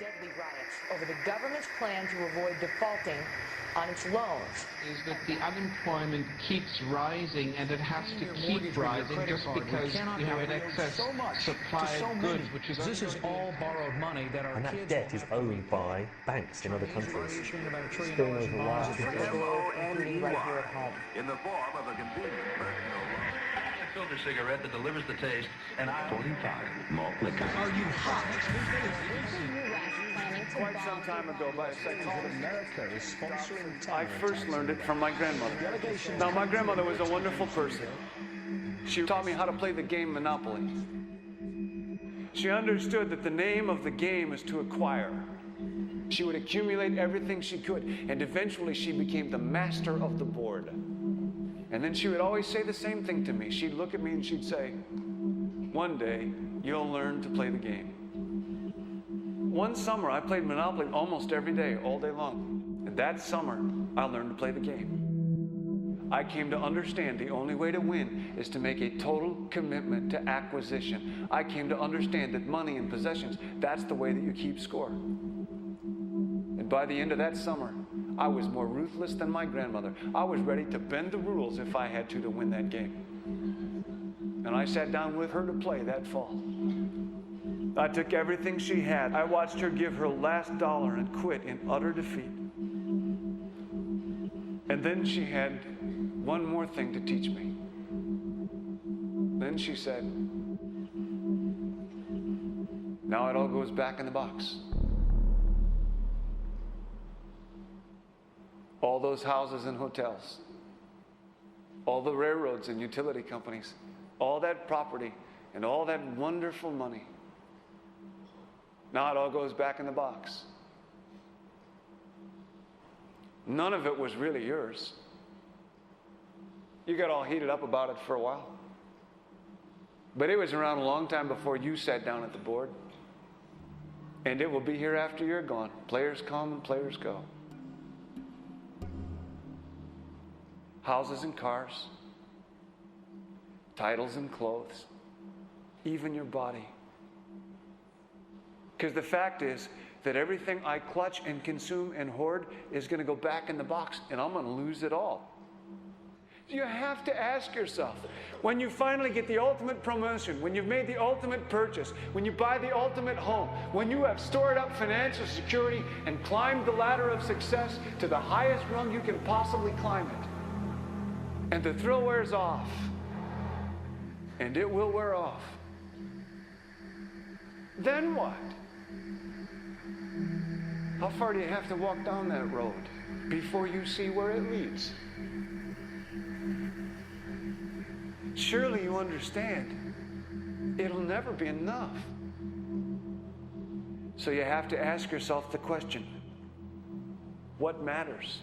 deadly riots over the government's plan to avoid defaulting on its loans. Is that the unemployment keeps rising, and it has to keep rising just because you have an excess supply of goods, which is this is all borrowed money that our and that debt is owned by banks in other countries. Including right here at home. In the form of a convenient personal loan. A filter cigarette that delivers the taste, and 45 malt liquor. Are you hot? Quite some time ago, by a second America is sponsoring I first learned it from my grandmother. Now, my grandmother was a wonderful person. She taught me how to play the game Monopoly. She understood that the name of the game is to acquire. She would accumulate everything she could, and eventually she became the master of the board. And then she would always say the same thing to me. She'd look at me and she'd say, "One day, you'll learn to play the game." One summer, I played Monopoly almost every day, all day long. And that summer, I learned to play the game. I came to understand the only way to win is to make a total commitment to acquisition. I came to understand that money and possessions, that's the way that you keep score. And by the end of that summer, I was more ruthless than my grandmother. I was ready to bend the rules if I had to win that game. And I sat down with her to play that fall. I took everything she had. I watched her give her last dollar and quit in utter defeat. And then she had one more thing to teach me. Then she said, "Now it all goes back in the box." All those houses and hotels, all the railroads and utility companies, all that property and all that wonderful money. Now it all goes back in the box. None of it was really yours. You got all heated up about it for a while. But it was around a long time before you sat down at the board. And it will be here after you're gone. Players come and players go. Houses and cars, titles and clothes, even your body. Because the fact is that everything I clutch and consume and hoard is going to go back in the box, and I'm going to lose it all. You have to ask yourself, when you finally get the ultimate promotion, when you've made the ultimate purchase, when you buy the ultimate home, when you have stored up financial security and climbed the ladder of success to the highest rung you can possibly climb it, and the thrill wears off, and it will wear off, then what? How far do you have to walk down that road before you see where it leads? Surely you understand, it'll never be enough. So you have to ask yourself the question, what matters?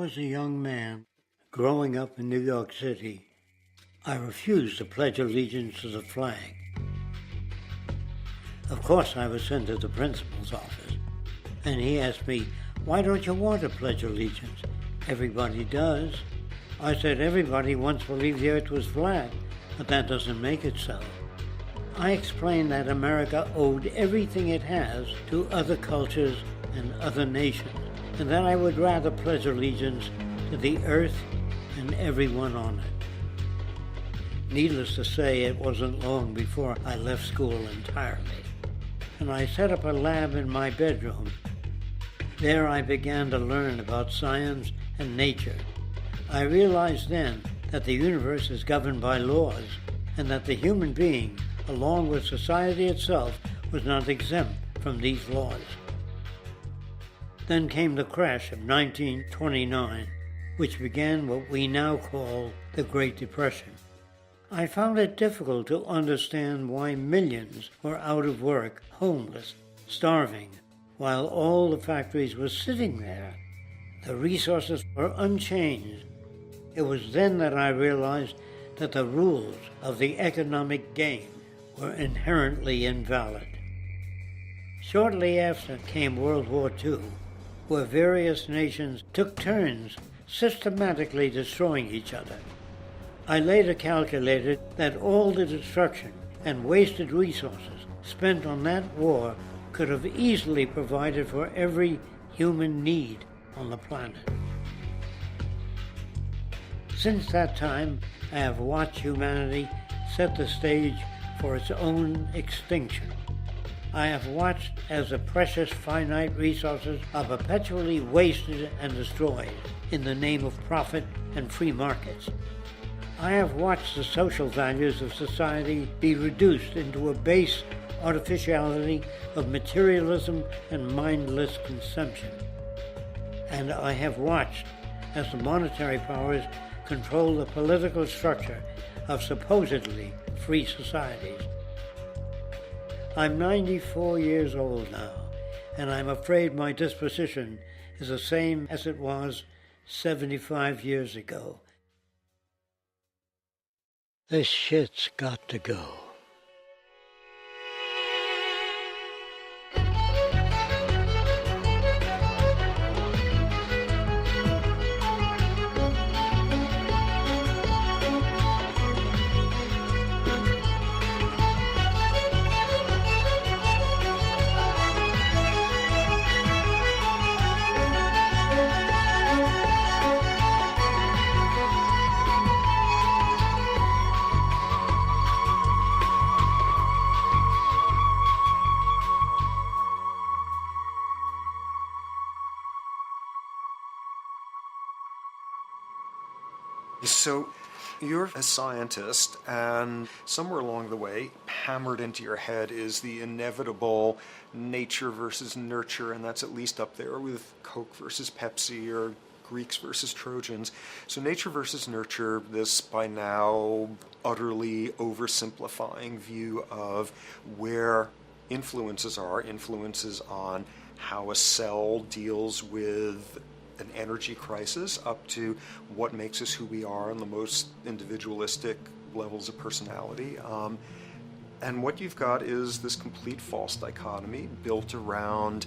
was a young man growing up in New York City, I refused to pledge allegiance to the flag. Of course, I was sent to the principal's office, and he asked me, "Why don't you want to pledge allegiance? Everybody does." I said, "Everybody once believed the earth was flat, but that doesn't make it so." I explained that America owed everything it has to other cultures and other nations, and that I would rather pledge allegiance to the earth and everyone on it. Needless to say, it wasn't long before I left school entirely, and I set up a lab in my bedroom. There I began to learn about science and nature. I realized then that the universe is governed by laws, and that the human being, along with society itself, was not exempt from these laws. Then came the crash of 1929, which began what we now call the Great Depression. I found it difficult to understand why millions were out of work, homeless, starving, while all the factories were sitting there. The resources were unchanged. It was then that I realized that the rules of the economic game were inherently invalid. Shortly after came World War II, where various nations took turns systematically destroying each other. I later calculated that all the destruction and wasted resources spent on that war could have easily provided for every human need on the planet. Since that time, I have watched humanity set the stage for its own extinction. I have watched as the precious finite resources are perpetually wasted and destroyed in the name of profit and free markets. I have watched the social values of society be reduced into a base artificiality of materialism and mindless consumption. And I have watched as the monetary powers control the political structure of supposedly free societies. I'm 94 years old now, and I'm afraid my disposition is the same as it was 75 years ago. This shit's got to go. So you're a scientist, and somewhere along the way, hammered into your head is the inevitable nature versus nurture, and that's at least up there with Coke versus Pepsi or Greeks versus Trojans. So nature versus nurture, this by now utterly oversimplifying view of where influences on how a cell deals with an energy crisis, up to what makes us who we are on the most individualistic levels of personality. And what you've got is this complete false dichotomy built around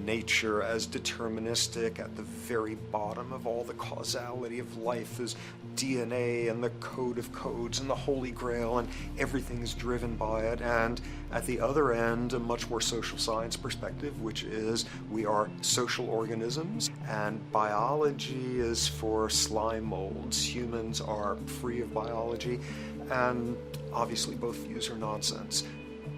nature as deterministic. At the very bottom of all the causality of life is DNA and the code of codes and the Holy Grail, and everything is driven by it. And at the other end, a much more social science perspective, which is we are social organisms, and biology is for slime molds. Humans are free of biology, and obviously both views are nonsense.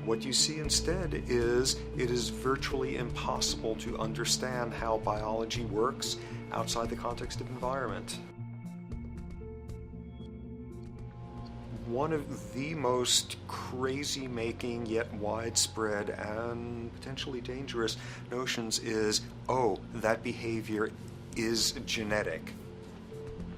What you see instead is it is virtually impossible to understand how biology works outside the context of environment. One of the most crazy-making yet widespread and potentially dangerous notions is, oh, that behavior is genetic.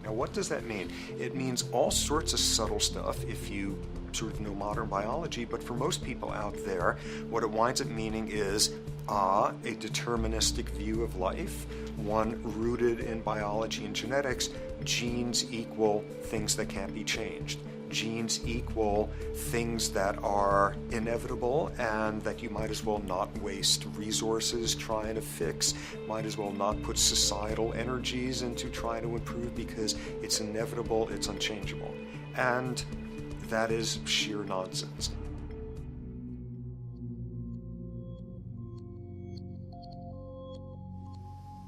Now, what does that mean? It means all sorts of subtle stuff if you sort of know modern biology, but for most people out there, what it winds up meaning is a deterministic view of life, one rooted in biology and genetics. Genes equal things that can't be changed. Genes equal things that are inevitable and that you might as well not waste resources trying to fix, might as well not put societal energies into trying to improve because it's inevitable, it's unchangeable. And that is sheer nonsense.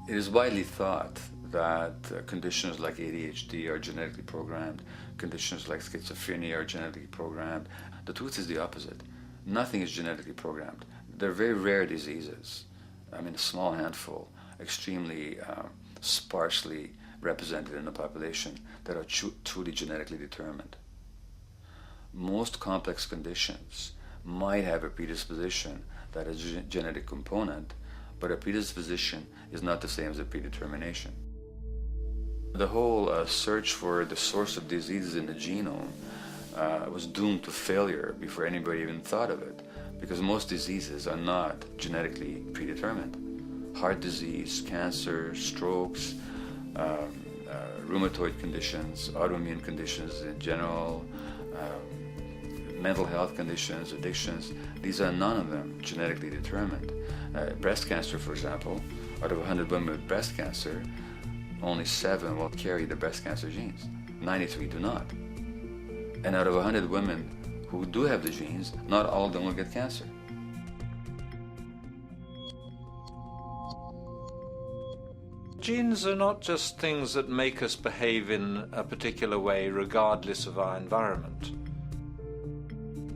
It is widely thought that conditions like ADHD are genetically programmed, conditions like schizophrenia are genetically programmed. The truth is the opposite. Nothing is genetically programmed. They're very rare diseases. I mean, a small handful, extremely sparsely represented in the population that are truly genetically determined. Most complex conditions might have a predisposition that is a genetic component, but a predisposition is not the same as a predetermination. The whole search for the source of diseases in the genome was doomed to failure before anybody even thought of it, because most diseases are not genetically predetermined. Heart disease, cancer, strokes, rheumatoid conditions, autoimmune conditions in general, mental health conditions, addictions, these are none of them genetically determined. Breast cancer, for example, out of 100 women with breast cancer, only 7 will carry the breast cancer genes. 93 do not. And out of 100 women who do have the genes, not all of them will get cancer. Genes are not just things that make us behave in a particular way regardless of our environment.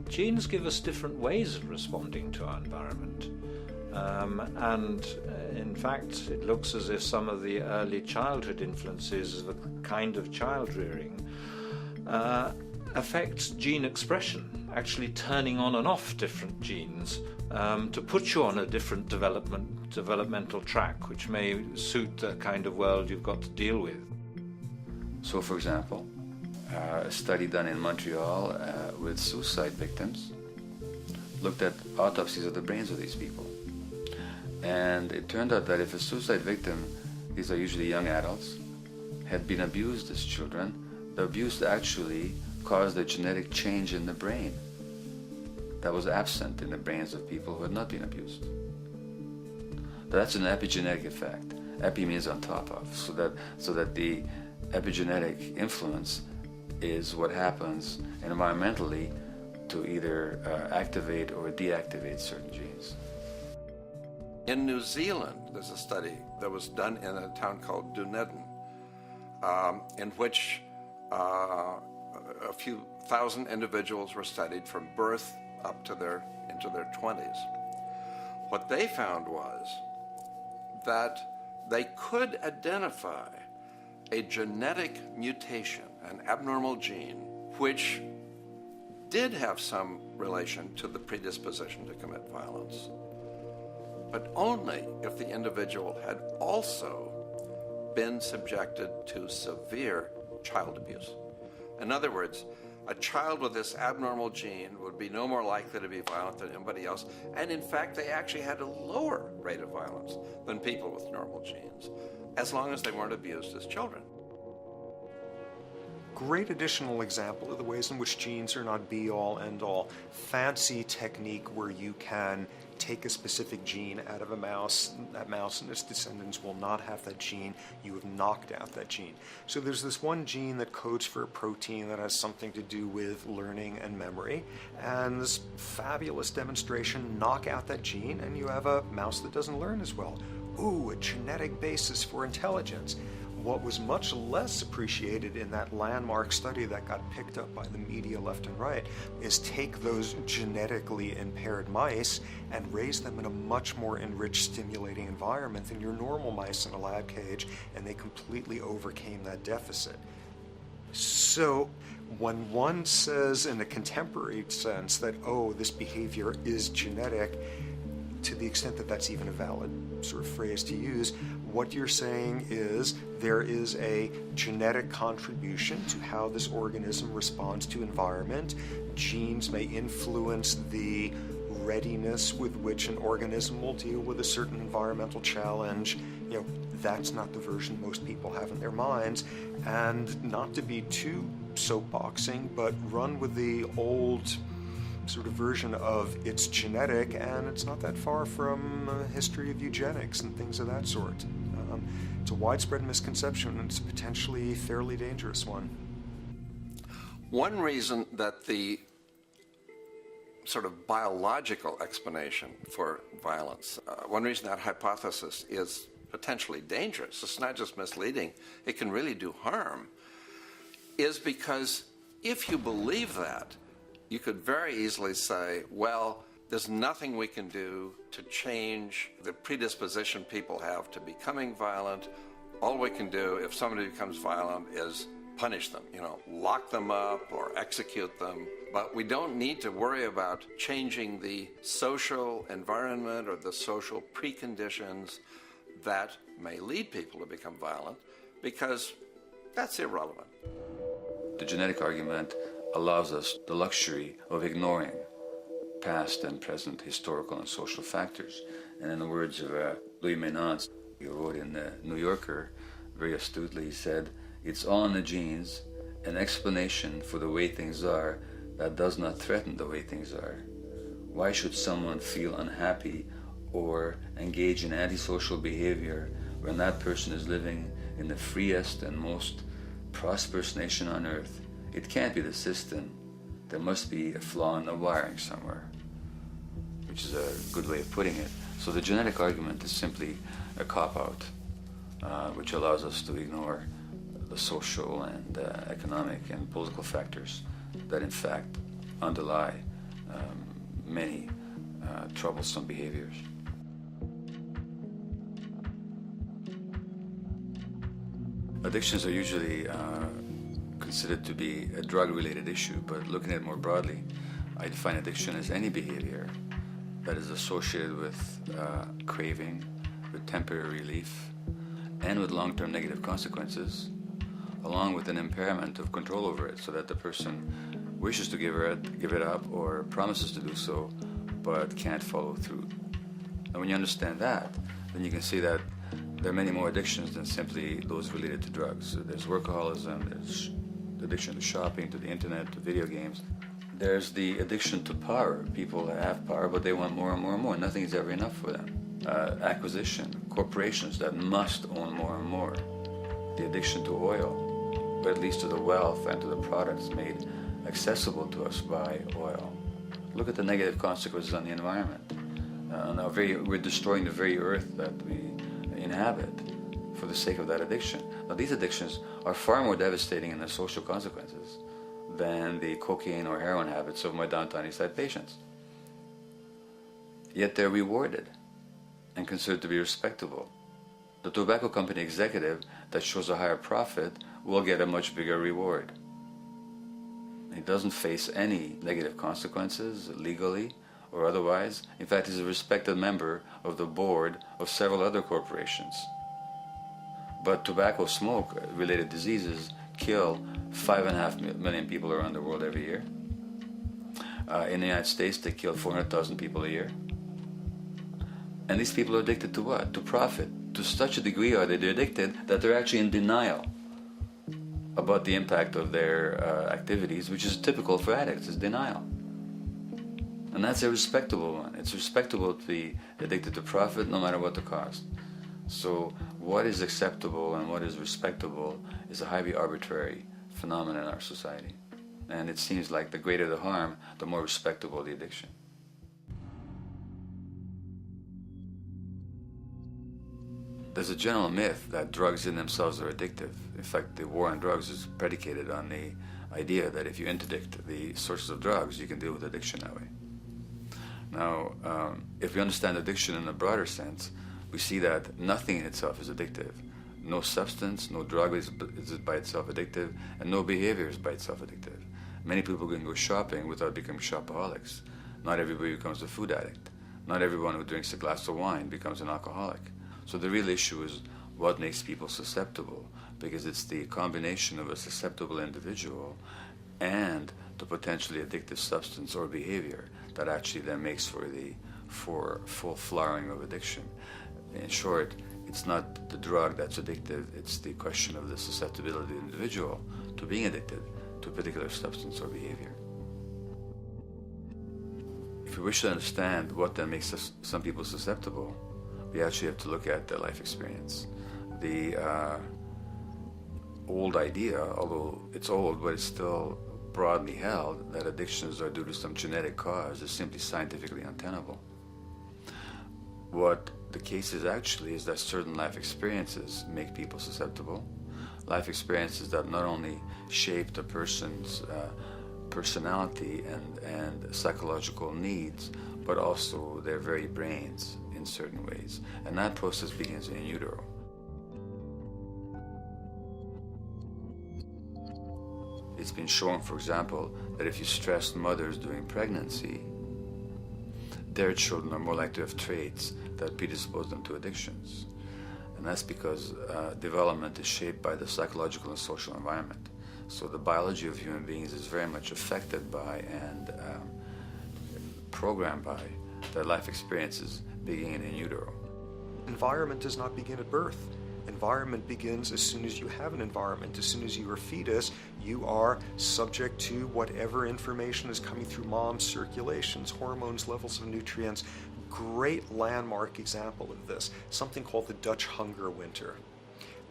Genes give us different ways of responding to our environment. In fact, it looks as if some of the early childhood influences of a kind of child rearing affect gene expression, actually turning on and off different genes to put you on a different developmental track, which may suit the kind of world you've got to deal with. So, for example, a study done in Montreal with suicide victims looked at autopsies of the brains of these people. And it turned out that if a suicide victim, these are usually young adults, had been abused as children, the abuse actually caused a genetic change in the brain that was absent in the brains of people who had not been abused. That's an epigenetic effect. Epi means on top of, so that the epigenetic influence is what happens environmentally to either activate or deactivate certain genes. In New Zealand, there's a study that was done in a town called Dunedin, in which a few thousand individuals were studied from birth up to into their 20s. What they found was that they could identify a genetic mutation, an abnormal gene, which did have some relation to the predisposition to commit violence, but only if the individual had also been subjected to severe child abuse. In other words, a child with this abnormal gene would be no more likely to be violent than anybody else, and in fact they actually had a lower rate of violence than people with normal genes, as long as they weren't abused as children. Great additional example of the ways in which genes are not be-all, end-all. Fancy technique where you can take a specific gene out of a mouse, that mouse and its descendants will not have that gene, you have knocked out that gene. So there's this one gene that codes for a protein that has something to do with learning and memory, and this fabulous demonstration, knock out that gene and you have a mouse that doesn't learn as well. Ooh, a genetic basis for intelligence. What was much less appreciated in that landmark study that got picked up by the media left and right is take those genetically impaired mice and raise them in a much more enriched, stimulating environment than your normal mice in a lab cage, and they completely overcame that deficit. So when one says in a contemporary sense that, oh, this behavior is genetic, to the extent that that's even a valid sort of phrase to use, what you're saying is there is a genetic contribution to how this organism responds to environment. Genes may influence the readiness with which an organism will deal with a certain environmental challenge. That's not the version most people have in their minds. And not to be too soapboxing, but run with the old sort of version of it's genetic, and it's not that far from a history of eugenics and things of that sort. It's a widespread misconception, and it's a potentially fairly dangerous one. One reason that the sort of biological explanation for violence, one reason that hypothesis is potentially dangerous, it's not just misleading, it can really do harm, is because if you believe that, you could very easily say, well, there's nothing we can do to change the predisposition people have to becoming violent. All we can do if somebody becomes violent is punish them, lock them up or execute them. But we don't need to worry about changing the social environment or the social preconditions that may lead people to become violent, because that's irrelevant. The genetic argument allows us the luxury of ignoring past and present historical and social factors. And in the words of Louis Menand, he wrote in the New Yorker, very astutely, he said, "It's all in the genes, an explanation for the way things are that does not threaten the way things are. Why should someone feel unhappy or engage in antisocial behavior when that person is living in the freest and most prosperous nation on earth? It can't be the system. There must be a flaw in the wiring somewhere," which is a good way of putting it. So the genetic argument is simply a cop-out, which allows us to ignore the social and economic and political factors that in fact underlie many troublesome behaviors. Addictions are usually considered to be a drug-related issue, but looking at it more broadly, I define addiction as any behavior that is associated with craving, with temporary relief, and with long-term negative consequences, along with an impairment of control over it, so that the person wishes to give it up or promises to do so, but can't follow through. And when you understand that, then you can see that there are many more addictions than simply those related to drugs. So there's workaholism, there's addiction to shopping, to the internet, to video games. There's the addiction to power. People have power, but they want more and more and more. Nothing is ever enough for them. Acquisition, corporations that must own more and more. The addiction to oil, or at least to the wealth and to the products made accessible to us by oil. Look at the negative consequences on the environment. We're destroying the very earth that we inhabit for the sake of that addiction. Now, these addictions are far more devastating in their social consequences than the cocaine or heroin habits of my downtown East Side patients. Yet they're rewarded and considered to be respectable. The tobacco company executive that shows a higher profit will get a much bigger reward. He doesn't face any negative consequences legally or otherwise. In fact, he's a respected member of the board of several other corporations. But tobacco smoke-related diseases kill 5.5 million people around the world every year. In the United States, they kill 400,000 people a year. And these people are addicted to what? To profit. To such a degree are they addicted that they're actually in denial about the impact of their activities, which is typical for addicts, is denial. And that's a respectable one. It's respectable to be addicted to profit no matter what the cost. So what is acceptable and what is respectable is a highly arbitrary phenomenon in our society. And it seems like the greater the harm, the more respectable the addiction. There's a general myth that drugs in themselves are addictive. In fact, the war on drugs is predicated on the idea that if you interdict the sources of drugs, you can deal with addiction that way. Now, if we understand addiction in a broader sense, we see that nothing in itself is addictive. No substance, no drug is by itself addictive, and no behavior is by itself addictive. Many people can go shopping without becoming shopaholics. Not everybody becomes a food addict. Not everyone who drinks a glass of wine becomes an alcoholic. So the real issue is what makes people susceptible, because it's the combination of a susceptible individual and the potentially addictive substance or behavior that actually then makes for full flowering of addiction. In short, it's not the drug that's addictive, it's the question of the susceptibility of the individual to being addicted to a particular substance or behavior. If we wish to understand what then makes some people susceptible, we actually have to look at their life experience. The old idea, although it's old, but it's still broadly held, that addictions are due to some genetic cause is simply scientifically untenable. What the case is actually is that certain life experiences make people susceptible. Life experiences that not only shape the person's personality and psychological needs, but also their very brains in certain ways. And that process begins in utero. It's been shown, for example, that if you stress mothers during pregnancy, their children are more likely to have traits that predispose them to addictions. And that's because development is shaped by the psychological and social environment. So the biology of human beings is very much affected by and programmed by their life experiences beginning in utero. Environment does not begin at birth. Environment begins as soon as you have an environment. As soon as you are a fetus, you are subject to whatever information is coming through mom's circulations, hormones, levels of nutrients. Great landmark example of this, something called the Dutch hunger winter.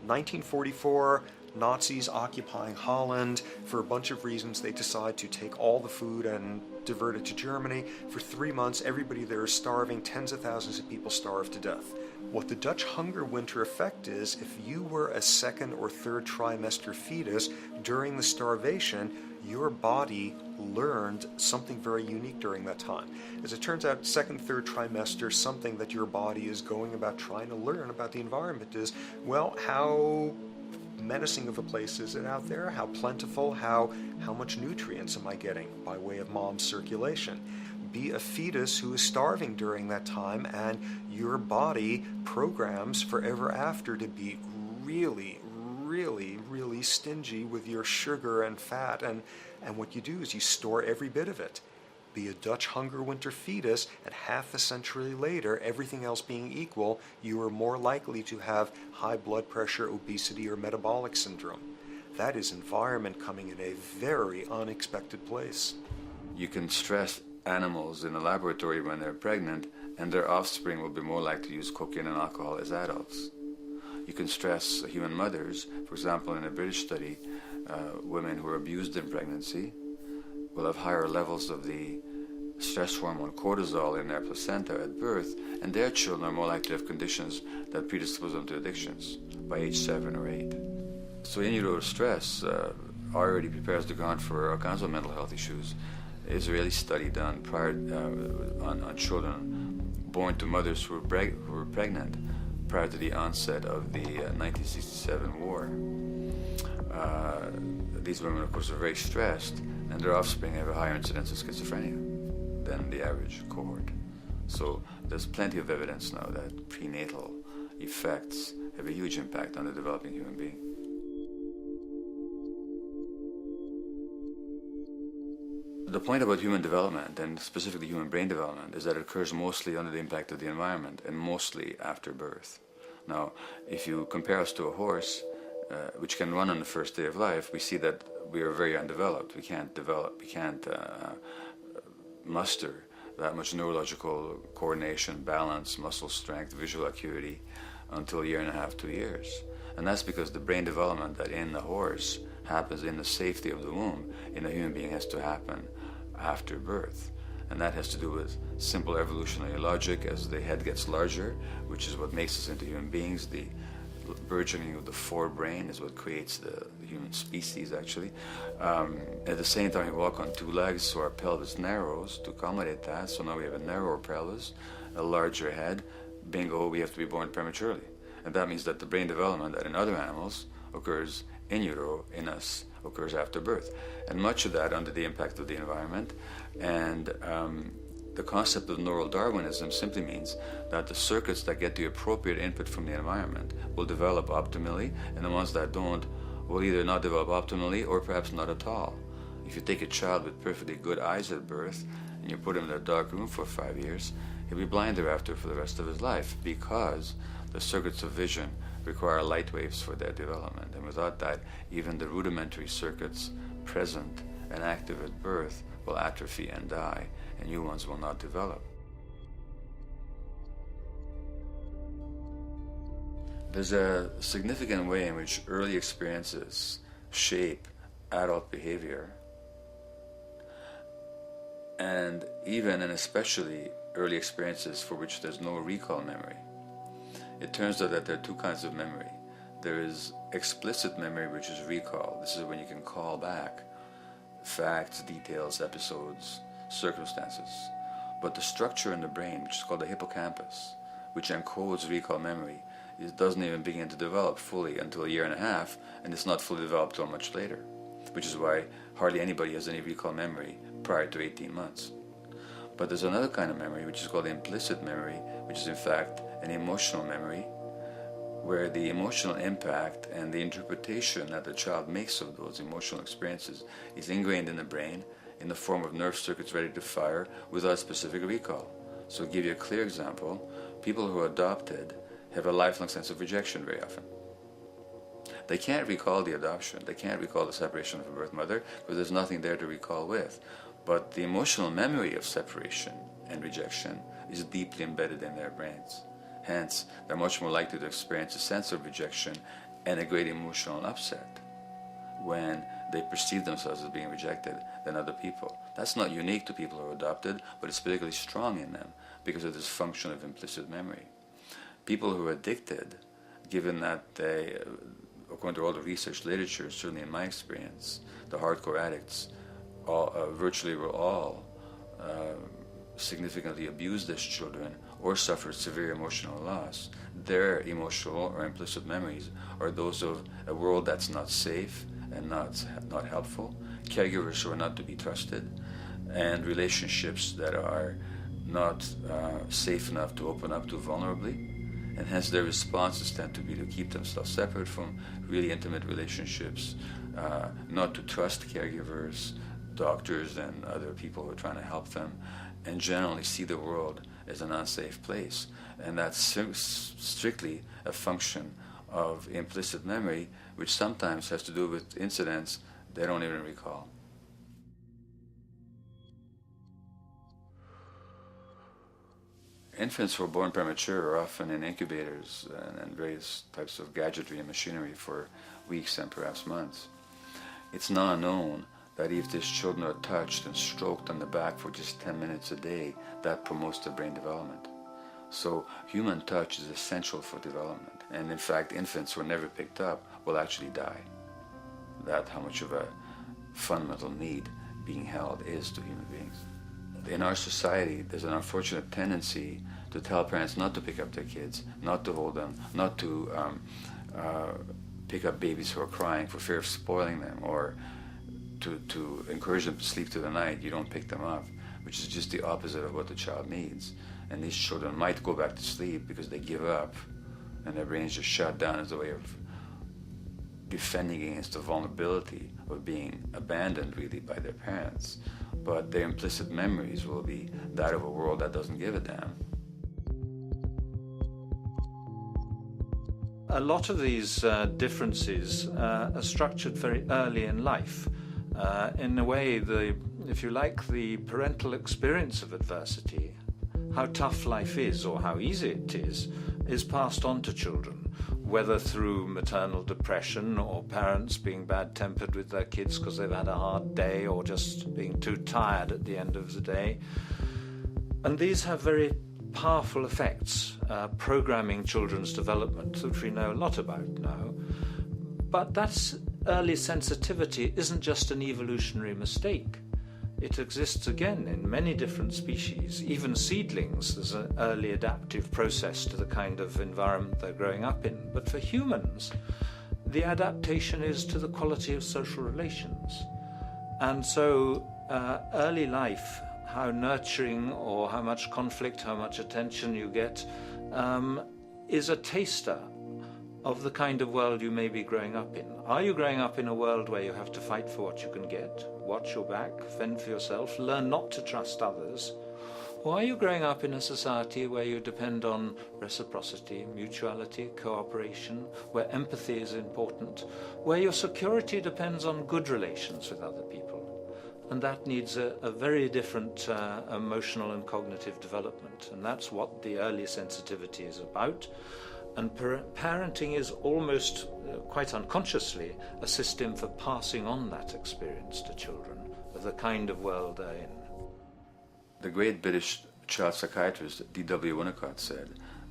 1944, Nazis occupying Holland. For a bunch of reasons, they decide to take all the food and divert it to Germany. For 3 months, everybody there is starving. Tens of thousands of people starve to death. What the Dutch hunger winter effect is, if you were a second or third trimester fetus during the starvation, your body learned something very unique during that time. As it turns out, second, third trimester, something that your body is going about trying to learn about the environment is, well, how menacing of a place is it out there? How plentiful? How much nutrients am I getting by way of mom's circulation? Be a fetus who is starving during that time, and your body programs forever after to be really, really, really stingy with your sugar and fat, and what you do is you store every bit of it. Be a Dutch hunger winter fetus, and half a century later, everything else being equal, you are more likely to have high blood pressure, obesity, or metabolic syndrome. That is environment coming in a very unexpected place. You can stress animals in a laboratory when they're pregnant, and their offspring will be more likely to use cocaine and alcohol as adults. You can stress human mothers. For example, in a British study, women who are abused in pregnancy will have higher levels of the stress hormone cortisol in their placenta at birth, and their children are more likely to have conditions that predispose them to addictions by age 7 or 8. So in utero stress already prepares the ground for all kinds of mental health issues. Israeli study done prior on children born to mothers who were pregnant prior to the onset of the 1967 war. These women, of course, are very stressed, and their offspring have a higher incidence of schizophrenia than the average cohort. So there's plenty of evidence now that prenatal effects have a huge impact on the developing human being. The point about human development, and specifically human brain development, is that it occurs mostly under the impact of the environment and mostly after birth. Now, if you compare us to a horse, which can run on the first day of life, we see that we are very undeveloped. We can't muster that much neurological coordination, balance, muscle strength, visual acuity until a year and a half, 2 years. And that's because the brain development that in the horse happens in the safety of the womb, in a human being has to happen after birth. And that has to do with simple evolutionary logic. As the head gets larger, which is what makes us into human beings, the burgeoning of the forebrain is what creates the human species, actually. At the same time, we walk on 2 legs, so our pelvis narrows to accommodate that. So now we have a narrower pelvis, a larger head. Bingo, we have to be born prematurely. And that means that the brain development that in other animals occurs in utero, in us, occurs after birth. And much of that under the impact of the environment. And The concept of neural Darwinism simply means that the circuits that get the appropriate input from the environment will develop optimally, and the ones that don't will either not develop optimally or perhaps not at all. If you take a child with perfectly good eyes at birth and you put him in a dark room for 5 years, he'll be blind thereafter for the rest of his life, because the circuits of vision require light waves for their development. And without that, even the rudimentary circuits present and active at birth will atrophy and die, and new ones will not develop. There's a significant way in which early experiences shape adult behavior, and even and especially early experiences for which there's no recall memory. It turns out that there are two kinds of memory. There is explicit memory, which is recall. This is when you can call back facts, details, episodes, circumstances. But the structure in the brain, which is called the hippocampus, which encodes recall memory, it doesn't even begin to develop fully until 1.5 years, and it's not fully developed till much later, which is why hardly anybody has any recall memory prior to 18 months. But there's another kind of memory, which is called implicit memory, which is in fact an emotional memory, where the emotional impact and the interpretation that the child makes of those emotional experiences is ingrained in the brain in the form of nerve circuits ready to fire without specific recall. So to give you a clear example, people who are adopted have a lifelong sense of rejection very often. They can't recall the adoption, they can't recall the separation from birth mother, because there's nothing there to recall with. But the emotional memory of separation and rejection is deeply embedded in their brains. Hence, they're much more likely to experience a sense of rejection and a great emotional upset when they perceive themselves as being rejected than other people. That's not unique to people who are adopted, but it's particularly strong in them because of this function of implicit memory. People who are addicted, given that they, according to all the research literature, certainly in my experience, the hardcore addicts virtually were all significantly abused as children or suffered severe emotional loss. Their emotional or implicit memories are those of a world that's not safe and not helpful, caregivers who are not to be trusted, and relationships that are not safe enough to open up to vulnerably. And hence their responses tend to be to keep themselves separate from really intimate relationships, not to trust caregivers, doctors, and other people who are trying to help them, and generally see the world as an unsafe place. And that's strictly a function of implicit memory, which sometimes has to do with incidents they don't even recall. Infants who are born premature are often in incubators and various types of gadgetry and machinery for weeks and perhaps months. It's now known that if these children are touched and stroked on the back for just 10 minutes a day, that promotes their brain development. So human touch is essential for development. And in fact, infants who are never picked up will actually die. That's how much of a fundamental need being held is to human beings. In our society, there's an unfortunate tendency to tell parents not to pick up their kids, not to hold them, not to pick up babies who are crying for fear of spoiling them, or to encourage them to sleep through the night. You don't pick them up, which is just the opposite of what the child needs. And these children might go back to sleep because they give up and their brains just shut down as a way of defending against the vulnerability of being abandoned really by their parents. But their implicit memories will be that of a world that doesn't give a damn. A lot of these differences are structured very early in life. In a way, if you like, the parental experience of adversity, how tough life is or how easy it is passed on to children, whether through maternal depression or parents being bad-tempered with their kids because they've had a hard day or just being too tired at the end of the day. And these have very powerful effects, programming children's development, which we know a lot about now. But that early sensitivity isn't just an evolutionary mistake. It exists again in many different species. Even seedlings, there's an early adaptive process to the kind of environment they're growing up in. But for humans, the adaptation is to the quality of social relations. And so early life how nurturing or how much conflict, how much attention you get, is a taster of the kind of world you may be growing up in. Are you growing up in a world where you have to fight for what you can get, watch your back, fend for yourself, learn not to trust others? Or are you growing up in a society where you depend on reciprocity, mutuality, cooperation, where empathy is important, where your security depends on good relations with other people? And that needs a very different emotional and cognitive development. And that's what the early sensitivity is about. And parenting is almost, quite unconsciously, a system for passing on that experience to children of the kind of world they're in. The great British child psychiatrist D.W. Winnicott said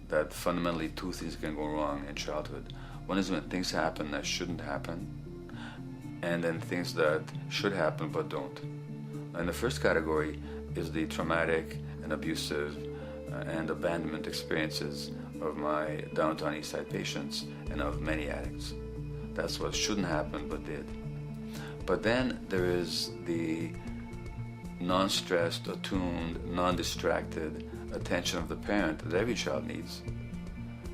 that fundamentally two things can go wrong in childhood. One is when things happen that shouldn't happen, and then things that should happen but don't. And the first category is the traumatic and abusive and abandonment experiences of my downtown East Side patients and of many addicts. That's what shouldn't happen but did. But then there is the non-stressed, attuned, non-distracted attention of the parent that every child needs,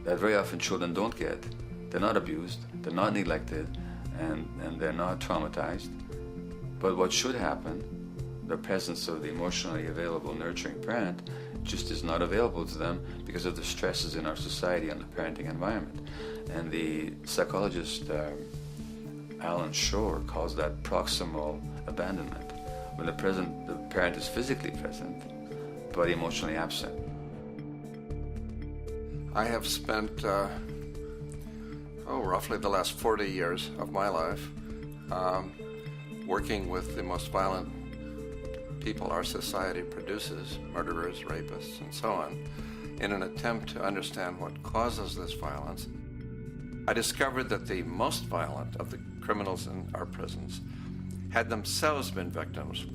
that very often children don't get. They're not abused, they're not neglected, and they're not traumatized. But what should happen, the presence of the emotionally available, nurturing parent, just is not available to them because of the stresses in our society and the parenting environment. And the psychologist Alan Shore calls that proximal abandonment, when the parent is physically present but emotionally absent. I have spent roughly the last 40 years of my life working with the most violent people our society produces, murderers, rapists, and so on, in an attempt to understand what causes this violence. I discovered that the most violent of the criminals in our prisons had themselves been victims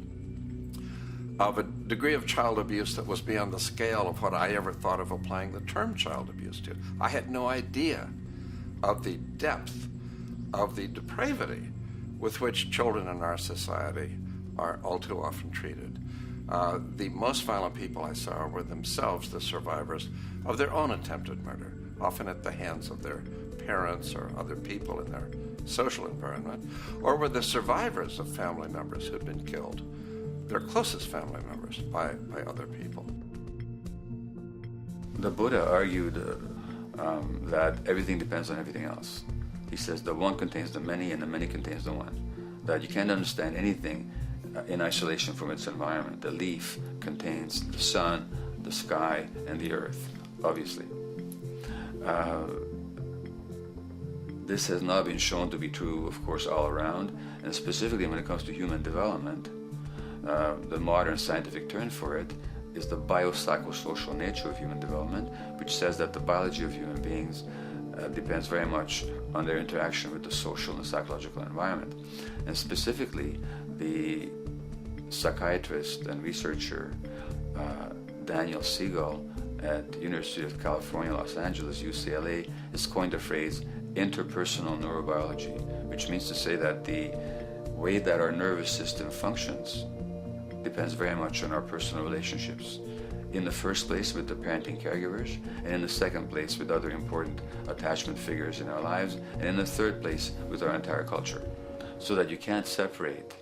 of a degree of child abuse that was beyond the scale of what I ever thought of applying the term child abuse to. I had no idea of the depth of the depravity with which children in our society are all too often treated. The most violent people I saw were themselves the survivors of their own attempted murder, often at the hands of their parents or other people in their social environment, or were the survivors of family members who'd been killed, their closest family members, by other people. The Buddha argued that everything depends on everything else. He says the one contains the many and the many contains the one. That you can't understand anything in isolation from its environment. The leaf contains the sun, the sky, and the earth, obviously. This has not been shown to be true, of course, all around, and specifically when it comes to human development. The modern scientific term for it is the biopsychosocial nature of human development, which says that the biology of human beings depends very much on their interaction with the social and psychological environment. And specifically, the psychiatrist and researcher Daniel Siegel at the University of California, Los Angeles, UCLA, has coined the phrase interpersonal neurobiology, which means to say that the way that our nervous system functions depends very much on our personal relationships. In the first place with the parenting caregivers, and in the second place with other important attachment figures in our lives, and in the third place with our entire culture. So that you can't separate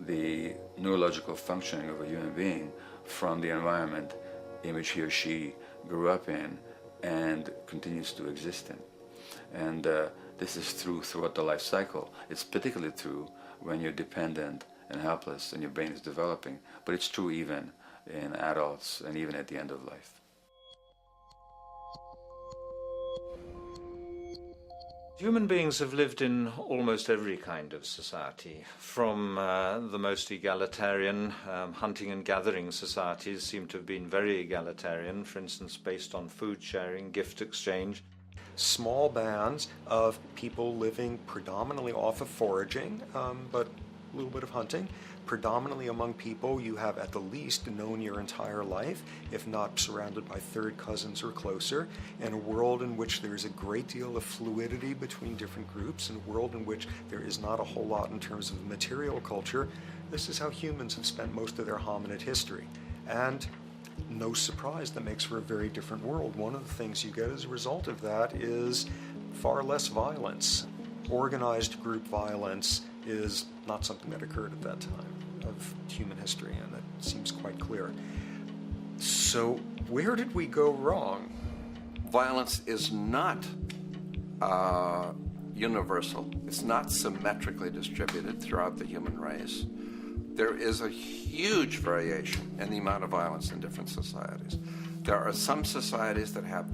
the neurological functioning of a human being from the environment in which he or she grew up in and continues to exist in. And this is true throughout the life cycle. It's particularly true when you're dependent and helpless and your brain is developing, but it's true even in adults and even at the end of life. Human beings have lived in almost every kind of society, from the most egalitarian, hunting and gathering societies seem to have been very egalitarian, for instance, based on food sharing, gift exchange. Small bands of people living predominantly off of foraging, but a little bit of hunting. Predominantly among people you have at the least known your entire life, if not surrounded by third cousins or closer, in a world in which there is a great deal of fluidity between different groups, in a world in which there is not a whole lot in terms of material culture. This is how humans have spent most of their hominid history. And no surprise, that makes for a very different world. One of the things you get as a result of that is far less violence. Organized group violence is not something that occurred at that time of human history, and that seems quite clear. So where did we go wrong? Violence is not universal. It's not symmetrically distributed throughout the human race. There is a huge variation in the amount of violence in different societies. There are some societies that have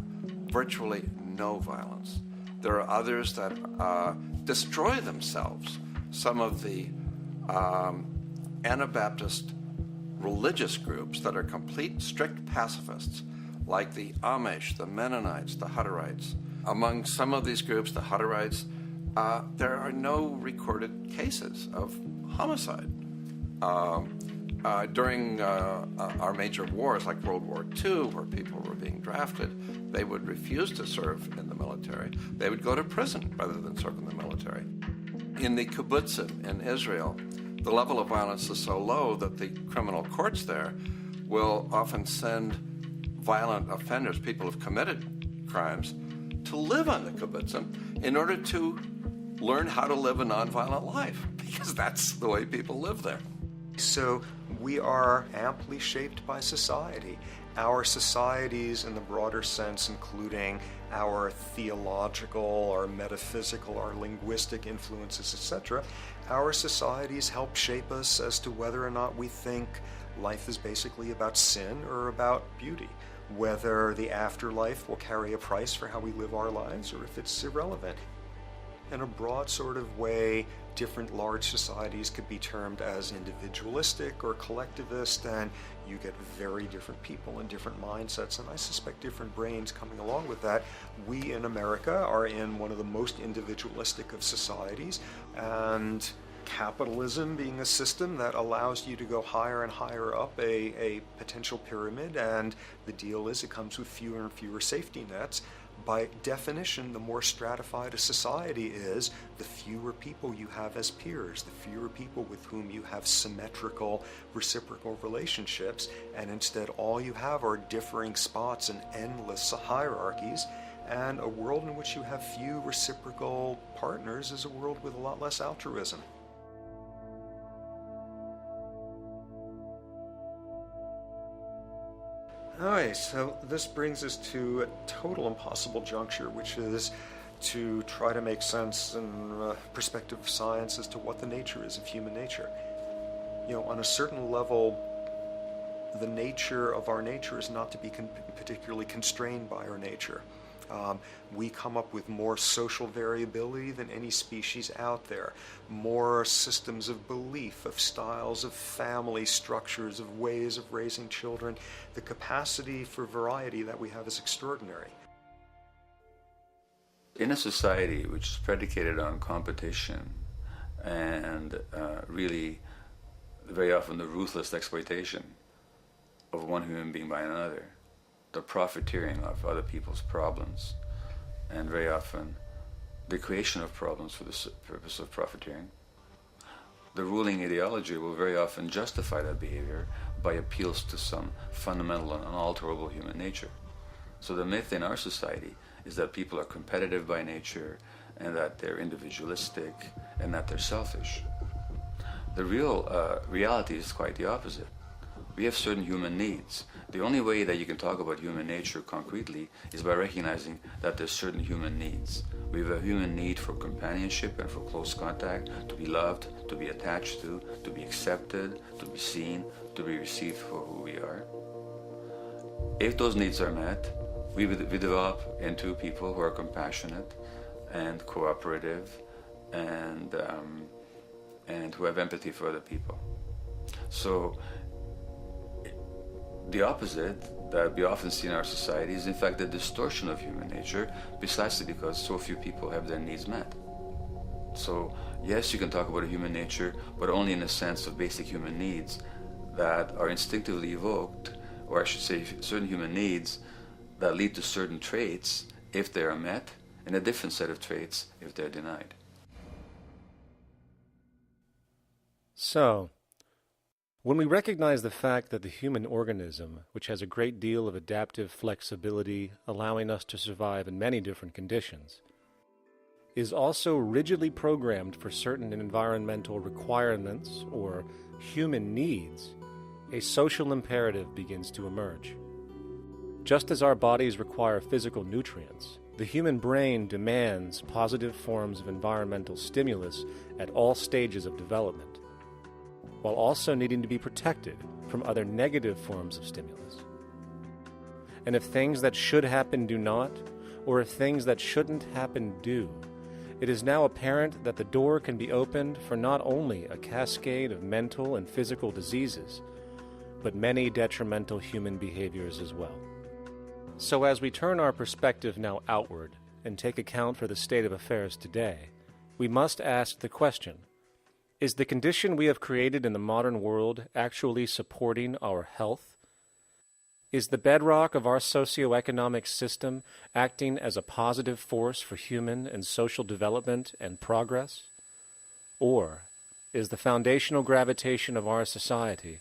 virtually no violence. There are others that destroy themselves. Some of the Anabaptist religious groups that are complete, strict pacifists, like the Amish, the Mennonites, the Hutterites. Among some of these groups, the Hutterites, there are no recorded cases of homicide. During our major wars, like World War II, where people were being drafted, they would refuse to serve in the military. They would go to prison rather than serve in the military. In the kibbutzim in Israel, the level of violence is so low that the criminal courts there will often send violent offenders, people who've committed crimes, to live on the kibbutzim in order to learn how to live a nonviolent life, because that's the way people live there. So we are amply shaped by society. Our societies, in the broader sense, including our theological, our metaphysical, our linguistic influences, etc., our societies help shape us as to whether or not we think life is basically about sin or about beauty, whether the afterlife will carry a price for how we live our lives or if it's irrelevant. In a broad sort of way, different large societies could be termed as individualistic or collectivist, and you get very different people and different mindsets, and I suspect different brains coming along with that. We in America are in one of the most individualistic of societies, and capitalism being a system that allows you to go higher and higher up a potential pyramid, and the deal is it comes with fewer and fewer safety nets. By definition, the more stratified a society is, the fewer people you have as peers, the fewer people with whom you have symmetrical, reciprocal relationships, and instead all you have are differing spots and endless hierarchies. And a world in which you have few reciprocal partners is a world with a lot less altruism. Alright, so this brings us to a total impossible juncture, which is to try to make sense in perspective of science as to what the nature is of human nature. You know, on a certain level, the nature of our nature is not to be particularly constrained by our nature. We come up with more social variability than any species out there, more systems of belief, of styles of family structures, of ways of raising children. The capacity for variety that we have is extraordinary. In a society which is predicated on competition and really very often the ruthless exploitation of one human being by another, the profiteering of other people's problems, and very often the creation of problems for the purpose of profiteering, the ruling ideology will very often justify that behavior by appeals to some fundamental and unalterable human nature. So the myth in our society is that people are competitive by nature, and that they're individualistic, and that they're selfish. The real reality is quite the opposite. We have certain human needs. The only way that you can talk about human nature concretely is by recognizing that there's certain human needs. We have a human need for companionship and for close contact, to be loved, to be attached to be accepted, to be seen, to be received for who we are. If those needs are met, we develop into people who are compassionate and cooperative and who have empathy for other people. So the opposite that we often see in our society is in fact the distortion of human nature, precisely because so few people have their needs met. So yes, you can talk about a human nature, but only in the sense of basic human needs that are instinctively evoked, or I should say certain human needs that lead to certain traits if they are met, and a different set of traits if they're denied. So, When we recognize the fact that the human organism, which has a great deal of adaptive flexibility, allowing us to survive in many different conditions, is also rigidly programmed for certain environmental requirements or human needs, a social imperative begins to emerge. Just as our bodies require physical nutrients, the human brain demands positive forms of environmental stimulus at all stages of development, while also needing to be protected from other negative forms of stimulus. And if things that should happen do not, or if things that shouldn't happen do, it is now apparent that the door can be opened for not only a cascade of mental and physical diseases, but many detrimental human behaviors as well. So as we turn our perspective now outward and take account for the state of affairs today, we must ask the question, is the condition we have created in the modern world actually supporting our health? Is the bedrock of our socioeconomic system acting as a positive force for human and social development and progress? Or is the foundational gravitation of our society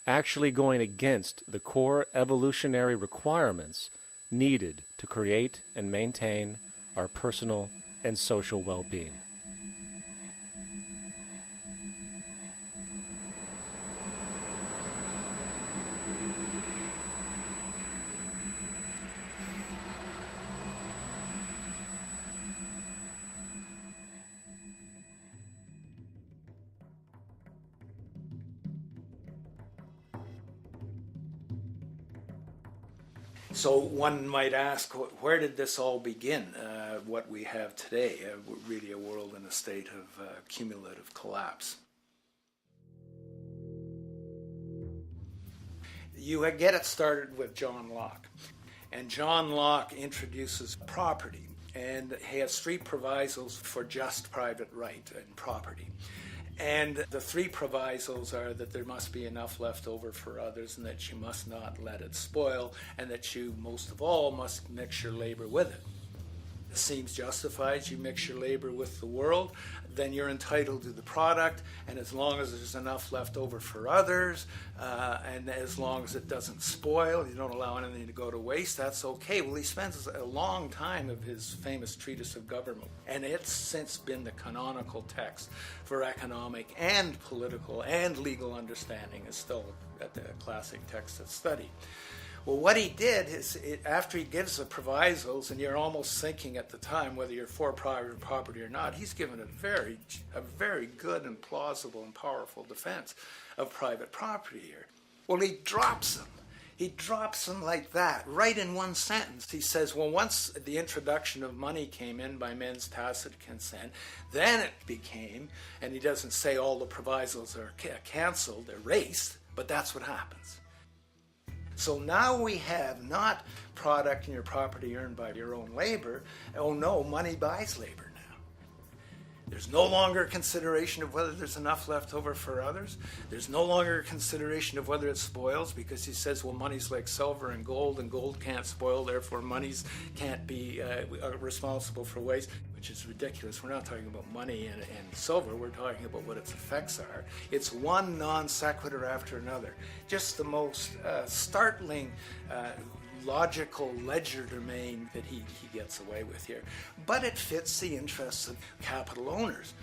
actually going against the core evolutionary requirements needed to create and maintain our personal and social well-being? So one might ask, where did this all begin? What we have today, really a world in a state of cumulative collapse. You get it started with John Locke. And John Locke introduces property, and he has three provisos for just private right and property. And the three provisos are that there must be enough left over for others, and that you must not let it spoil, and that you, most of all, must mix your labor with it. It seems justified. You mix your labor with the world, then you're entitled to the product, and as long as there's enough left over for others, and as long as it doesn't spoil, you don't allow anything to go to waste, that's okay. Well, he spends a long time of his famous treatise of government, and it's since been the canonical text for economic and political and legal understanding. Is still a classic text of study. Well, what he did is, after he gives the provisos, and you're almost thinking at the time whether you're for private property or not, he's given a very good and plausible and powerful defense of private property here. Well, he drops them. He drops them like that, right in one sentence. He says, well, once the introduction of money came in by men's tacit consent, then it became, and he doesn't say all the provisos are canceled, erased, but that's what happens. So now we have not product and your property earned by your own labor. Oh no, money buys labor now. There's no longer consideration of whether there's enough left over for others. There's no longer consideration of whether it spoils, because he says, well, money's like silver and gold can't spoil, therefore monies can't be responsible for waste, which is ridiculous. We're not talking about money and silver, we're talking about what its effects are. It's one non sequitur after another. Just the most startling logical legerdemain that he gets away with here. But it fits the interests of capital owners.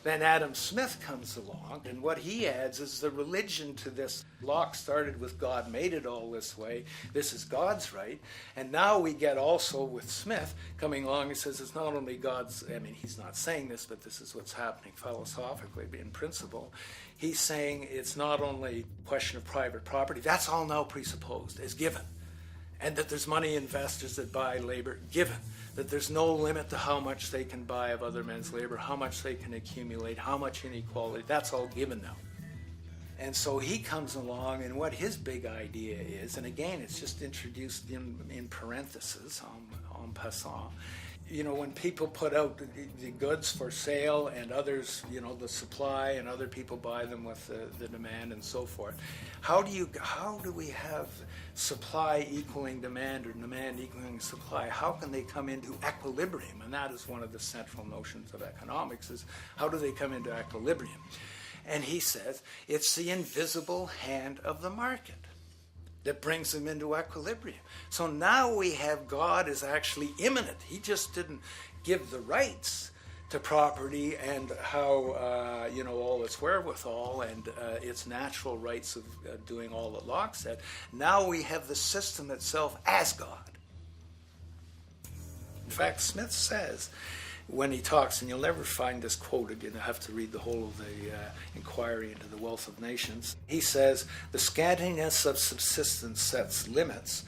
Then Adam Smith comes along, and what he adds is the religion to this. Locke started with God made it all this way. This is God's right. And now we get also with Smith coming along and says it's not only God's, I mean, he's not saying this, but this is what's happening philosophically in principle. He's saying it's not only a question of private property, that's all now presupposed as given. And that there's money investors that buy labor, given. That there's no limit to how much they can buy of other men's labor, how much they can accumulate, how much inequality, that's all given now. And so he comes along, and what his big idea is, and again, it's just introduced in parentheses, en passant. You know, when people put out the goods for sale and others, you know, the supply, and other people buy them with the demand and so forth, how do we have supply equaling demand or demand equaling supply? How can they come into equilibrium? And that is one of the central notions of economics, is how do they come into equilibrium? And he says it's the invisible hand of the market that brings them into equilibrium. So now we have God is actually immanent. He just didn't give the rights to property and how, all its wherewithal and its natural rights of doing all that Locke said. Now we have the system itself as God. In fact, Smith says, when he talks, and you'll never find this quoted, you'll have to read the whole of the Inquiry into the Wealth of Nations. He says, the scantiness of subsistence sets limits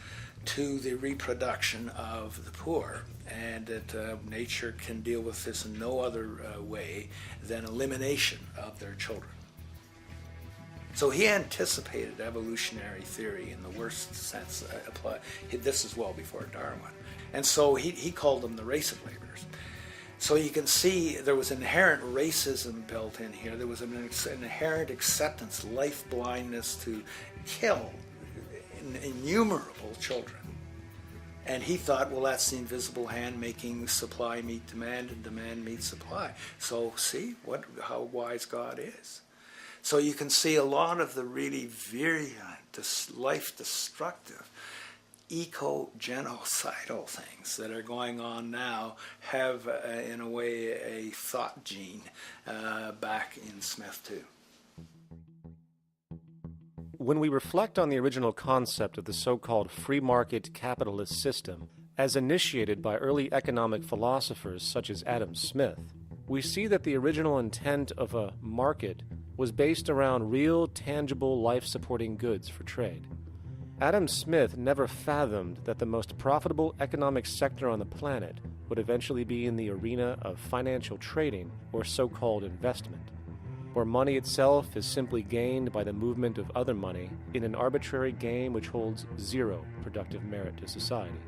to the reproduction of the poor, and that nature can deal with this in no other way than elimination of their children. So he anticipated evolutionary theory in the worst sense. This is well before Darwin. And so he called them the race of laborers. So you can see there was inherent racism built in here. There was an inherent acceptance, life blindness to kill innumerable children. And he thought, well, that's the invisible hand making supply meet demand and demand meet supply. So see how wise God is. So you can see a lot of the really virulent, life-destructive, eco-genocidal things that are going on now have, in a way, a thought gene back in Smith too. When we reflect on the original concept of the so-called free market capitalist system, as initiated by early economic philosophers such as Adam Smith, we see that the original intent of a market was based around real, tangible, life-supporting goods for trade. Adam Smith never fathomed that the most profitable economic sector on the planet would eventually be in the arena of financial trading or so-called investment, where money itself is simply gained by the movement of other money in an arbitrary game which holds zero productive merit to society.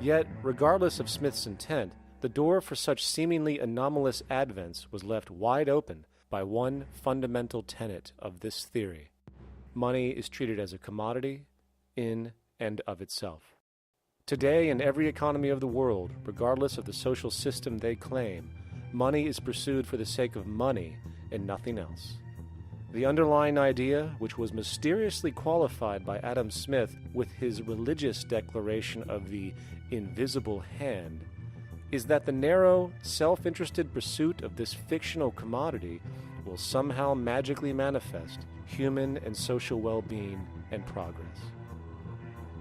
Yet, regardless of Smith's intent, the door for such seemingly anomalous advents was left wide open by one fundamental tenet of this theory. Money is treated as a commodity in and of itself. Today, in every economy of the world, regardless of the social system they claim, money is pursued for the sake of money and nothing else. The underlying idea, which was mysteriously qualified by Adam Smith with his religious declaration of the invisible hand, is that the narrow, self-interested pursuit of this fictional commodity will somehow magically manifest human and social well-being and progress.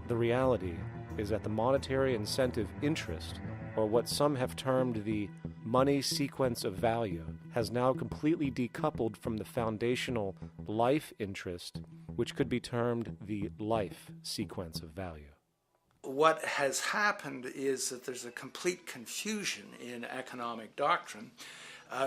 The reality is that the monetary incentive interest, or what some have termed the money sequence of value, has now completely decoupled from the foundational life interest, which could be termed the life sequence of value. What has happened is that there's a complete confusion in economic doctrine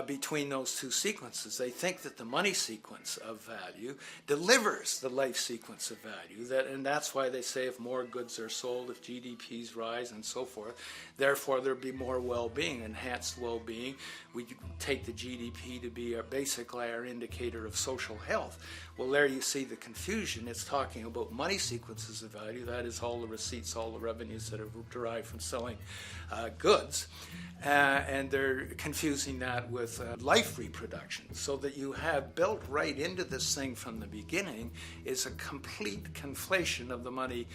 between those two sequences. They think that the money sequence of value delivers the life sequence of value, and that's why they say if more goods are sold, if GDPs rise and so forth, therefore there'll be more well-being, enhanced well-being. We take the GDP to be basically our indicator of social health. Well, there you see the confusion. It's talking about money sequences of value, that is all the receipts, all the revenues that are derived from selling goods, and they're confusing that with life reproduction, so that you have built right into this thing from the beginning is a complete conflation of the money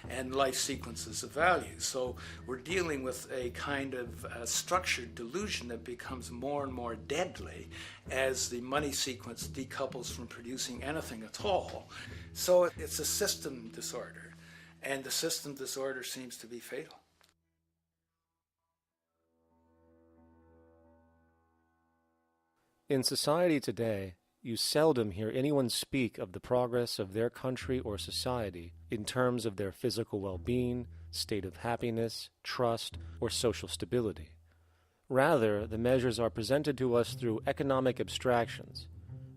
and life sequences of value. So we're dealing with a kind of structured delusion that becomes more and more deadly as the money sequence decouples from producing anything at all. So it's a system disorder, and the system disorder seems to be fatal. In society today, you seldom hear anyone speak of the progress of their country or society in terms of their physical well-being, state of happiness, trust, or social stability. Rather, the measures are presented to us through economic abstractions.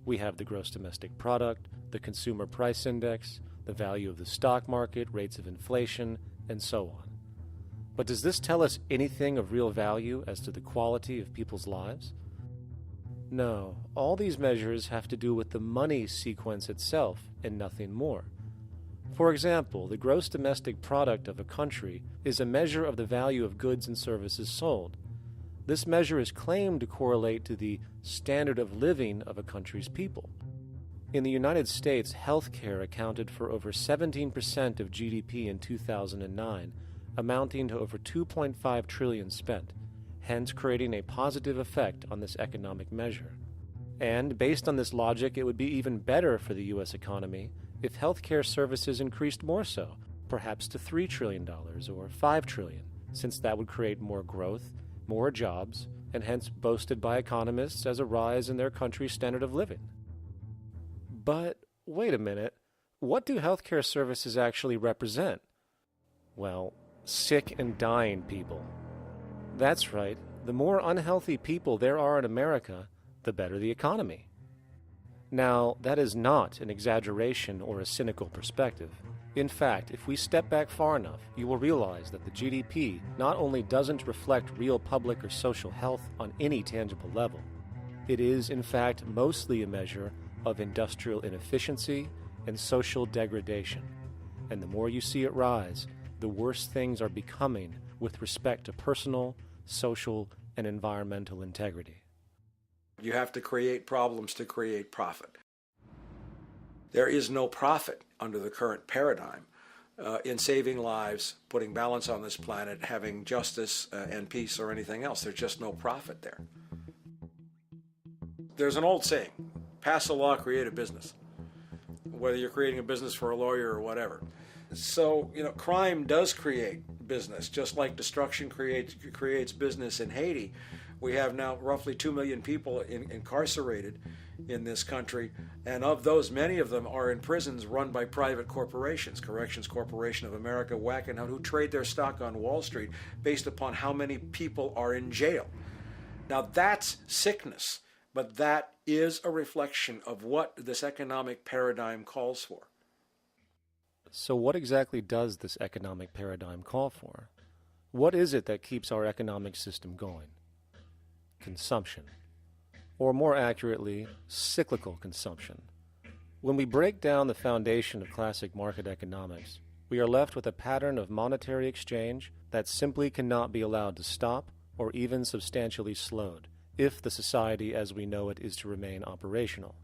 We have the gross domestic product, the consumer price index, the value of the stock market, rates of inflation, and so on. But does this tell us anything of real value as to the quality of people's lives? No, all these measures have to do with the money sequence itself and nothing more. For example, the gross domestic product of a country is a measure of the value of goods and services sold. This measure is claimed to correlate to the standard of living of a country's people. In the United States, healthcare accounted for over 17% of GDP in 2009, amounting to over $2.5 trillion spent, hence creating a positive effect on this economic measure. And based on this logic, it would be even better for the U.S. economy if healthcare services increased more so, perhaps to $3 trillion or $5 trillion, since that would create more growth, more jobs, and hence boasted by economists as a rise in their country's standard of living. But wait a minute, what do healthcare services actually represent? Well, sick and dying people. That's right, the more unhealthy people there are in America, the better the economy. Now, that is not an exaggeration or a cynical perspective. In fact, if we step back far enough, you will realize that the GDP not only doesn't reflect real public or social health on any tangible level, it is, in fact, mostly a measure of industrial inefficiency and social degradation. And the more you see it rise, the worse things are becoming with respect to personal, social, and environmental integrity. You have to create problems to create profit. There is no profit under the current paradigm in saving lives, putting balance on this planet, having justice and peace or anything else. There's just no profit there. There's an old saying, pass a law, create a business, whether you're creating a business for a lawyer or whatever. So, crime does create business, just like destruction creates business in Haiti. We have now roughly 2 million people incarcerated in this country, and of those, many of them are in prisons run by private corporations, Corrections Corporation of America, Wackenhut, who trade their stock on Wall Street based upon how many people are in jail. Now that's sickness, but that is a reflection of what this economic paradigm calls for. So what exactly does this economic paradigm call for? What is it that keeps our economic system going? Consumption. Or more accurately, cyclical consumption. When we break down the foundation of classic market economics, we are left with a pattern of monetary exchange that simply cannot be allowed to stop or even substantially slowed, if the society as we know it is to remain operational.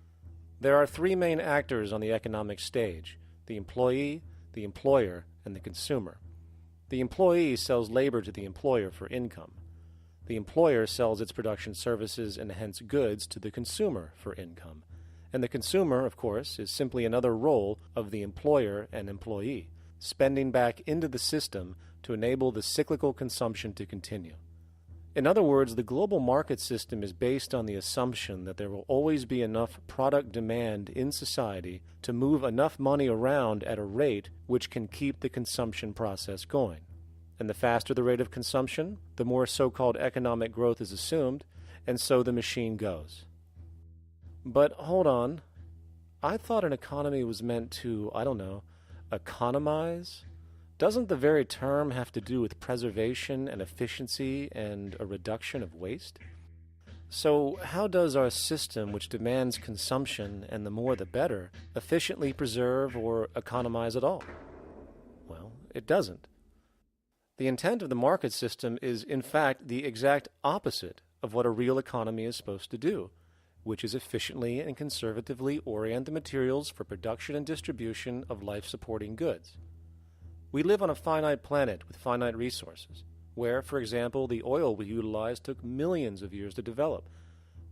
There are three main actors on the economic stage: the employee, the employer, and the consumer. The employee sells labor to the employer for income. The employer sells its production services and hence goods to the consumer for income. And the consumer, of course, is simply another role of the employer and employee, spending back into the system to enable the cyclical consumption to continue. In other words, the global market system is based on the assumption that there will always be enough product demand in society to move enough money around at a rate which can keep the consumption process going. And the faster the rate of consumption, the more so-called economic growth is assumed, and so the machine goes. But hold on, I thought an economy was meant to, economize? Doesn't the very term have to do with preservation and efficiency and a reduction of waste? So how does our system, which demands consumption and the more the better, efficiently preserve or economize at all? Well, it doesn't. The intent of the market system is, in fact, the exact opposite of what a real economy is supposed to do, which is efficiently and conservatively orient the materials for production and distribution of life-supporting goods. We live on a finite planet with finite resources, where, for example, the oil we utilize took millions of years to develop,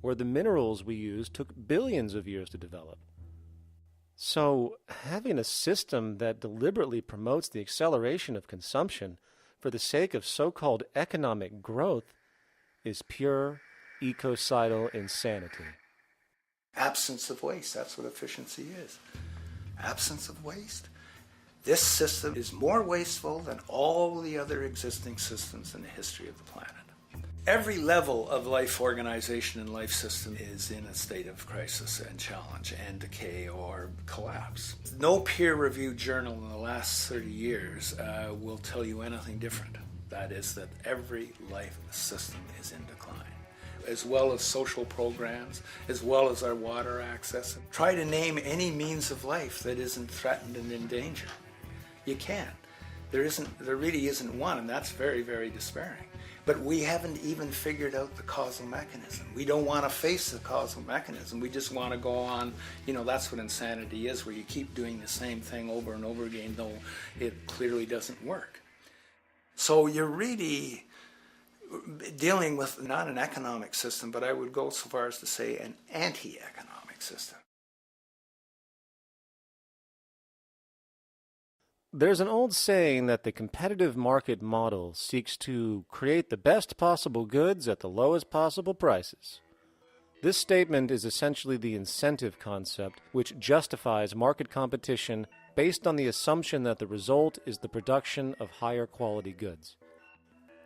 where the minerals we use took billions of years to develop. So, having a system that deliberately promotes the acceleration of consumption for the sake of so-called economic growth is pure ecocidal insanity. Absence of waste, that's what efficiency is. Absence of waste. This system is more wasteful than all the other existing systems in the history of the planet. Every level of life organization and life system is in a state of crisis and challenge and decay or collapse. No peer-reviewed journal in the last 30 years will tell you anything different. That is that every life system is in decline, as well as social programs, as well as our water access. Try to name any means of life that isn't threatened and in danger. You can't. There really isn't one, and that's very, very despairing. But we haven't even figured out the causal mechanism. We don't want to face the causal mechanism. We just want to go on, that's what insanity is, where you keep doing the same thing over and over again, though it clearly doesn't work. So you're really dealing with not an economic system, but I would go so far as to say an anti-economic system. There's an old saying that the competitive market model seeks to create the best possible goods at the lowest possible prices. This statement is essentially the incentive concept which justifies market competition based on the assumption that the result is the production of higher quality goods.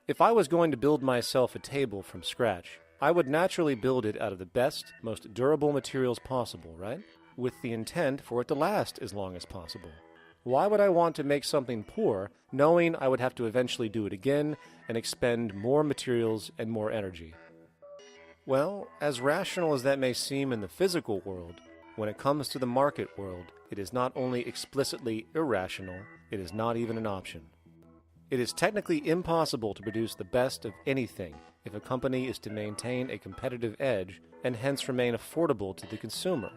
If I was going to build myself a table from scratch, I would naturally build it out of the best, most durable materials possible, right? With the intent for it to last as long as possible. Why would I want to make something poor, knowing I would have to eventually do it again and expend more materials and more energy? Well, as rational as that may seem in the physical world, when it comes to the market world, it is not only explicitly irrational, it is not even an option. It is technically impossible to produce the best of anything if a company is to maintain a competitive edge and hence remain affordable to the consumer.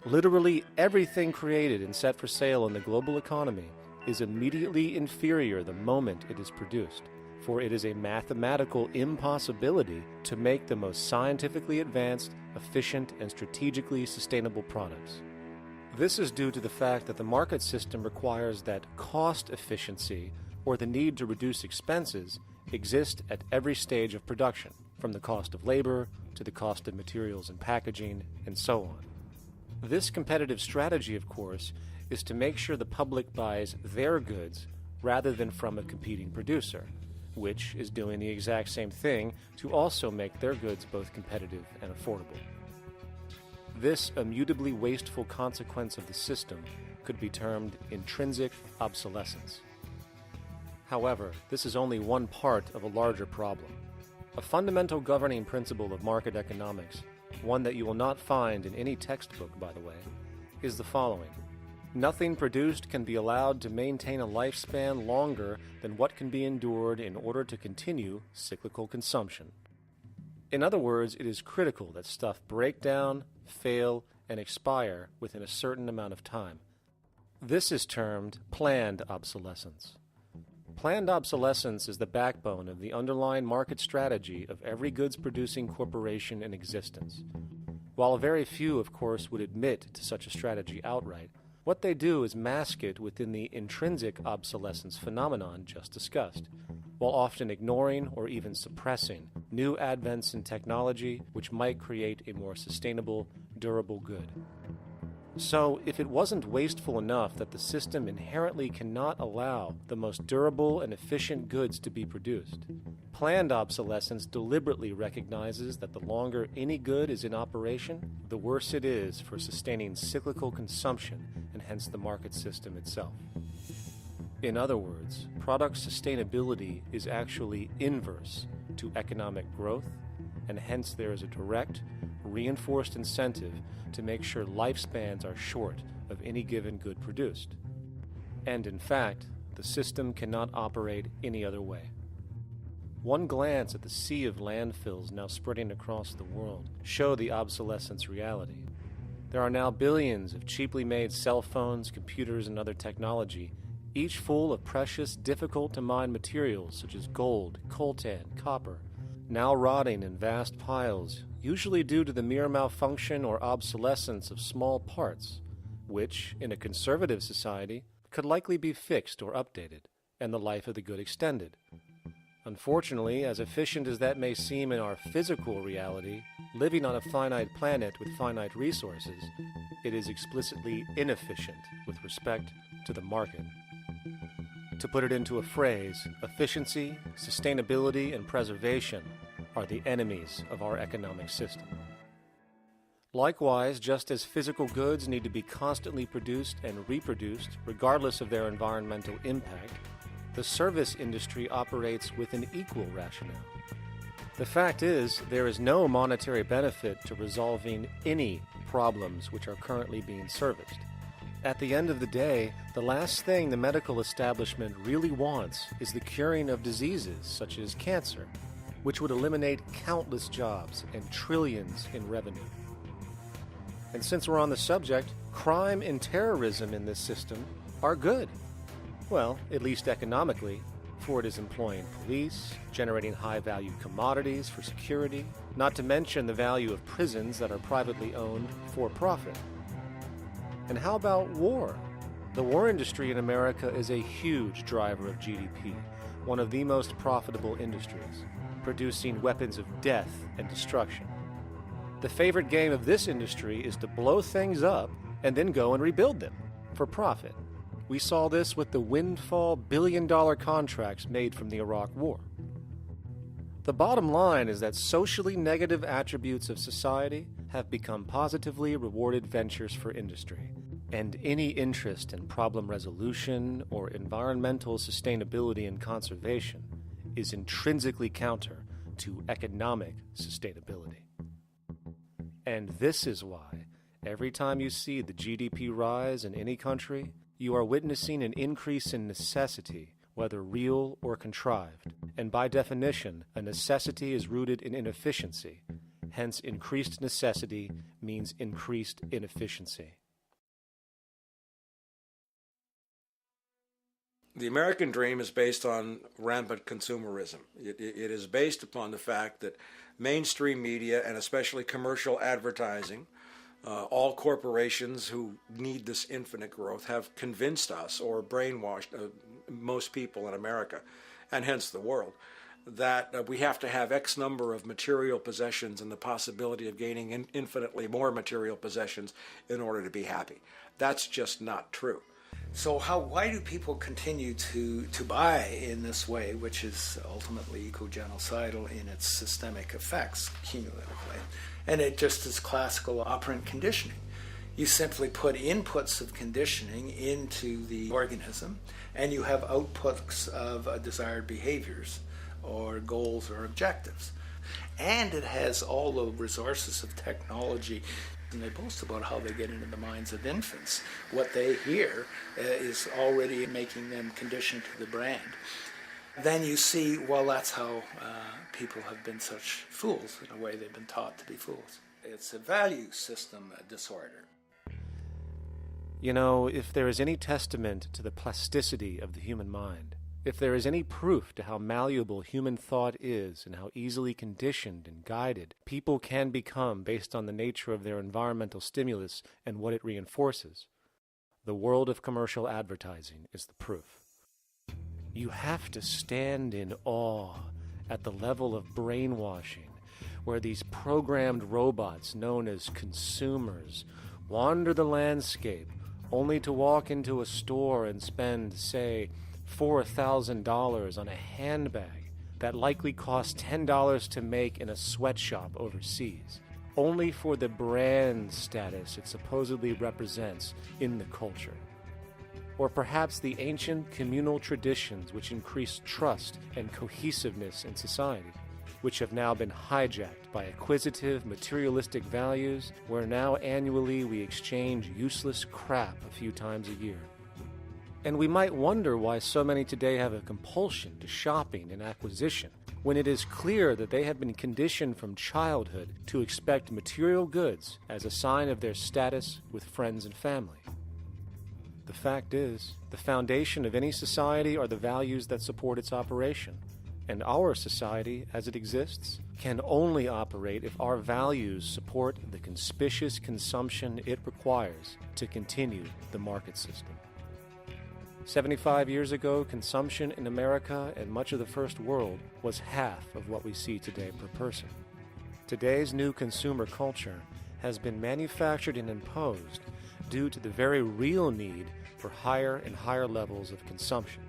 Literally everything created and set for sale in the global economy is immediately inferior the moment it is produced, for it is a mathematical impossibility to make the most scientifically advanced, efficient, and strategically sustainable products. This is due to the fact that the market system requires that cost efficiency, or the need to reduce expenses, exist at every stage of production, from the cost of labor to the cost of materials and packaging, and so on. This competitive strategy, of course, is to make sure the public buys their goods rather than from a competing producer, which is doing the exact same thing to also make their goods both competitive and affordable. This immutably wasteful consequence of the system could be termed intrinsic obsolescence. However, this is only one part of a larger problem. A fundamental governing principle of market economics, one that you will not find in any textbook, by the way, is the following. Nothing produced can be allowed to maintain a lifespan longer than what can be endured in order to continue cyclical consumption. In other words, it is critical that stuff break down, fail, and expire within a certain amount of time. This is termed planned obsolescence. Planned obsolescence is the backbone of the underlying market strategy of every goods-producing corporation in existence. While very few, of course, would admit to such a strategy outright, what they do is mask it within the intrinsic obsolescence phenomenon just discussed, while often ignoring or even suppressing new advents in technology which might create a more sustainable, durable good. So, if it wasn't wasteful enough that the system inherently cannot allow the most durable and efficient goods to be produced, planned obsolescence deliberately recognizes that the longer any good is in operation, the worse it is for sustaining cyclical consumption and hence the market system itself. In other words, product sustainability is actually inverse to economic growth, and hence there is a direct, reinforced incentive to make sure lifespans are short of any given good produced. And in fact, the system cannot operate any other way. One glance at the sea of landfills now spreading across the world show the obsolescence reality. There are now billions of cheaply made cell phones, computers, and other technology, each full of precious, difficult-to-mine materials such as gold, coltan, copper, now rotting in vast piles, usually due to the mere malfunction or obsolescence of small parts, which, in a conservative society, could likely be fixed or updated, and the life of the good extended. Unfortunately, as efficient as that may seem in our physical reality, living on a finite planet with finite resources, it is explicitly inefficient with respect to the market. To put it into a phrase, efficiency, sustainability, and preservation are the enemies of our economic system. Likewise, just as physical goods need to be constantly produced and reproduced, regardless of their environmental impact, the service industry operates with an equal rationale. The fact is, there is no monetary benefit to resolving any problems which are currently being serviced. At the end of the day, the last thing the medical establishment really wants is the curing of diseases such as cancer, which would eliminate countless jobs and trillions in revenue. And since we're on the subject, crime and terrorism in this system are good. Well, at least economically, for it is employing police, generating high-value commodities for security, not to mention the value of prisons that are privately owned for profit. And how about war? The war industry in America is a huge driver of GDP, one of the most profitable industries, producing weapons of death and destruction. The favorite game of this industry is to blow things up and then go and rebuild them for profit. We saw this with the windfall billion-dollar contracts made from the Iraq War. The bottom line is that socially negative attributes of society have become positively rewarded ventures for industry, and any interest in problem resolution or environmental sustainability and conservation is intrinsically counter to economic sustainability. And this is why, every time you see the GDP rise in any country, you are witnessing an increase in necessity, whether real or contrived. And by definition, a necessity is rooted in inefficiency. Hence, increased necessity means increased inefficiency. The American dream is based on rampant consumerism. It is based upon the fact that mainstream media, and especially commercial advertising, all corporations who need this infinite growth have convinced us or brainwashed most people in America, and hence the world, that we have to have X number of material possessions and the possibility of gaining infinitely more material possessions in order to be happy. That's just not true. So why do people continue to buy in this way, which is ultimately eco-genocidal in its systemic effects cumulatively? And it just is classical operant conditioning. You simply put inputs of conditioning into the organism, and you have outputs of desired behaviors or goals or objectives. And it has all the resources of technology. And they boast about how they get into the minds of infants. What they hear is already making them conditioned to the brand. Then you see, well, that's how people have been such fools, in a way they've been taught to be fools. It's a value system disorder. You know, if there is any testament to the plasticity of the human mind, if there is any proof to how malleable human thought is and how easily conditioned and guided people can become based on the nature of their environmental stimulus and what it reinforces, the world of commercial advertising is the proof. You have to stand in awe at the level of brainwashing where these programmed robots known as consumers wander the landscape only to walk into a store and spend, say, $4,000 on a handbag that likely costs $10 to make in a sweatshop overseas, only for the brand status it supposedly represents in the culture. Or perhaps the ancient communal traditions which increased trust and cohesiveness in society, which have now been hijacked by acquisitive, materialistic values, where now annually we exchange useless crap a few times a year. And we might wonder why so many today have a compulsion to shopping and acquisition, when it is clear that they have been conditioned from childhood to expect material goods as a sign of their status with friends and family. The fact is, the foundation of any society are the values that support its operation, and our society, as it exists, can only operate if our values support the conspicuous consumption it requires to continue the market system. 75 years ago, consumption in America and much of the First World was half of what we see today per person. Today's new consumer culture has been manufactured and imposed due to the very real need for higher and higher levels of consumption.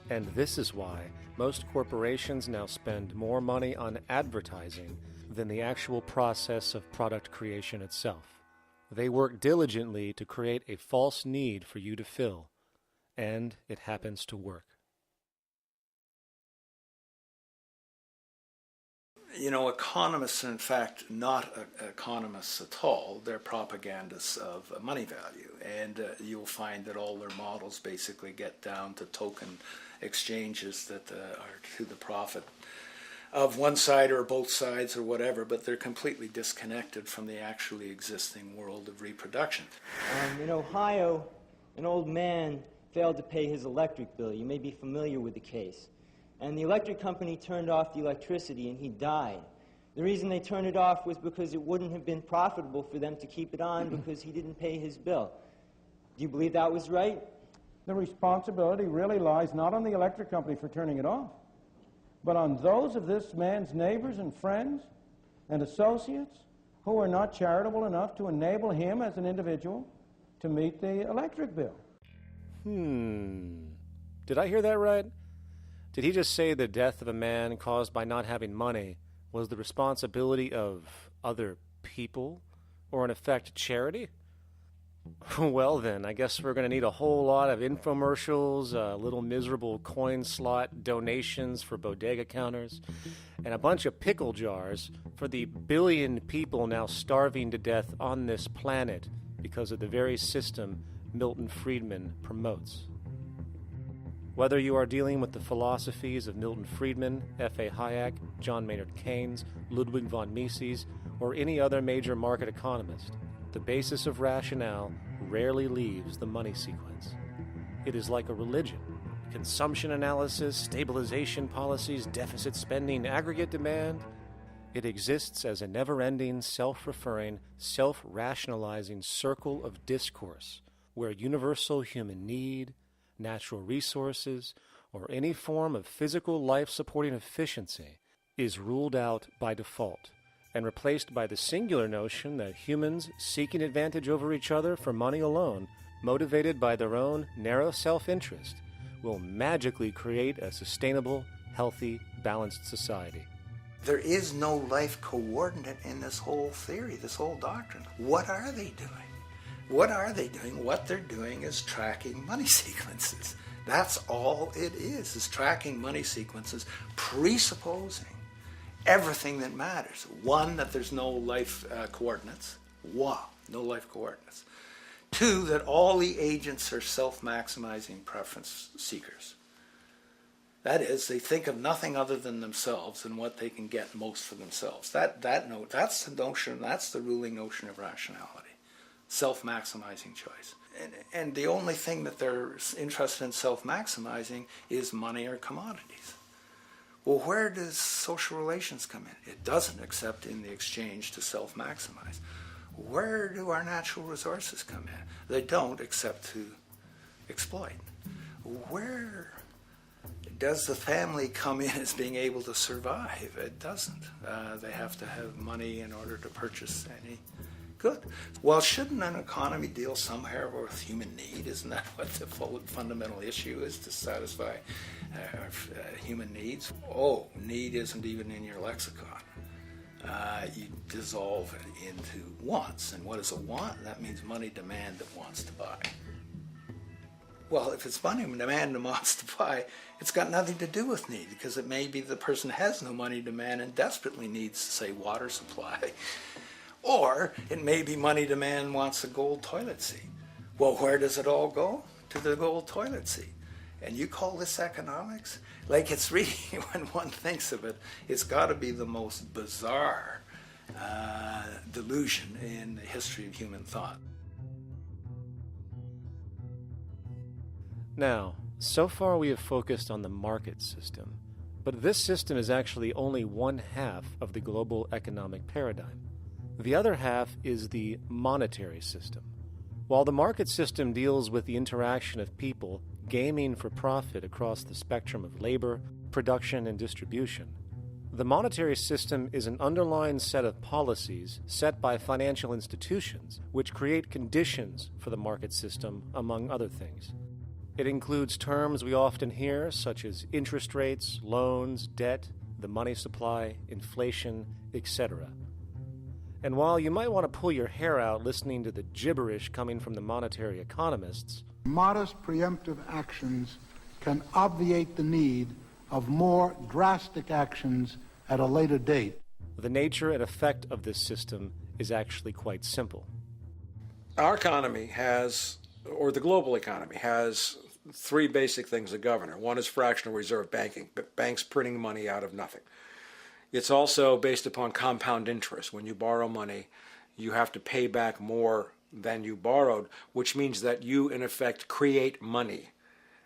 And this is why most corporations now spend more money on advertising than the actual process of product creation itself. They work diligently to create a false need for you to fill, and it happens to work. You know, economists are in fact not economists at all. They're propagandists of money value. And you'll find that all their models basically get down to token exchanges that are to the profit of one side or both sides or whatever, but they're completely disconnected from the actually existing world of reproduction. In Ohio, an old man failed to pay his electric bill. You may be familiar with the case. And the electric company turned off the electricity and he died. The reason they turned it off was because it wouldn't have been profitable for them to keep it on because he didn't pay his bill. Do you believe that was right? The responsibility really lies not on the electric company for turning it off, but on those of this man's neighbors and friends and associates who are not charitable enough to enable him as an individual to meet the electric bill. Did I hear that right? Did he just say the death of a man caused by not having money was the responsibility of other people, or in effect, charity? Well then, I guess we're going to need a whole lot of infomercials, little miserable coin slot donations for bodega counters, and a bunch of pickle jars for the billion people now starving to death on this planet because of the very system Milton Friedman promotes. Whether you are dealing with the philosophies of Milton Friedman, F.A. Hayek, John Maynard Keynes, Ludwig von Mises, or any other major market economist, the basis of rationale rarely leaves the money sequence. It is like a religion. Consumption analysis, stabilization policies, deficit spending, aggregate demand. It exists as a never-ending, self-referring, self-rationalizing circle of discourse where universal human need, natural resources, or any form of physical life-supporting efficiency is ruled out by default and replaced by the singular notion that humans seeking advantage over each other for money alone, motivated by their own narrow self-interest, will magically create a sustainable, healthy, balanced society. There is no life coordinate in this whole theory, this whole doctrine. What are they doing? What are they doing? What they're doing is tracking money sequences. That's all it is tracking money sequences, presupposing everything that matters. One, that there's no life coordinates. Wow, no life coordinates. Two, that all the agents are self-maximizing preference seekers. That is, they think of nothing other than themselves and what they can get most for themselves. That's the notion, that's the ruling notion of rationality. Self-maximizing choice. And the only thing that they're interested in self-maximizing is money or commodities. Well, where does social relations come in? It doesn't, except in the exchange to self-maximize. Where do our natural resources come in? They don't, except to exploit. Where does the family come in as being able to survive? It doesn't. They have to have money in order to purchase any good. Well, shouldn't an economy deal somewhere with human need? Isn't that what the fundamental issue is, to satisfy human needs? Oh, need isn't even in your lexicon. You dissolve it into wants. And what is a want? That means money demand that wants to buy. Well, if it's money demand that wants to buy, it's got nothing to do with need, because it may be the person has no money demand and desperately needs, say, water supply. Or it may be money demand wants a gold toilet seat. Well, where does it all go? To the gold toilet seat. And you call this economics? Like, it's really, when one thinks of it, it's got to be the most bizarre delusion in the history of human thought. Now, so far we have focused on the market system, but this system is actually only one half of the global economic paradigm. The other half is the monetary system. While the market system deals with the interaction of people gaming for profit across the spectrum of labor, production, and distribution, the monetary system is an underlying set of policies set by financial institutions which create conditions for the market system, among other things. It includes terms we often hear, such as interest rates, loans, debt, the money supply, inflation, etc. And while you might want to pull your hair out listening to the gibberish coming from the monetary economists, modest preemptive actions can obviate the need of more drastic actions at a later date. The nature and effect of this system is actually quite simple. Our economy has, or the global economy has, three basic things that govern it. One is fractional reserve banking, banks printing money out of nothing. It's also based upon compound interest. When you borrow money, you have to pay back more than you borrowed, which means that you, in effect, create money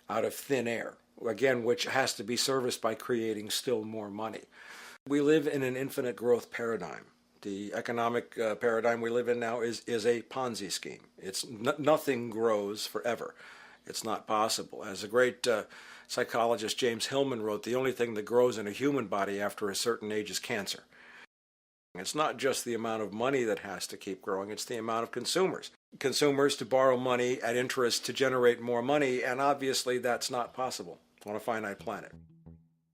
out of thin air, again, which has to be serviced by creating still more money. We live in an infinite growth paradigm. The economic paradigm we live in now is a Ponzi scheme. It's nothing grows forever. It's not possible. As a great psychologist James Hillman wrote, the only thing that grows in a human body after a certain age is cancer. It's not just the amount of money that has to keep growing, it's the amount of consumers. Consumers to borrow money at interest to generate more money, and obviously that's not possible on a finite planet.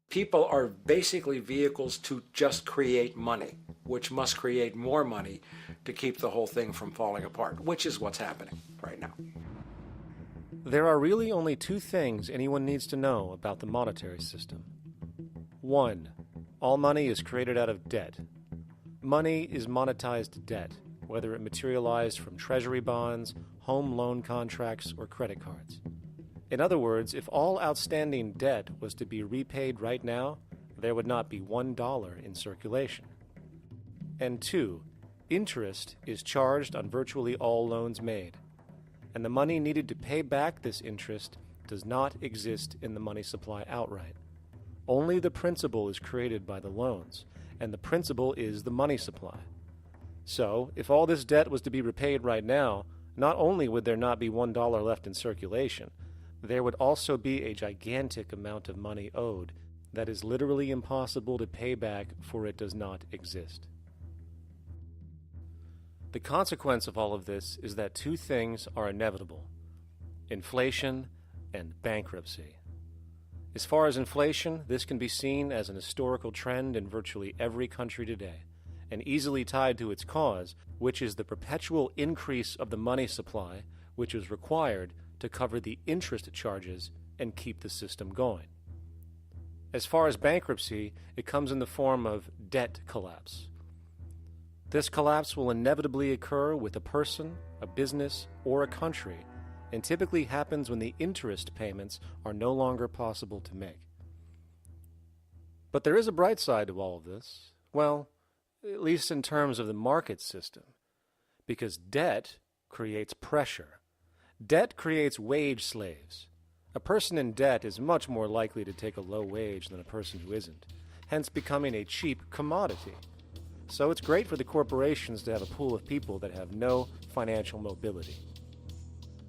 People are basically vehicles to just create money, which must create more money to keep the whole thing from falling apart, which is what's happening right now. There are really only two things anyone needs to know about the monetary system. 1. All money is created out of debt. Money is monetized debt, whether it materialized from treasury bonds, home loan contracts, or credit cards. In other words, if all outstanding debt was to be repaid right now, there would not be $1 in circulation. And 2, interest is charged on virtually all loans made, and the money needed to pay back this interest does not exist in the money supply outright. Only the principal is created by the loans, and the principal is the money supply. So, if all this debt was to be repaid right now, not only would there not be $1 left in circulation, there would also be a gigantic amount of money owed that is literally impossible to pay back, for it does not exist. The consequence of all of this is that two things are inevitable: inflation and bankruptcy. As far as inflation, this can be seen as an historical trend in virtually every country today, and easily tied to its cause, which is the perpetual increase of the money supply, which is required to cover the interest charges and keep the system going. As far as bankruptcy, it comes in the form of debt collapse. This collapse will inevitably occur with a person, a business, or a country, and typically happens when the interest payments are no longer possible to make. But there is a bright side to all of this. Well, at least in terms of the market system, because debt creates pressure. Debt creates wage slaves. A person in debt is much more likely to take a low wage than a person who isn't, hence becoming a cheap commodity. So it's great for the corporations to have a pool of people that have no financial mobility.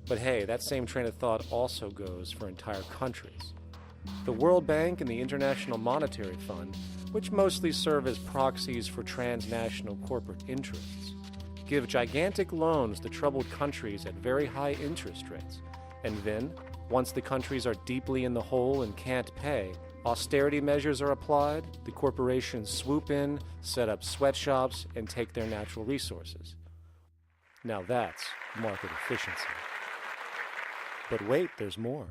But hey, that same train of thought also goes for entire countries. The World Bank and the International Monetary Fund, which mostly serve as proxies for transnational corporate interests, give gigantic loans to troubled countries at very high interest rates. And then, once the countries are deeply in the hole and can't pay, austerity measures are applied, the corporations swoop in, set up sweatshops, and take their natural resources. Now that's market efficiency. But wait, there's more.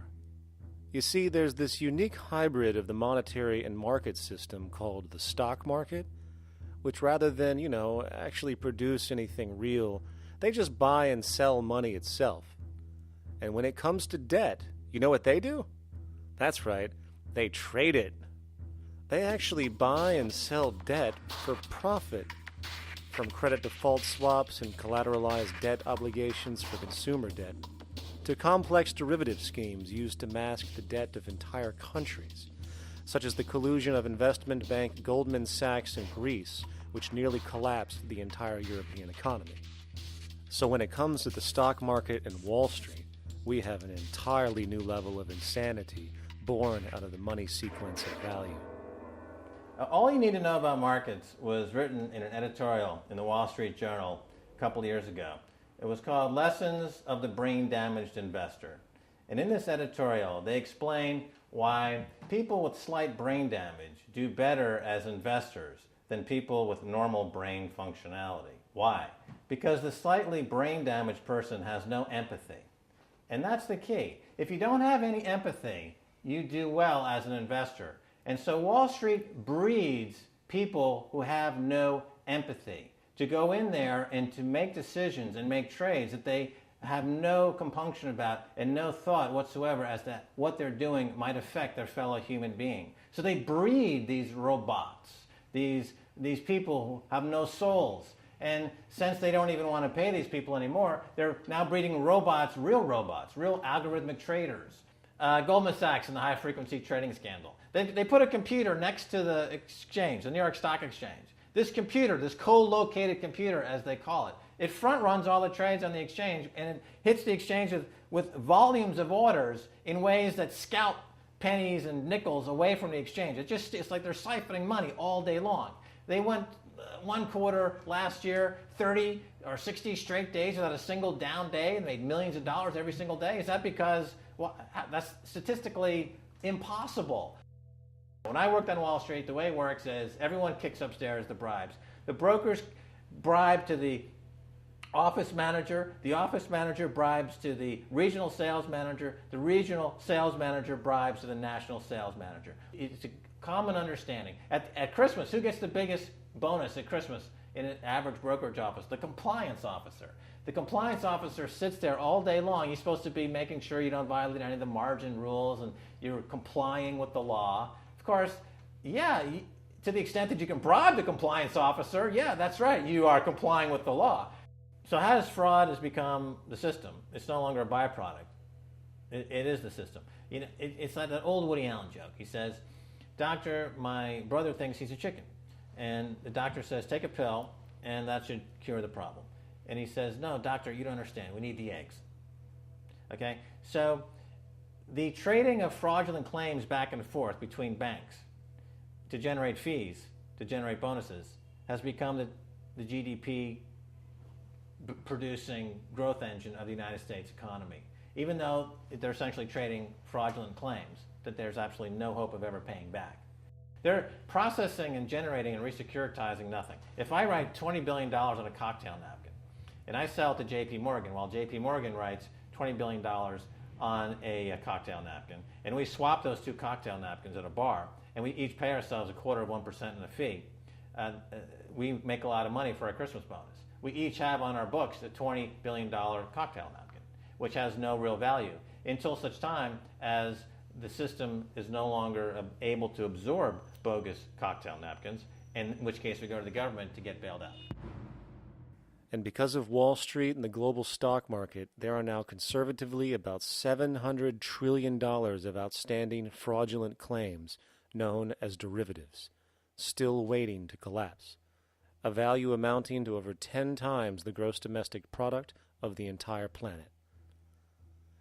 You see, there's this unique hybrid of the monetary and market system called the stock market, which rather than, actually produce anything real, they just buy and sell money itself. And when it comes to debt, you know what they do? That's right, they trade it. They actually buy and sell debt for profit, from credit default swaps and collateralized debt obligations for consumer debt, to complex derivative schemes used to mask the debt of entire countries, such as the collusion of investment bank Goldman Sachs in Greece, which nearly collapsed the entire European economy. So when it comes to the stock market and Wall Street, we have an entirely new level of insanity born out of the money sequence of value. All you need to know about markets was written in an editorial in the Wall Street Journal a couple of years ago. It was called Lessons of the Brain-Damaged Investor. And in this editorial, they explain why people with slight brain damage do better as investors than people with normal brain functionality. Why? Because the slightly brain-damaged person has no empathy. And that's the key. If you don't have any empathy, you do well as an investor. And so Wall Street breeds people who have no empathy to go in there and to make decisions and make trades that they have no compunction about and no thought whatsoever as to what they're doing might affect their fellow human being. So they breed these robots these people who have no souls. And since they don't even want to pay these people anymore, they're now breeding robots, real algorithmic traders. Goldman Sachs in the high-frequency trading scandal. They put a computer next to the exchange, the New York Stock Exchange. This computer, this co-located computer, as they call it, it front-runs all the trades on the exchange, and it hits the exchange with volumes of orders in ways that scalp pennies and nickels away from the exchange. It's like they're siphoning money all day long. They went one quarter last year, 30 or 60 straight days without a single down day and made millions of dollars every single day. Is that because, well, that's statistically impossible. When I worked on Wall Street, the way it works is everyone kicks upstairs the bribes. The brokers bribe to the office manager bribes to the regional sales manager bribes to the national sales manager. It's a common understanding. At Christmas, who gets the biggest bonus at Christmas in an average brokerage office? The compliance officer. The compliance officer sits there all day long. He's supposed to be making sure you don't violate any of the margin rules and you're complying with the law. Of course, yeah, to the extent that you can bribe the compliance officer, yeah, that's right, you are complying with the law. So how does fraud has become the system? It's no longer a byproduct. It is the system. You know, it's like that old Woody Allen joke. He says, "Doctor, my brother thinks he's a chicken." And the doctor says, "Take a pill, and that should cure the problem." And he says, "No, doctor, you don't understand. We need the eggs." Okay? So the trading of fraudulent claims back and forth between banks to generate fees, to generate bonuses, has become the GDP producing growth engine of the United States economy, even though they're essentially trading fraudulent claims that there's absolutely no hope of ever paying back. They're processing and generating and resecuritizing nothing. If I write $20 billion on a cocktail napkin and I sell it to JP Morgan, while JP Morgan writes $20 billion on a cocktail napkin, and we swap those two cocktail napkins at a bar, and we each pay ourselves 1/4% in a fee, we make a lot of money for our Christmas bonus. We each have on our books a $20 billion cocktail napkin, which has no real value until such time as the system is no longer able to absorb bogus cocktail napkins, in which case we go to the government to get bailed out. And because of Wall Street and the global stock market, there are now conservatively about $700 trillion of outstanding fraudulent claims known as derivatives, still waiting to collapse, a value amounting to over 10 times the gross domestic product of the entire planet.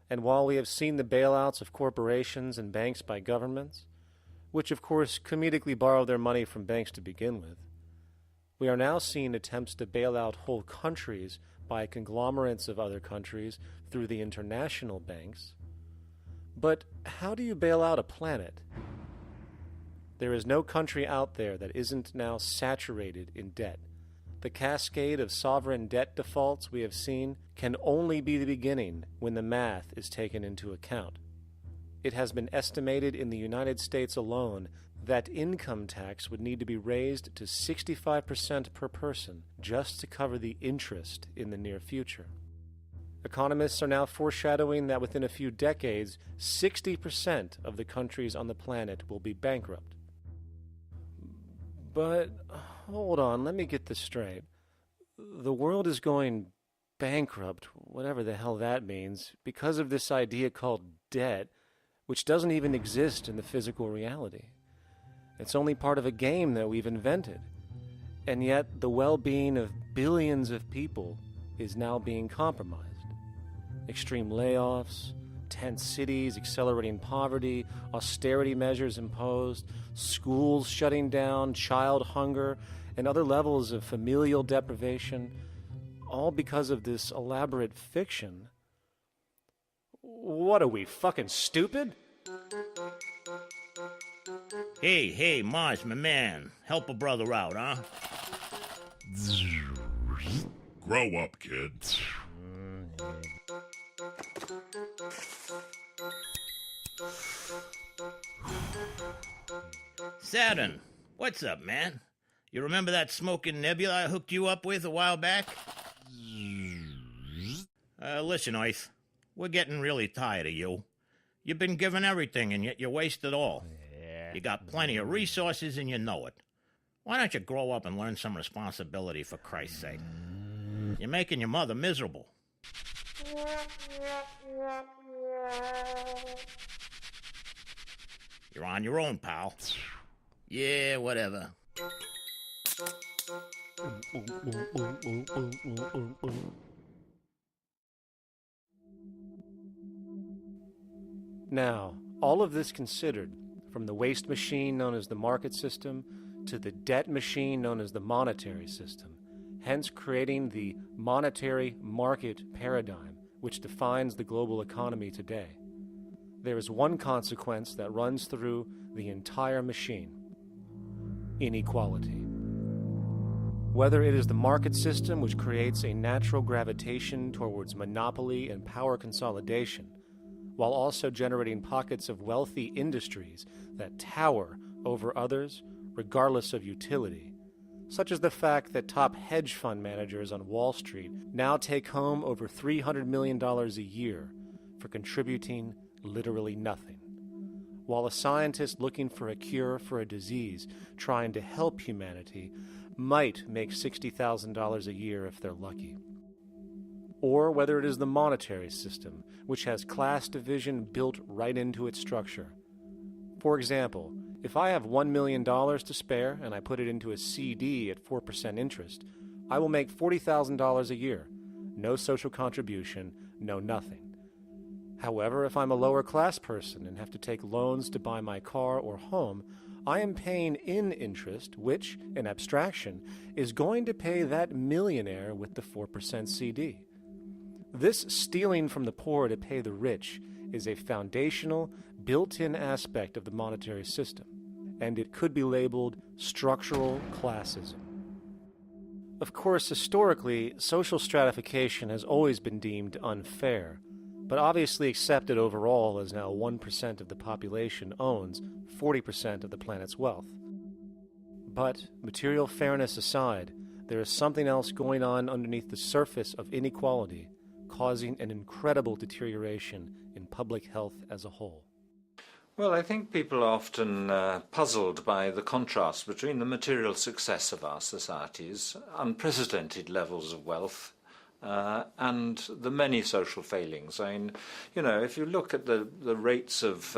And while we have seen the bailouts of corporations and banks by governments, which of course comedically borrow their money from banks to begin with, we are now seeing attempts to bail out whole countries by conglomerates of other countries through the international banks. But how do you bail out a planet? There is no country out there that isn't now saturated in debt. The cascade of sovereign debt defaults we have seen can only be the beginning when the math is taken into account. It has been estimated in the United States alone that income tax would need to be raised to 65% per person just to cover the interest in the near future. Economists are now foreshadowing that within a few decades, 60% of the countries on the planet will be bankrupt. But hold on, let me get this straight. The world is going bankrupt, whatever the hell that means, because of this idea called debt, which doesn't even exist in the physical reality. It's only part of a game that we've invented. And yet the well-being of billions of people is now being compromised. Extreme layoffs, tent cities, accelerating poverty, austerity measures imposed, schools shutting down, child hunger, and other levels of familial deprivation, all because of this elaborate fiction. What are we, fucking stupid? Hey, Mars, my man. Help a brother out, huh? Grow up, kid. Saturn, what's up, man? You remember that smoking nebula I hooked you up with a while back? Listen, Earth, we're getting really tired of you. You've been given everything, and yet you waste it all. You got plenty of resources, and you know it. Why don't you grow up and learn some responsibility, for Christ's sake? You're making your mother miserable. You're on your own, pal. Yeah, whatever. Now, all of this considered, from the waste machine known as the market system to the debt machine known as the monetary system, hence creating the monetary market paradigm which defines the global economy today, there is one consequence that runs through the entire machine: inequality. Whether it is the market system which creates a natural gravitation towards monopoly and power consolidation, while also generating pockets of wealthy industries that tower over others regardless of utility, such as the fact that top hedge fund managers on Wall Street now take home over $300 million a year for contributing literally nothing, while a scientist looking for a cure for a disease trying to help humanity might make $60,000 a year if they're lucky. Or whether it is the monetary system, which has class division built right into its structure. For example, if I have $1 million to spare and I put it into a CD at 4% interest, I will make $40,000 a year. No social contribution, no nothing. However, if I'm a lower class person and have to take loans to buy my car or home, I am paying in interest, which, in abstraction, is going to pay that millionaire with the 4% CD. This stealing from the poor to pay the rich is a foundational, built-in aspect of the monetary system, and it could be labeled structural classism. Of course, historically, social stratification has always been deemed unfair, but obviously accepted overall as now 1% of the population owns 40% of the planet's wealth. But, material fairness aside, there is something else going on underneath the surface of inequality, causing an incredible deterioration in public health as a whole. Well, I think people are often puzzled by the contrast between the material success of our societies, unprecedented levels of wealth, and the many social failings. I mean, you know, if you look at the rates of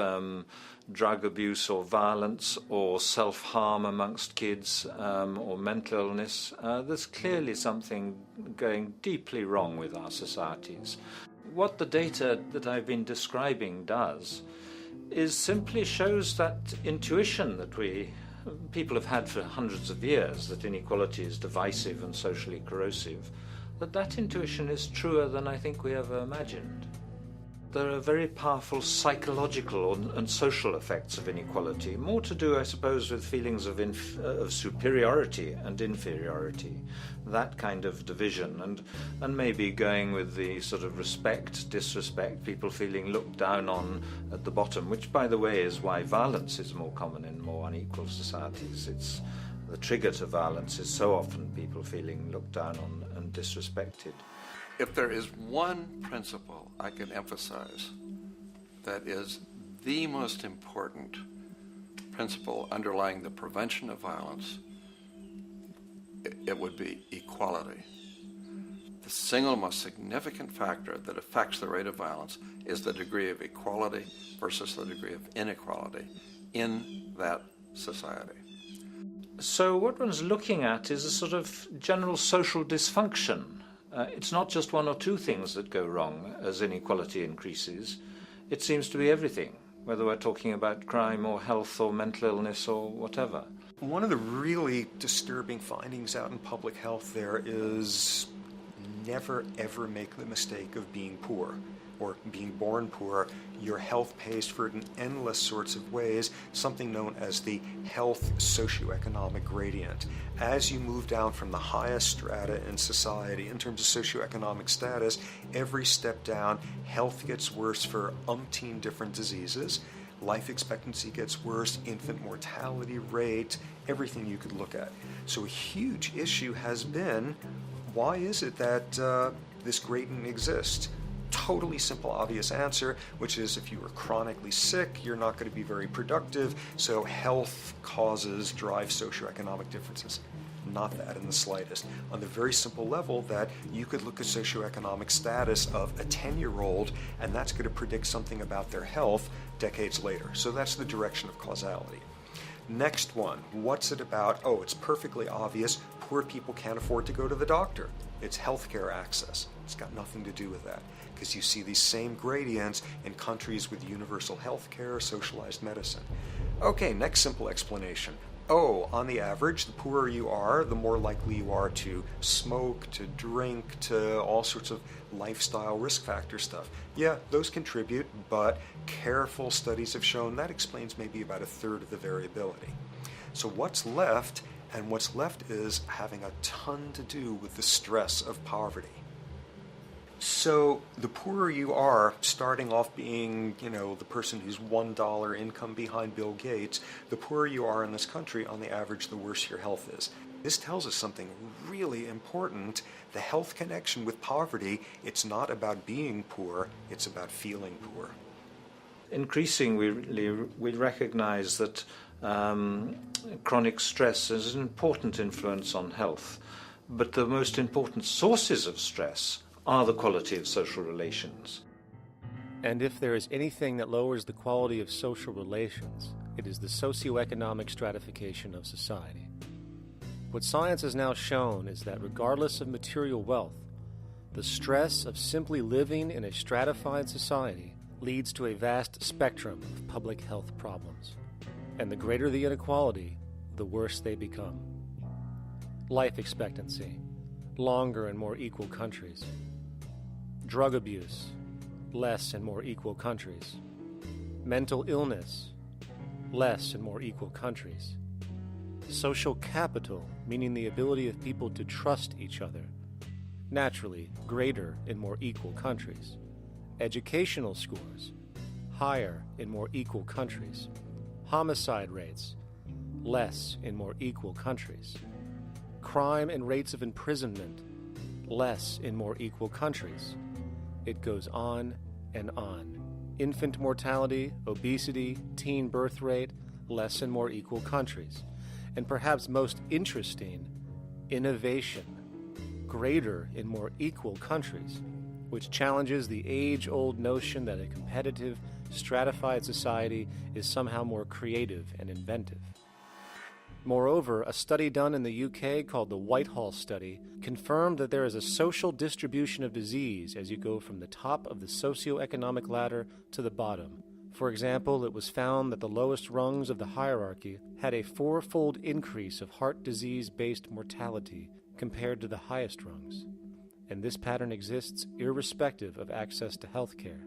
drug abuse or violence or self-harm amongst kids or mental illness, there's clearly something going deeply wrong with our societies. What the data that I've been describing does is simply shows that intuition that people have had for hundreds of years, that inequality is divisive and socially corrosive, that intuition is truer than I think we ever imagined. There are very powerful psychological and social effects of inequality, more to do, I suppose, with feelings of superiority and inferiority, that kind of division, and maybe going with the sort of respect, disrespect, people feeling looked down on at the bottom, which, by the way, is why violence is more common in more unequal societies. It's the trigger to violence is so often people feeling looked down on and disrespected. If there is one principle I can emphasize that is the most important principle underlying the prevention of violence, it would be equality. The single most significant factor that affects the rate of violence is the degree of equality versus the degree of inequality in that society. So what one's looking at is a sort of general social dysfunction. It's not just one or two things that go wrong as inequality increases. It seems to be everything, whether we're talking about crime or health or mental illness or whatever. One of the really disturbing findings out in public health there is never ever make the mistake of being poor or being born poor. Your health pays for it in endless sorts of ways, something known as the health socioeconomic gradient. As you move down from the highest strata in society in terms of socioeconomic status, every step down, health gets worse for umpteen different diseases. Life expectancy gets worse, infant mortality rate, everything you could look at. So a huge issue has been, why is it that this gradient exists? totally simple, obvious answer, which is if you are chronically sick, you're not going to be very productive, so health causes drive socioeconomic differences. Not that in the slightest. On the very simple level that you could look at socioeconomic status of a 10-year-old, and that's going to predict something about their health decades later. So that's the direction of causality. Next one, what's it about? Oh, it's perfectly obvious. Poor people can't afford to go to the doctor. It's healthcare access. It's got nothing to do with that, because you see these same gradients in countries with universal healthcare, socialized medicine. Okay, next simple explanation. Oh, on the average, the poorer you are, the more likely you are to smoke, to drink, to all sorts of lifestyle risk factor stuff. Yeah, those contribute, but careful studies have shown that explains maybe about a third of the variability. So what's left? And what's left is having a ton to do with the stress of poverty. So the poorer you are, starting off being, the person who's $1 income behind Bill Gates, the poorer you are in this country, on the average, the worse your health is. This tells us something really important. The health connection with poverty, it's not about being poor, it's about feeling poor. Increasingly, we recognize that chronic stress is an important influence on health, but the most important sources of stress are the quality of social relations. And if there is anything that lowers the quality of social relations, it is the socioeconomic stratification of society. What science has now shown is that regardless of material wealth, the stress of simply living in a stratified society leads to a vast spectrum of public health problems. And the greater the inequality, the worse they become. Life expectancy, longer in more equal countries. Drug abuse, less in more equal countries. Mental illness, less in more equal countries. Social capital, meaning the ability of people to trust each other, naturally greater in more equal countries. Educational scores, higher in more equal countries. Homicide rates, less in more equal countries. Crime and rates of imprisonment, less in more equal countries. It goes on and on. Infant mortality, obesity, teen birth rate, less in more equal countries. And perhaps most interesting, innovation, greater in more equal countries, which challenges the age-old notion that a competitive, stratified society is somehow more creative and inventive. Moreover, a study done in the UK called the Whitehall Study confirmed that there is a social distribution of disease as you go from the top of the socioeconomic ladder to the bottom. For example, it was found that the lowest rungs of the hierarchy had a 4-fold increase of heart disease-based mortality compared to the highest rungs. And this pattern exists irrespective of access to health care.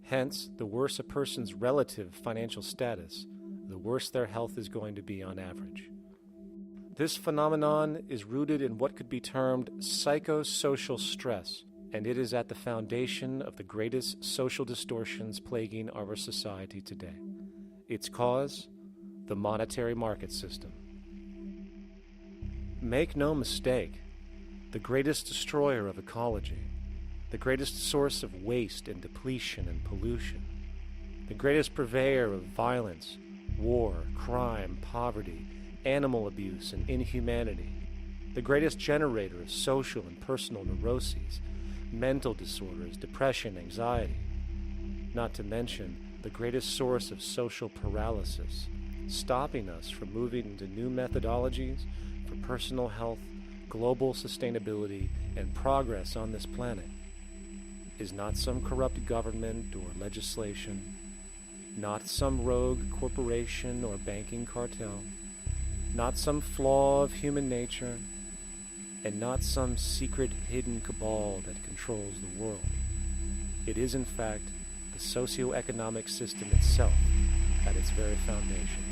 Hence, the worse a person's relative financial status, the worse their health is going to be on average. This phenomenon is rooted in what could be termed psychosocial stress, and it is at the foundation of the greatest social distortions plaguing our society today. Its cause? The monetary market system. Make no mistake, the greatest destroyer of ecology, the greatest source of waste and depletion and pollution, the greatest purveyor of violence, war, crime, poverty, animal abuse, and inhumanity, the greatest generator of social and personal neuroses, mental disorders, depression, anxiety, not to mention the greatest source of social paralysis, stopping us from moving into new methodologies for personal health, global sustainability, and progress on this planet, is not some corrupt government or legislation, not some rogue corporation or banking cartel, not some flaw of human nature, and not some secret hidden cabal that controls the world. It is, in fact, the socio-economic system itself at its very foundation.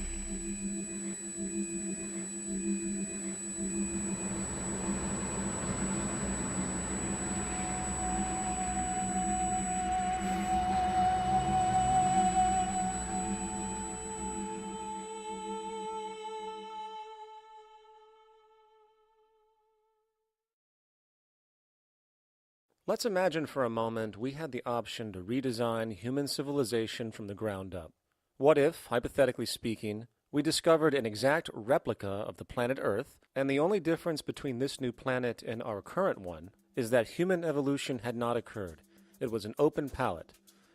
Let's imagine for a moment we had the option to redesign human civilization from the ground up. What if, hypothetically speaking, we discovered an exact replica of the planet Earth, and the only difference between this new planet and our current one is that human evolution had not occurred. It was an open palette.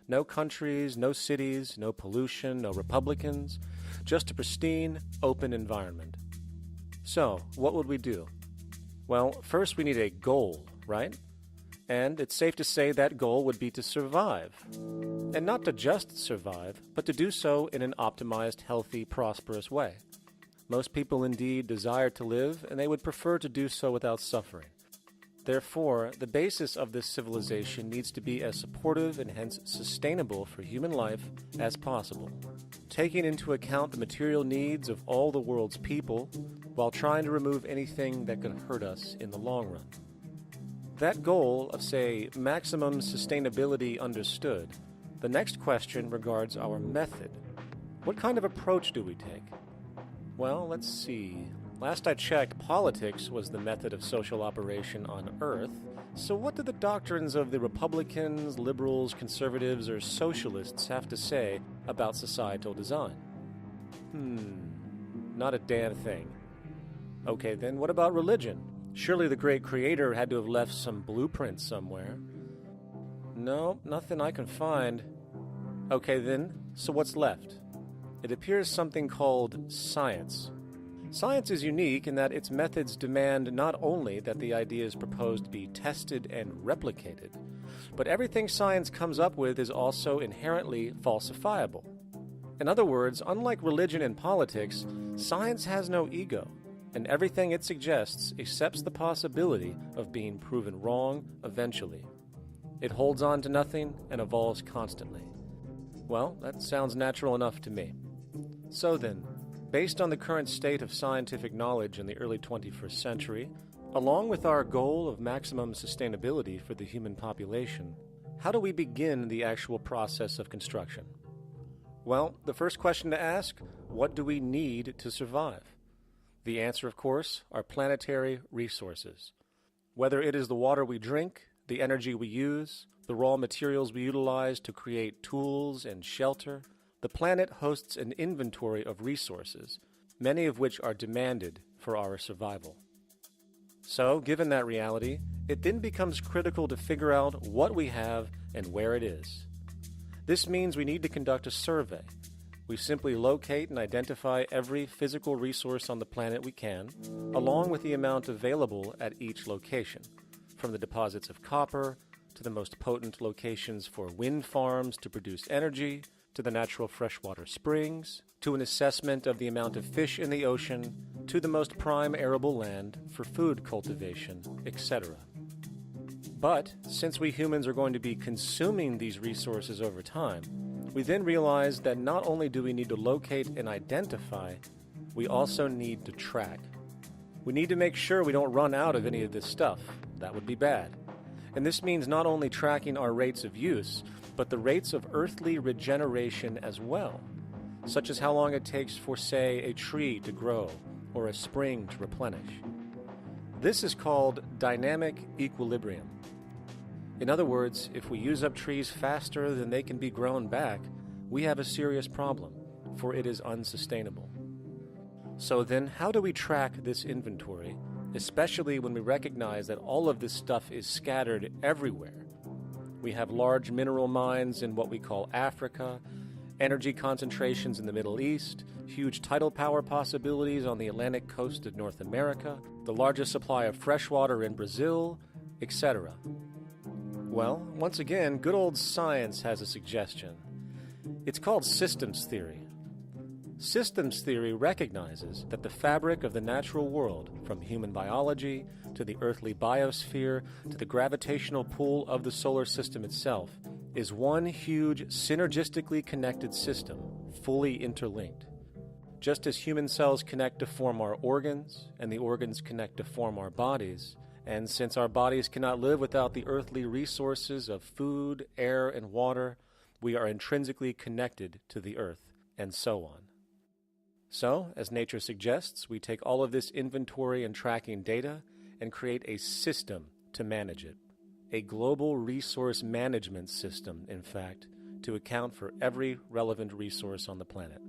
No countries, no cities, no pollution, no Republicans, just a pristine, open environment. So, what would we do? Well, first we need a goal, right? And it's safe to say that goal would be to survive. And not to just survive, but to do so in an optimized, healthy, prosperous way. Most people indeed desire to live, and they would prefer to do so without suffering. Therefore, the basis of this civilization needs to be as supportive and hence sustainable for human life as possible, taking into account the material needs of all the world's people while trying to remove anything that could hurt us in the long run. That goal of, say, maximum sustainability understood, the next question regards our method. What kind of approach do we take? Well, let's see. Last I checked, politics was the method of social operation on Earth. So what do the doctrines of the Republicans, liberals, conservatives, or socialists have to say about societal design? Not a damn thing. Okay, then what about religion? Surely the great creator had to have left some blueprint somewhere. No, nothing I can find. Okay then, so what's left? It appears something called science. Science is unique in that its methods demand not only that the ideas proposed be tested and replicated, but everything science comes up with is also inherently falsifiable. In other words, unlike religion and politics, science has no ego, and everything it suggests accepts the possibility of being proven wrong eventually. It holds on to nothing and evolves constantly. Well, that sounds natural enough to me. So then, based on the current state of scientific knowledge in the early 21st century, along with our goal of maximum sustainability for the human population, how do we begin the actual process of construction? Well, the first question to ask, what do we need to survive? The answer, of course, are planetary resources. Whether it is the water we drink, the energy we use, the raw materials we utilize to create tools and shelter, the planet hosts an inventory of resources, many of which are demanded for our survival. So, given that reality, it then becomes critical to figure out what we have and where it is. This means we need to conduct a survey. We simply locate and identify every physical resource on the planet we can, along with the amount available at each location, from the deposits of copper to the most potent locations for wind farms to produce energy, to the natural freshwater springs, to an assessment of the amount of fish in the ocean, to the most prime arable land for food cultivation, etc. But since we humans are going to be consuming these resources over time, we then realize that not only do we need to locate and identify, we also need to track. We need to make sure we don't run out of any of this stuff. That would be bad. And this means not only tracking our rates of use, but the rates of earthly regeneration as well, such as how long it takes for, say, a tree to grow or a spring to replenish. This is called dynamic equilibrium. In other words, if we use up trees faster than they can be grown back, we have a serious problem, for it is unsustainable. So then, how do we track this inventory, especially when we recognize that all of this stuff is scattered everywhere? We have large mineral mines in what we call Africa, energy concentrations in the Middle East, huge tidal power possibilities on the Atlantic coast of North America, the largest supply of freshwater in Brazil, etc. Well, once again, good old science has a suggestion. It's called systems theory. Systems theory recognizes that the fabric of the natural world, from human biology to the earthly biosphere to the gravitational pull of the solar system itself, is one huge synergistically connected system, fully interlinked. Just as human cells connect to form our organs, and the organs connect to form our bodies, and since our bodies cannot live without the earthly resources of food, air, and water, we are intrinsically connected to the earth, and so on. So, as nature suggests, we take all of this inventory and tracking data and create a system to manage it. a global resource management system, in fact, to account for every relevant resource on the planet.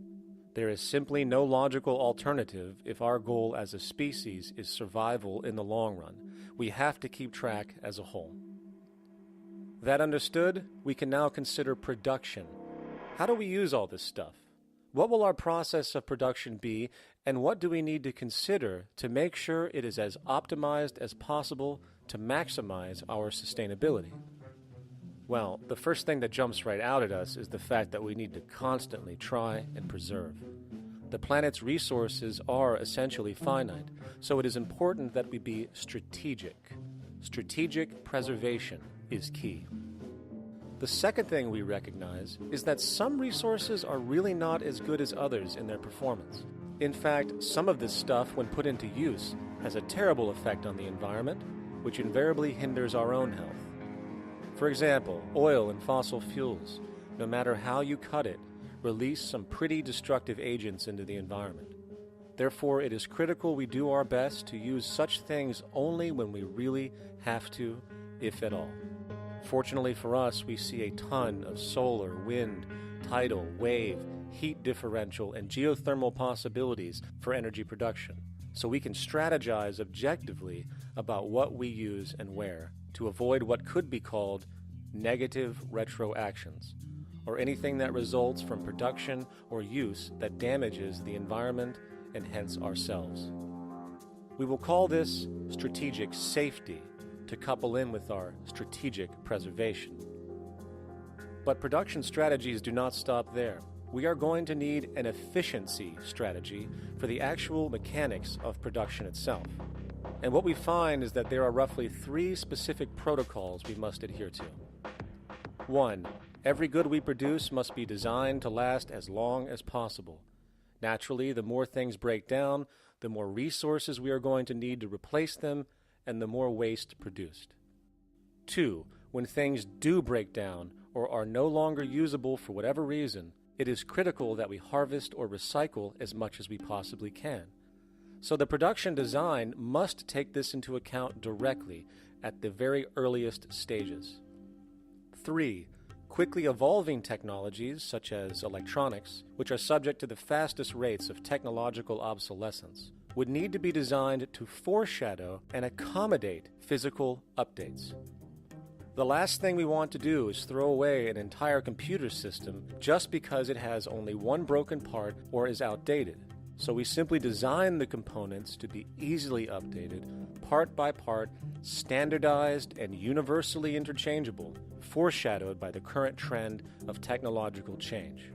There is simply no logical alternative if our goal as a species is survival in the long run. We have to keep track as a whole. That understood, we can now consider production. How do we use all this stuff? What will our process of production be, and what do we need to consider to make sure it is as optimized as possible to maximize our sustainability? Well, the first thing that jumps right out at us is the fact that we need to constantly try and preserve. The planet's resources are essentially finite, so it is important that we be strategic. Strategic preservation is key. The second thing we recognize is that some resources are really not as good as others in their performance. In fact, some of this stuff, when put into use, has a terrible effect on the environment, which invariably hinders our own health. For example, oil and fossil fuels, no matter how you cut it, release some pretty destructive agents into the environment. Therefore, it is critical we do our best to use such things only when we really have to, if at all. Fortunately for us, we see a ton of solar, wind, tidal, wave, heat differential, and geothermal possibilities for energy production, so we can strategize objectively about what we use and where to avoid what could be called negative retroactions, or anything that results from production or use that damages the environment and hence ourselves. We will call this strategic safety to couple in with our strategic preservation. But production strategies do not stop there. We are going to need an efficiency strategy for the actual mechanics of production itself. And what we find is that there are roughly 3 specific protocols we must adhere to. 1. Every good we produce must be designed to last as long as possible. Naturally, the more things break down, the more resources we are going to need to replace them, and the more waste produced. 2. When things do break down or are no longer usable for whatever reason, it is critical that we harvest or recycle as much as we possibly can. So the production design must take this into account directly at the very earliest stages. 3. Quickly evolving technologies, such as electronics, which are subject to the fastest rates of technological obsolescence, would need to be designed to foreshadow and accommodate physical updates. The last thing we want to do is throw away an entire computer system just because it has only one broken part or is outdated. So we simply design the components to be easily updated, part by part, standardized and universally interchangeable, foreshadowed by the current trend of technological change.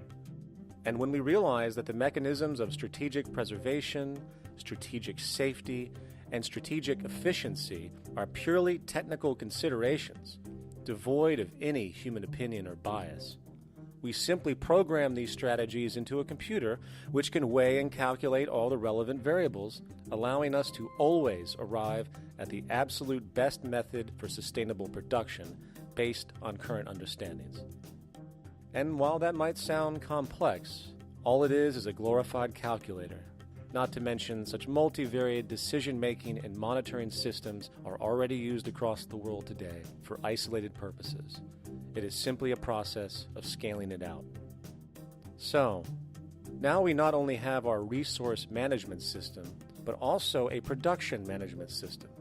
And when we realize that the mechanisms of strategic preservation, strategic safety, and strategic efficiency are purely technical considerations, devoid of any human opinion or bias, we simply program these strategies into a computer which can weigh and calculate all the relevant variables, allowing us to always arrive at the absolute best method for sustainable production based on current understandings. And while that might sound complex, all it is a glorified calculator. Not to mention, such multivariate decision-making and monitoring systems are already used across the world today for isolated purposes. It is simply a process of scaling it out. So, now we not only have our resource management system, but also a production management system,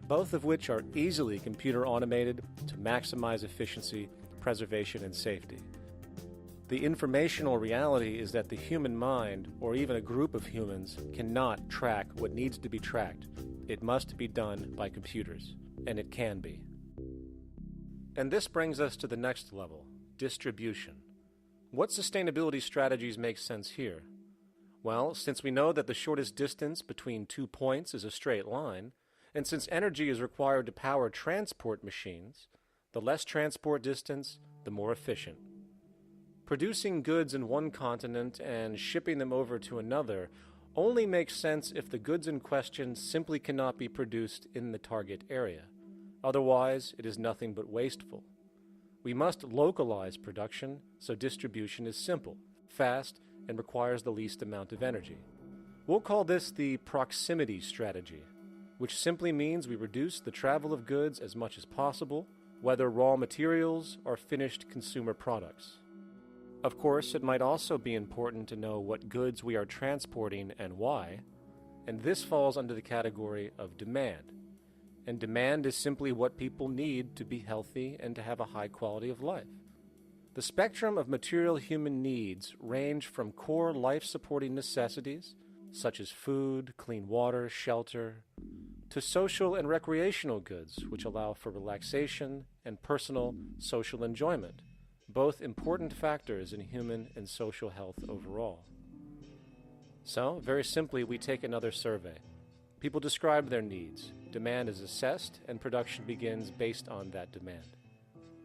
both of which are easily computer automated to maximize efficiency, preservation, and safety. The informational reality is that the human mind, or even a group of humans, cannot track what needs to be tracked. It must be done by computers, and it can be. And this brings us to the next level, distribution. What sustainability strategies make sense here? Well, since we know that the shortest distance between 2 points is a straight line, and since energy is required to power transport machines, the less transport distance, the more efficient. Producing goods in one continent and shipping them over to another only makes sense if the goods in question simply cannot be produced in the target area. Otherwise, it is nothing but wasteful. We must localize production so distribution is simple, fast, and requires the least amount of energy. We'll call this the proximity strategy. which simply means we reduce the travel of goods as much as possible, whether raw materials or finished consumer products. Of course, it might also be important to know what goods we are transporting and why, and this falls under the category of demand. And demand is simply what people need to be healthy and to have a high quality of life. The spectrum of material human needs range from core life-supporting necessities, such as food, clean water, shelter, to social and recreational goods, which allow for relaxation and personal social enjoyment, both important factors in human and social health overall. So, very simply, we take another survey. People describe their needs. Demand is assessed, and production begins based on that demand.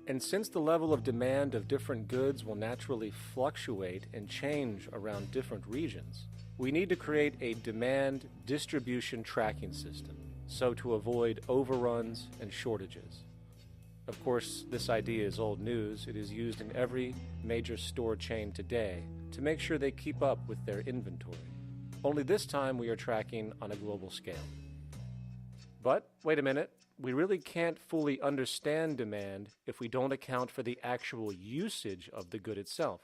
And since the level of demand of different goods will naturally fluctuate and change around different regions, we need to create a demand distribution tracking system, so to avoid overruns and shortages. Of course, this idea is old news. It is used in every major store chain today to make sure they keep up with their inventory. Only this time we are tracking on a global scale. But, wait a minute, we really can't fully understand demand if we don't account for the actual usage of the good itself.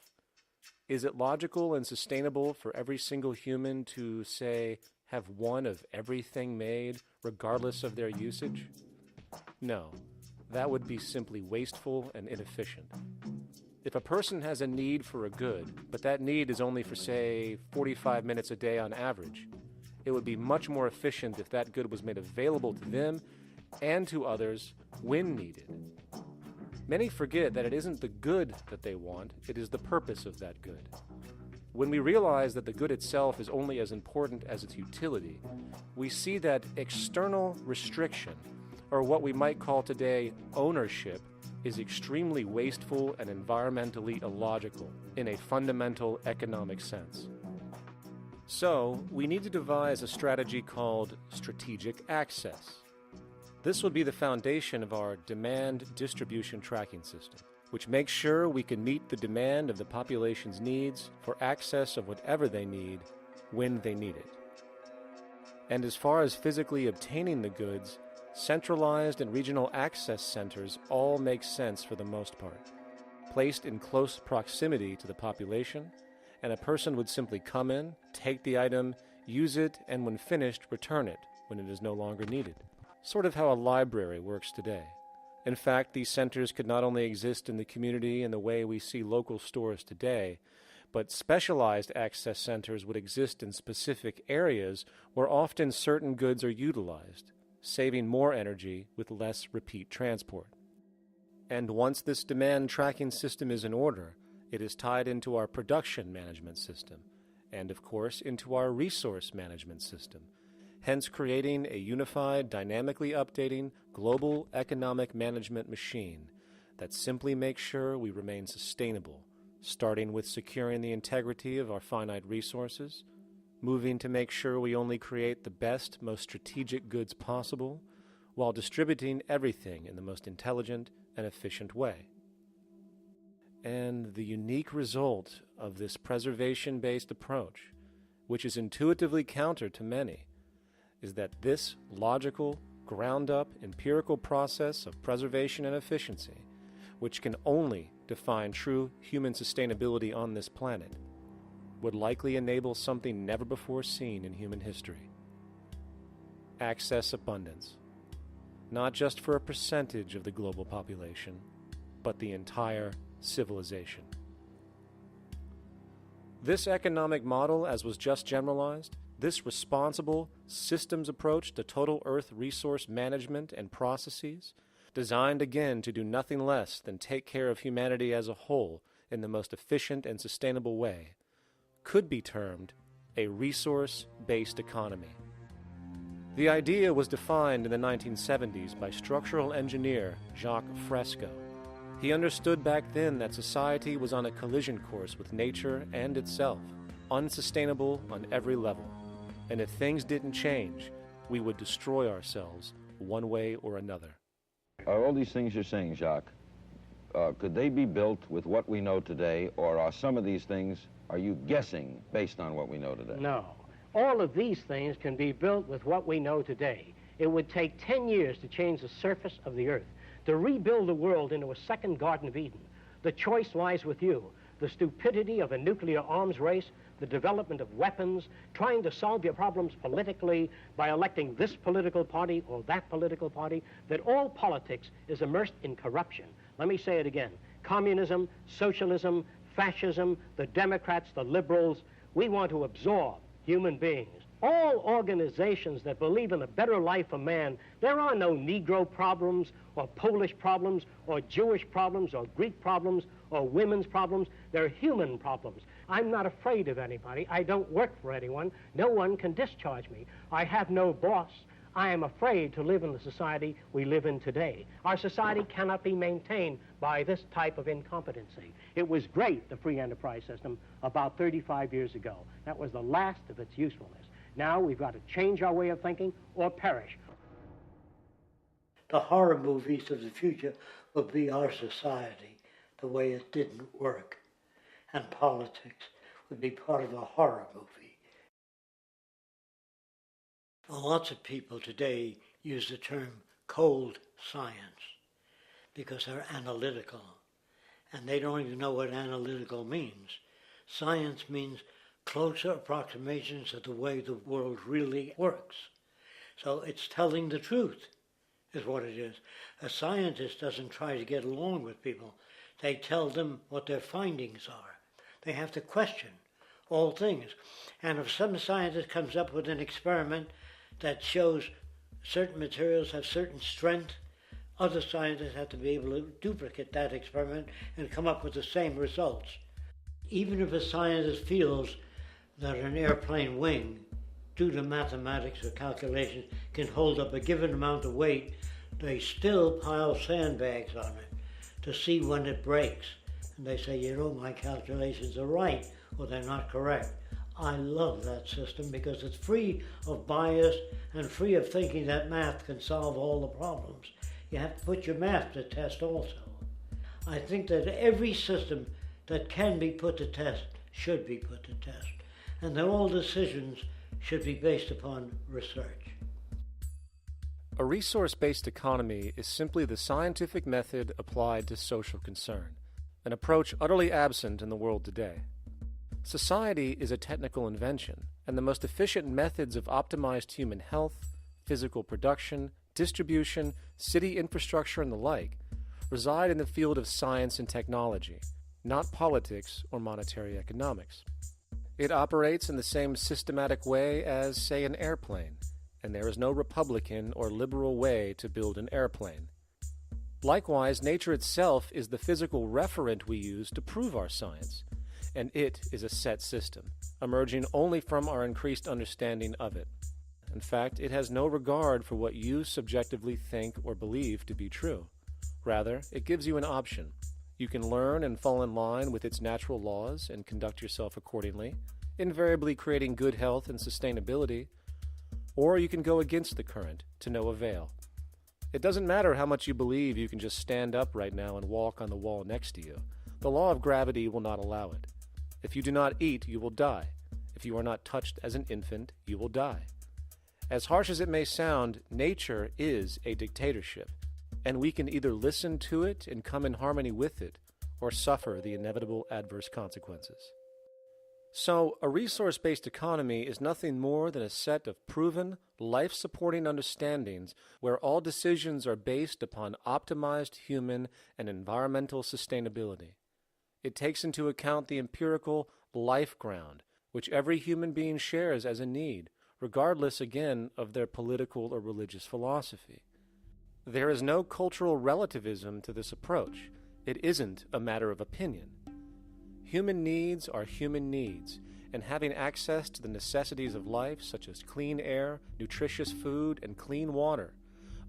Is it logical and sustainable for every single human to, say, have one of everything made, regardless of their usage? No. That would be simply wasteful and inefficient. If a person has a need for a good, but that need is only for, say, 45 minutes a day on average, it would be much more efficient if that good was made available to them and to others when needed. Many forget that it isn't the good that they want, it is the purpose of that good. When we realize that the good itself is only as important as its utility, we see that external restriction, or what we might call today ownership, is extremely wasteful and environmentally illogical in a fundamental economic sense. So, we need to devise a strategy called strategic access. This would be the foundation of our demand distribution tracking system, which makes sure we can meet the demand of the population's needs for access of whatever they need when they need it. And as far as physically obtaining the goods, centralized and regional access centers all make sense for the most part, placed in close proximity to the population, and a person would simply come in, take the item, use it, and when finished, return it when it is no longer needed. Sort of how a library works today. In fact, these centers could not only exist in the community in the way we see local stores today, but specialized access centers would exist in specific areas where often certain goods are utilized, saving more energy with less repeat transport. And once this demand tracking system is in order, it is tied into our production management system, and of course into our resource management system, hence creating a unified, dynamically updating, global economic management machine that simply makes sure we remain sustainable, starting with securing the integrity of our finite resources, moving to make sure we only create the best, most strategic goods possible, while distributing everything in the most intelligent and efficient way. And the unique result of this preservation-based approach, which is intuitively counter to many, is that this logical, ground-up, empirical process of preservation and efficiency, which can only define true human sustainability on this planet, would likely enable something never before seen in human history. Access abundance, not just for a percentage of the global population, but the entire civilization. This economic model, as was just generalized, this responsible systems approach to total Earth resource management and processes, designed again to do nothing less than take care of humanity as a whole in the most efficient and sustainable way, could be termed a resource-based economy. The idea was defined in the 1970s by structural engineer Jacques Fresco. He understood back then that society was on a collision course with nature and itself, unsustainable on every level. And if things didn't change, we would destroy ourselves one way or another. Are all these things you're saying, Jacques, could they be built with what we know today, or are some of these things, are you guessing based on what we know today? No. All of these things can be built with what we know today. It would take 10 years to change the surface of the earth, to rebuild the world into a second Garden of Eden. The choice lies with you. The stupidity of a nuclear arms race, the development of weapons, trying to solve your problems politically by electing this political party or that political party, that all politics is immersed in corruption. Let me say it again. Communism, socialism, fascism, the Democrats, the liberals, we want to absorb human beings. All organizations that believe in a better life for man, there are no Negro problems or Polish problems or Jewish problems or Greek problems or women's problems. They're human problems. I'm not afraid of anybody. I don't work for anyone. No one can discharge me. I have no boss. I am afraid to live in the society we live in today. Our society cannot be maintained by this type of incompetency. It was great, the free enterprise system, about 35 years ago. That was the last of its usefulness. Now we've got to change our way of thinking or perish. The horror movies of the future will be our society, the way it didn't work. And politics would be part of a horror movie. Lots of people today use the term cold science because they're analytical. And they don't even know what analytical means. Science means closer approximations of the way the world really works. So it's telling the truth, is what it is. A scientist doesn't try to get along with people. They tell them what their findings are. They have to question all things. And if some scientist comes up with an experiment that shows certain materials have certain strength, other scientists have to be able to duplicate that experiment and come up with the same results. Even if a scientist feels that an airplane wing, due to mathematics or calculations, can hold up a given amount of weight, they still pile sandbags on it to see when it breaks. And they say, you know, my calculations are right, or they're not correct. I love that system because it's free of bias and free of thinking that math can solve all the problems. You have to put your math to test also. I think that every system that can be put to test should be put to test, and that all decisions should be based upon research. A resource-based economy is simply the scientific method applied to social concern, an approach utterly absent in the world today. Society is a technical invention, and the most efficient methods of optimized human health, physical production, distribution, city infrastructure, and the like reside in the field of science and technology, not politics or monetary economics. It operates in the same systematic way as, say, an airplane, and there is no Republican or liberal way to build an airplane. Likewise, nature itself is the physical referent we use to prove our science, and it is a set system, emerging only from our increased understanding of it. In fact, it has no regard for what you subjectively think or believe to be true. Rather, it gives you an option. You can learn and fall in line with its natural laws and conduct yourself accordingly, invariably creating good health and sustainability, or you can go against the current to no avail. It doesn't matter how much you believe you can just stand up right now and walk on the wall next to you. The law of gravity will not allow it. If you do not eat, you will die. If you are not touched as an infant, you will die. As harsh as it may sound, nature is a dictatorship, and we can either listen to it and come in harmony with it, or suffer the inevitable adverse consequences. So, a resource-based economy is nothing more than a set of proven, life-supporting understandings where all decisions are based upon optimized human and environmental sustainability. It takes into account the empirical life ground, which every human being shares as a need, regardless, again, of their political or religious philosophy. There is no cultural relativism to this approach. It isn't a matter of opinion. Human needs are human needs, and having access to the necessities of life, such as clean air, nutritious food, and clean water,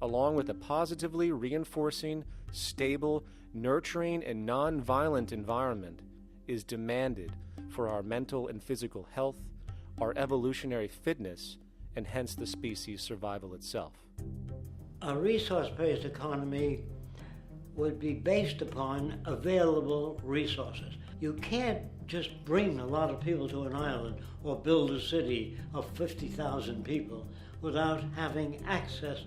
along with a positively reinforcing, stable, nurturing, and non-violent environment, is demanded for our mental and physical health, our evolutionary fitness, and hence the species' survival itself. A resource-based economy would be based upon available resources. You can't just bring a lot of people to an island or build a city of 50,000 people without having access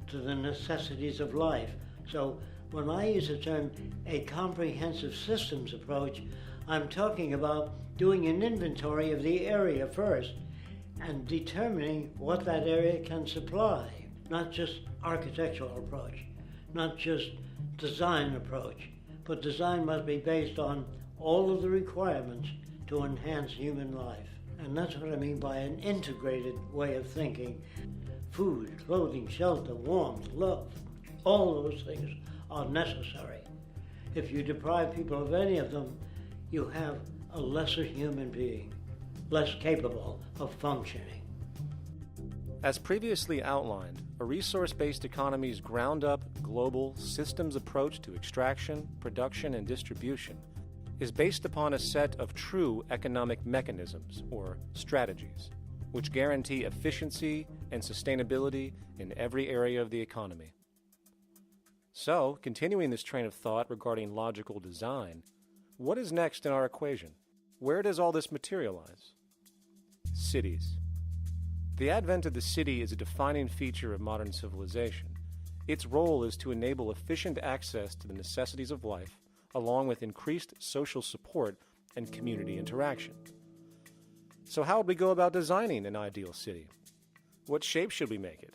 to the necessities of life. So when I use the term a comprehensive systems approach, I'm talking about doing an inventory of the area first and determining what that area can supply, not just architectural approach, not just design approach, but design must be based on all of the requirements to enhance human life. And that's what I mean by an integrated way of thinking. Food, clothing, shelter, warmth, love, all those things are necessary. If you deprive people of any of them, you have a lesser human being, less capable of functioning. As previously outlined, a resource-based economy's ground-up, global, systems approach to extraction, production, and distribution is based upon a set of true economic mechanisms, or strategies, which guarantee efficiency and sustainability in every area of the economy. So, continuing this train of thought regarding logical design, what is next in our equation? Where does all this materialize? Cities. The advent of the city is a defining feature of modern civilization. Its role is to enable efficient access to the necessities of life, along with increased social support and community interaction. So how would we go about designing an ideal city? What shape should we make it?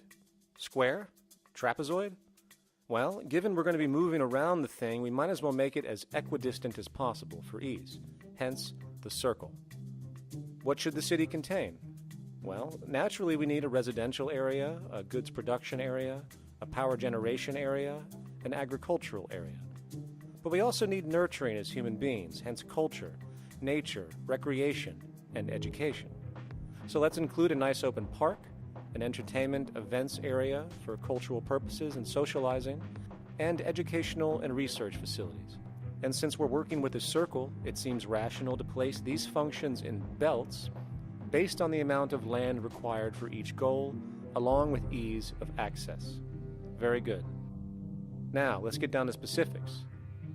Square? Trapezoid? Well, given we're going to be moving around the thing, we might as well make it as equidistant as possible for ease, hence the circle. What should the city contain? Well, naturally we need a residential area, a goods production area, a power generation area, an agricultural area. But we also need nurturing as human beings, hence culture, nature, recreation, and education. So let's include a nice open park, an entertainment events area for cultural purposes and socializing, and educational and research facilities. And since we're working with a circle, it seems rational to place these functions in belts based on the amount of land required for each goal, along with ease of access. Very good. Now, let's get down to specifics.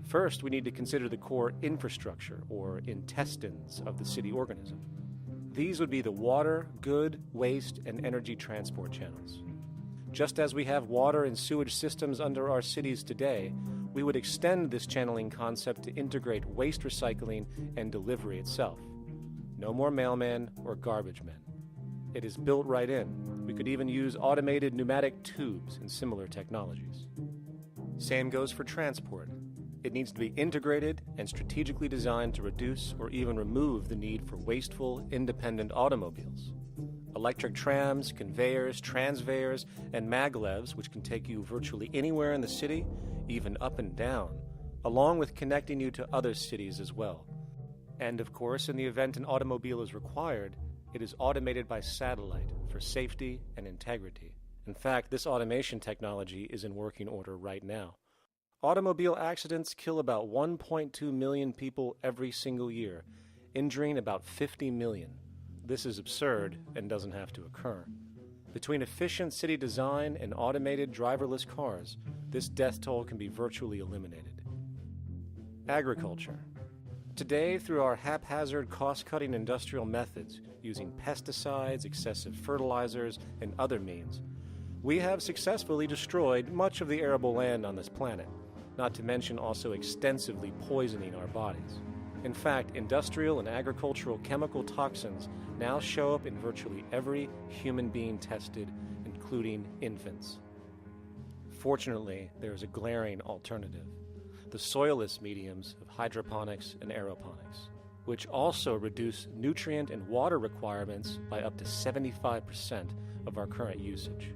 First, we need to consider the core infrastructure, or intestines, of the city organism. These would be the water, good, waste, and energy transport channels. Just as we have water and sewage systems under our cities today, we would extend this channeling concept to integrate waste recycling and delivery itself. No more mailmen or garbage men. It is built right in. We could even use automated pneumatic tubes and similar technologies. Same goes for transport. It needs to be integrated and strategically designed to reduce or even remove the need for wasteful, independent automobiles. Electric trams, conveyors, transveyors, and maglevs, which can take you virtually anywhere in the city, even up and down, along with connecting you to other cities as well. And of course, in the event an automobile is required, it is automated by satellite for safety and integrity. In fact, this automation technology is in working order right now. Automobile accidents kill about 1.2 million people every single year, injuring about 50 million. This is absurd and doesn't have to occur. Between efficient city design and automated driverless cars, this death toll can be virtually eliminated. Agriculture. Today, through our haphazard, cost-cutting industrial methods, using pesticides, excessive fertilizers, and other means, we have successfully destroyed much of the arable land on this planet, not to mention also extensively poisoning our bodies. In fact, industrial and agricultural chemical toxins now show up in virtually every human being tested, including infants. Fortunately, there is a glaring alternative: the soilless mediums of hydroponics and aeroponics, which also reduce nutrient and water requirements by up to 75% of our current usage.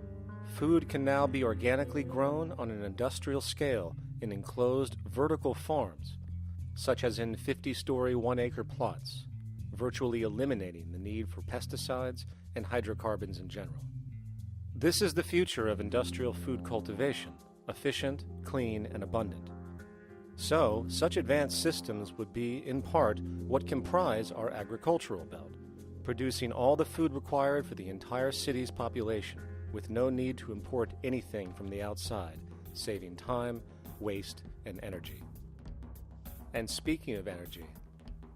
Food can now be organically grown on an industrial scale in enclosed vertical farms, such as in 50-story 1-acre plots, virtually eliminating the need for pesticides and hydrocarbons in general. This is the future of industrial food cultivation: efficient, clean, and abundant. So, such advanced systems would be, in part, what comprise our agricultural belt, producing all the food required for the entire city's population, with no need to import anything from the outside, saving time, waste, and energy. And speaking of energy,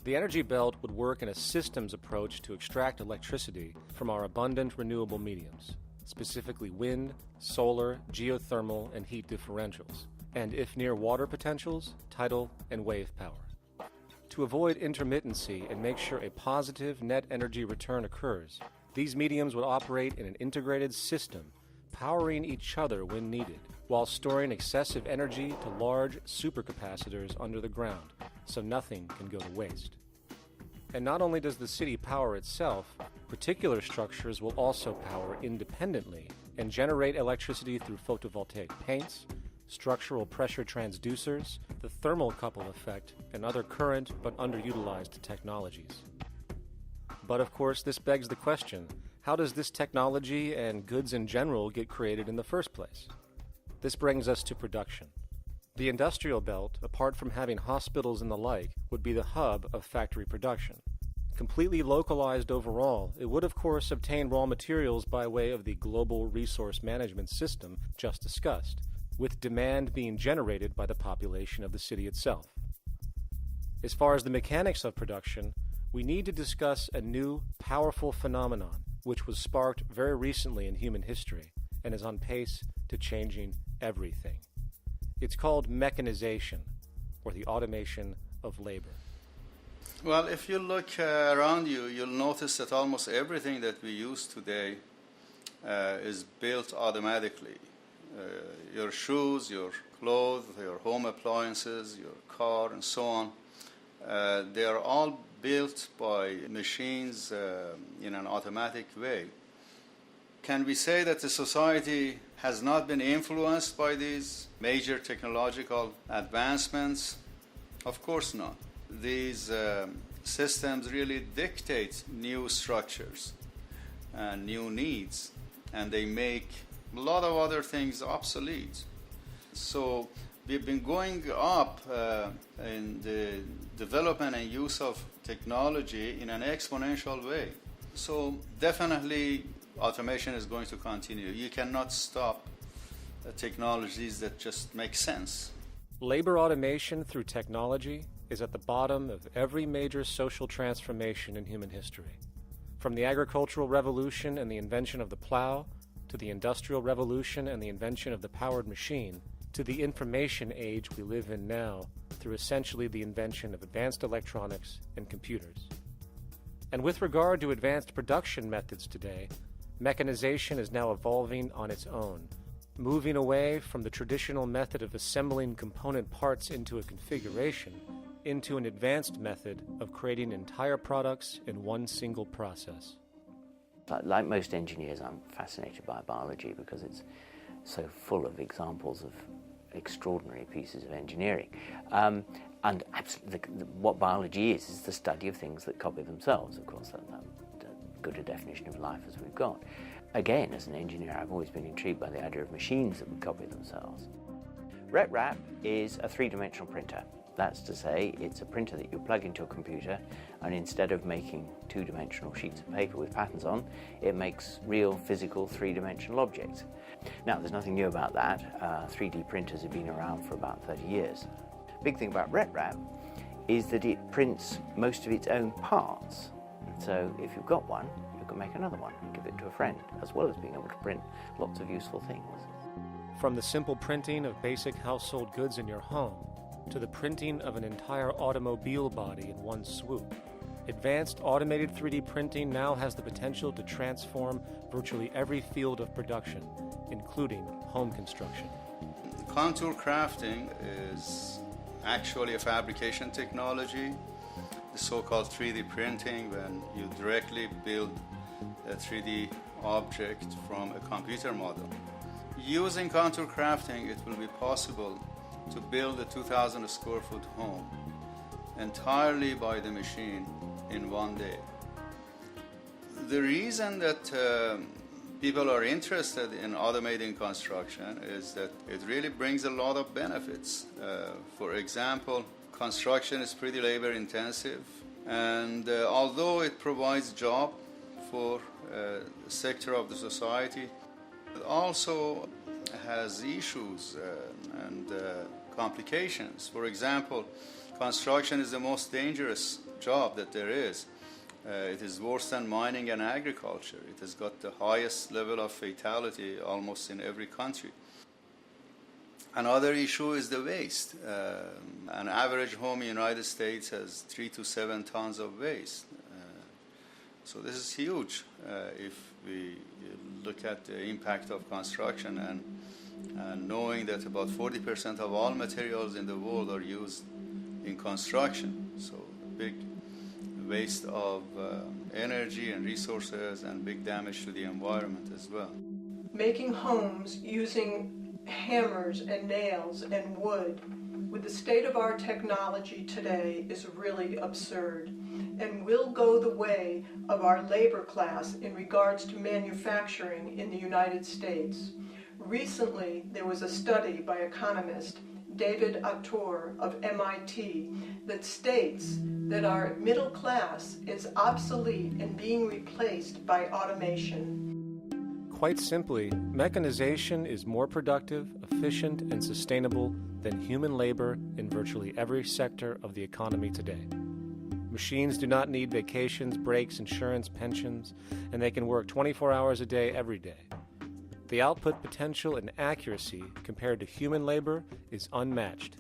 the energy belt would work in a systems approach to extract electricity from our abundant renewable mediums, specifically wind, solar, geothermal, and heat differentials, and if near water potentials, tidal and wave power. To avoid intermittency and make sure a positive net energy return occurs, these mediums would operate in an integrated system, powering each other when needed, while storing excessive energy to large supercapacitors under the ground, so nothing can go to waste. And not only does the city power itself, particular structures will also power independently and generate electricity through photovoltaic paints, structural pressure transducers, the thermocouple effect, and other current but underutilized technologies. But of course, this begs the question, how does this technology and goods in general get created in the first place? This brings us to production. The industrial belt, apart from having hospitals and the like, would be the hub of factory production. Completely localized overall, it would of course obtain raw materials by way of the global resource management system just discussed, with demand being generated by the population of the city itself. As far as the mechanics of production, we need to discuss a new, powerful phenomenon which was sparked very recently in human history and is on pace to changing everything. It's called mechanization, or the automation of labor. Well, if you look around you, you'll notice that almost everything that we use today is built automatically. Your shoes, your clothes, your home appliances, your car, and so on, they are all built by machines in an automatic way. Can we say that the society has not been influenced by these major technological advancements? Of course not. These systems really dictate new structures and new needs, and they make a lot of other things obsolete. So we've been going up in the development and use of technology in an exponential way. So definitely automation is going to continue. You cannot stop technologies that just make sense. Labor automation through technology is at the bottom of every major social transformation in human history. From the agricultural revolution and the invention of the plow, to the industrial revolution and the invention of the powered machine, to the information age we live in now through essentially the invention of advanced electronics and computers. And with regard to advanced production methods today, mechanization is now evolving on its own, moving away from the traditional method of assembling component parts into a configuration into an advanced method of creating entire products in one single process. Like most engineers, I'm fascinated by biology because it's so full of examples of extraordinary pieces of engineering. And absolutely, what biology is the study of things that copy themselves. Of course, that's good a definition of life as we've got. Again, as an engineer, I've always been intrigued by the idea of machines that would copy themselves. RetRap is a three-dimensional printer. That's to say, it's a printer that you plug into a computer, and instead of making two-dimensional sheets of paper with patterns on, it makes real, physical, three-dimensional objects. Now, there's nothing new about that. 3D printers have been around for about 30 years. Big thing about RetRap is that it prints most of its own parts. So if you've got one, you can make another one and give it to a friend, as well as being able to print lots of useful things. From the simple printing of basic household goods in your home to the printing of an entire automobile body in one swoop, advanced automated 3D printing now has the potential to transform virtually every field of production, including home construction. Contour crafting is actually a fabrication technology, the so-called 3D printing, when you directly build a 3D object from a computer model. Using contour crafting, it will be possible to build a 2,000 square foot home entirely by the machine in one day. The reason that people are interested in automating construction is that it really brings a lot of benefits. For example, construction is pretty labor intensive, and although it provides job for a sector of the society, it also has issues and complications. For example, construction is the most dangerous job that there is. It is worse than mining and agriculture. It has got the highest level of fatality almost in every country. Another issue is the waste. An average home in the United States has 3 to 7 tons of waste. So this is huge if we look at the impact of construction and knowing that about 40% of all materials in the world are used in construction. So big waste of energy and resources and big damage to the environment as well. Making homes using hammers and nails and wood with the state of our technology today is really absurd and will go the way of our labor class in regards to manufacturing in the United States. Recently, there was a study by economist David Autor of MIT that states that our middle class is obsolete and being replaced by automation. Quite simply, mechanization is more productive, efficient, and sustainable than human labor in virtually every sector of the economy today. Machines do not need vacations, breaks, insurance, pensions, and they can work 24 hours a day every day. The output potential and accuracy compared to human labor is unmatched.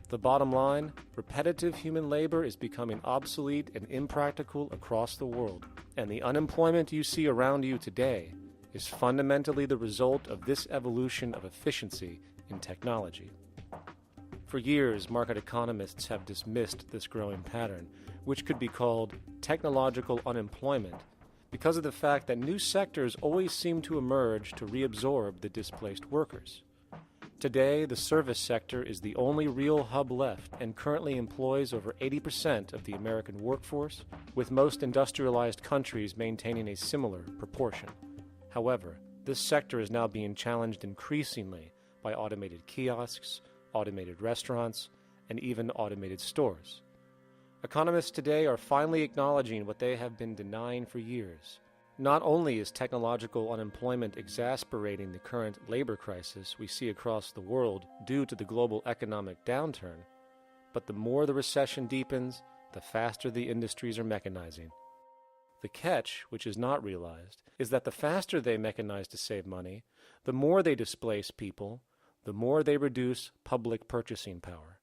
The bottom line, repetitive human labor is becoming obsolete and impractical across the world, and the unemployment you see around you today is fundamentally the result of this evolution of efficiency in technology. For years, market economists have dismissed this growing pattern, which could be called technological unemployment, because of the fact that new sectors always seem to emerge to reabsorb the displaced workers. Today, the service sector is the only real hub left and currently employs over 80% of the American workforce, with most industrialized countries maintaining a similar proportion. However, this sector is now being challenged increasingly by automated kiosks, automated restaurants, and even automated stores. Economists today are finally acknowledging what they have been denying for years. Not only is technological unemployment exacerbating the current labor crisis we see across the world due to the global economic downturn, but the more the recession deepens, the faster the industries are mechanizing. The catch, which is not realized, is that the faster they mechanize to save money, the more they displace people, the more they reduce public purchasing power.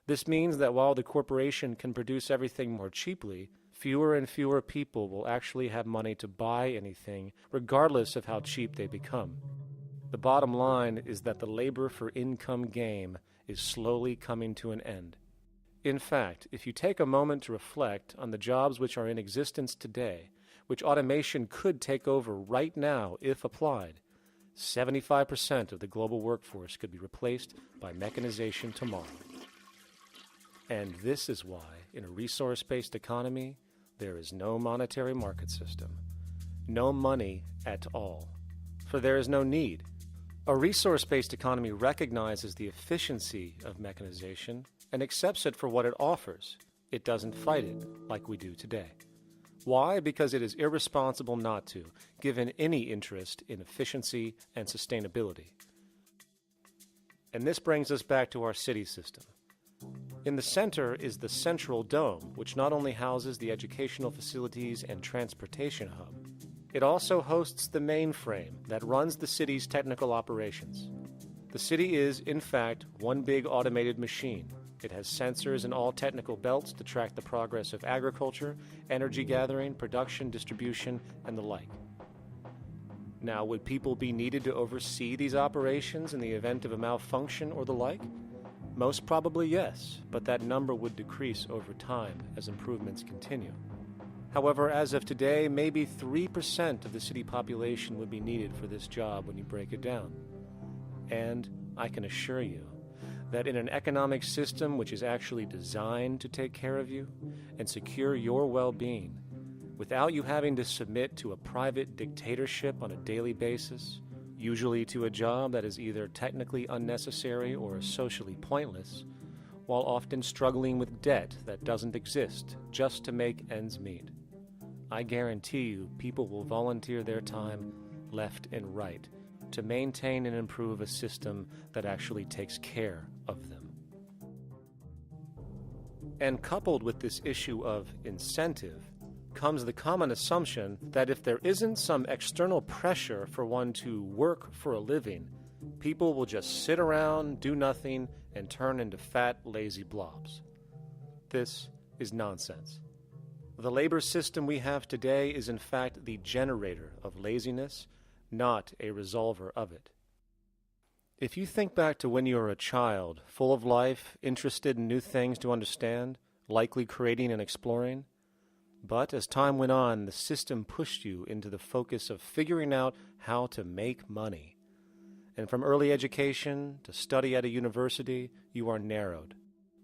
This means that while the corporation can produce everything more cheaply, fewer and fewer people will actually have money to buy anything, regardless of how cheap they become. The bottom line is that the labor for income game is slowly coming to an end. In fact, if you take a moment to reflect on the jobs which are in existence today, which automation could take over right now if applied, 75% of the global workforce could be replaced by mechanization tomorrow. And this is why, in a resource-based economy, there is no monetary market system, no money at all, for there is no need. A resource-based economy recognizes the efficiency of mechanization and accepts it for what it offers. It doesn't fight it like we do today. Why? Because it is irresponsible not to, given any interest in efficiency and sustainability. And this brings us back to our city system. In the center is the central dome, which not only houses the educational facilities and transportation hub, it also hosts the mainframe that runs the city's technical operations. The city is, in fact, one big automated machine. It has sensors in all technical belts to track the progress of agriculture, energy gathering, production, distribution, and the like. Now, would people be needed to oversee these operations in the event of a malfunction or the like? Most probably yes, but that number would decrease over time as improvements continue. However, as of today, maybe 3% of the city population would be needed for this job when you break it down. And I can assure you that in an economic system which is actually designed to take care of you and secure your well-being, without you having to submit to a private dictatorship on a daily basis, usually to a job that is either technically unnecessary or socially pointless, while often struggling with debt that doesn't exist just to make ends meet. I guarantee you people will volunteer their time left and right to maintain and improve a system that actually takes care of them. And coupled with this issue of incentive comes the common assumption that if there isn't some external pressure for one to work for a living, people will just sit around, do nothing, and turn into fat, lazy blobs. This is nonsense. The labor system we have today is in fact the generator of laziness, not a resolver of it. If you think back to when you were a child, full of life, interested in new things to understand, likely creating and exploring, but as time went on, the system pushed you into the focus of figuring out how to make money. And from early education to study at a university, you are narrowed,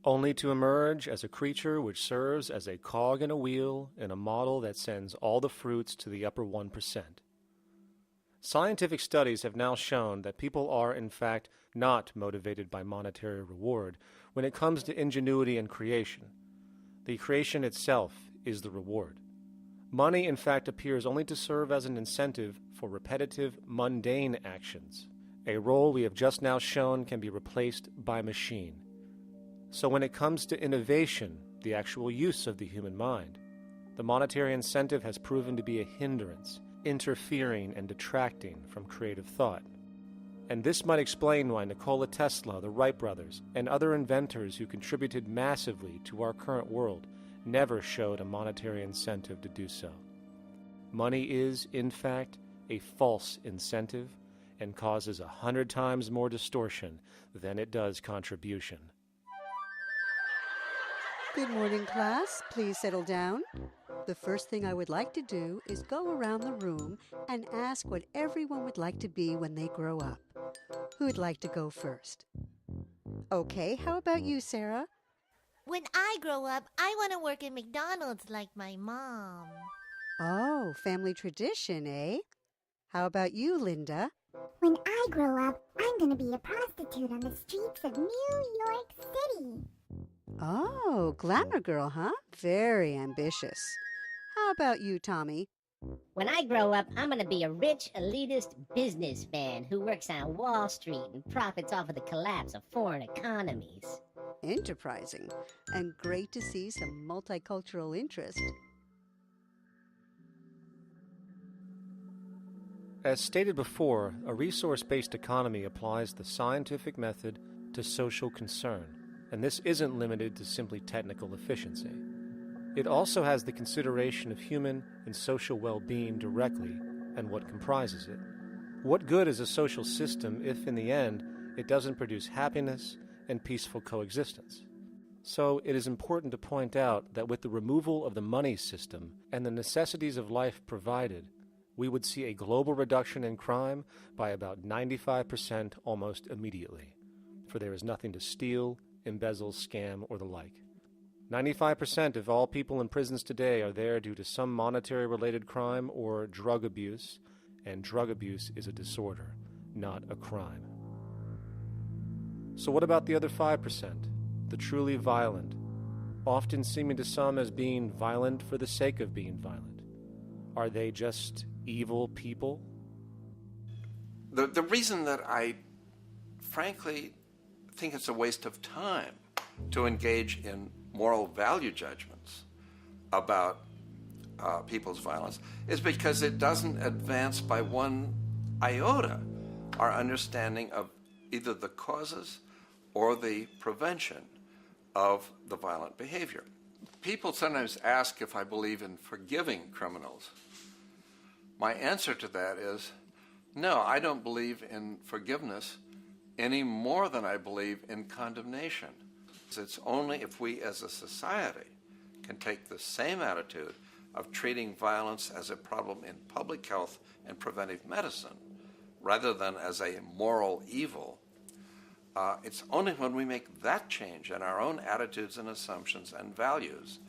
only to emerge as a creature which serves as a cog in a wheel in a model that sends all the fruits to the upper 1%. Scientific studies have now shown that people are, in fact, not motivated by monetary reward when it comes to ingenuity and creation. The creation itself is the reward. Money, in fact, appears only to serve as an incentive for repetitive, mundane actions, a role we have just now shown can be replaced by machine. So when it comes to innovation, the actual use of the human mind, the monetary incentive has proven to be a hindrance, interfering and detracting from creative thought. And this might explain why Nikola Tesla, the Wright brothers, and other inventors who contributed massively to our current world never showed a monetary incentive to do so. Money is, in fact, a false incentive and causes 100 times more distortion than it does contribution. Good morning, class. Please settle down. The first thing I would like to do is go around the room and ask what everyone would like to be when they grow up. Who'd like to go first? Okay, how about you, Sarah? When I grow up, I want to work at McDonald's like my mom. Oh, family tradition, eh? How about you, Linda? When I grow up, I'm going to be a prostitute on the streets of New York City. Oh, glamour girl, huh? Very ambitious. How about you, Tommy? When I grow up, I'm going to be a rich, elitist businessman who works on Wall Street and profits off of the collapse of foreign economies. Enterprising. And great to see some multicultural interest. As stated before, a resource-based economy applies the scientific method to social concern, and this isn't limited to simply technical efficiency. It also has the consideration of human and social well-being directly and what comprises it. What good is a social system if, in the end, it doesn't produce happiness and peaceful coexistence? So it is important to point out that with the removal of the money system and the necessities of life provided, we would see a global reduction in crime by about 95% almost immediately, for there is nothing to steal, embezzle, scam, or the like. 95% of all people in prisons today are there due to some monetary-related crime or drug abuse, and drug abuse is a disorder, not a crime. So what about the other 5%, the truly violent, often seeming to some as being violent for the sake of being violent? Are they just evil people? The reason that I frankly think it's a waste of time to engage in moral value judgments about people's violence is because it doesn't advance by one iota our understanding of either the causes or the prevention of the violent behavior. People sometimes ask if I believe in forgiving criminals. My answer to that is, no, I don't believe in forgiveness any more than I believe in condemnation. It's only if we as a society can take the same attitude of treating violence as a problem in public health and preventive medicine rather than as a moral evil. It's only when we make that change in our own attitudes and assumptions and values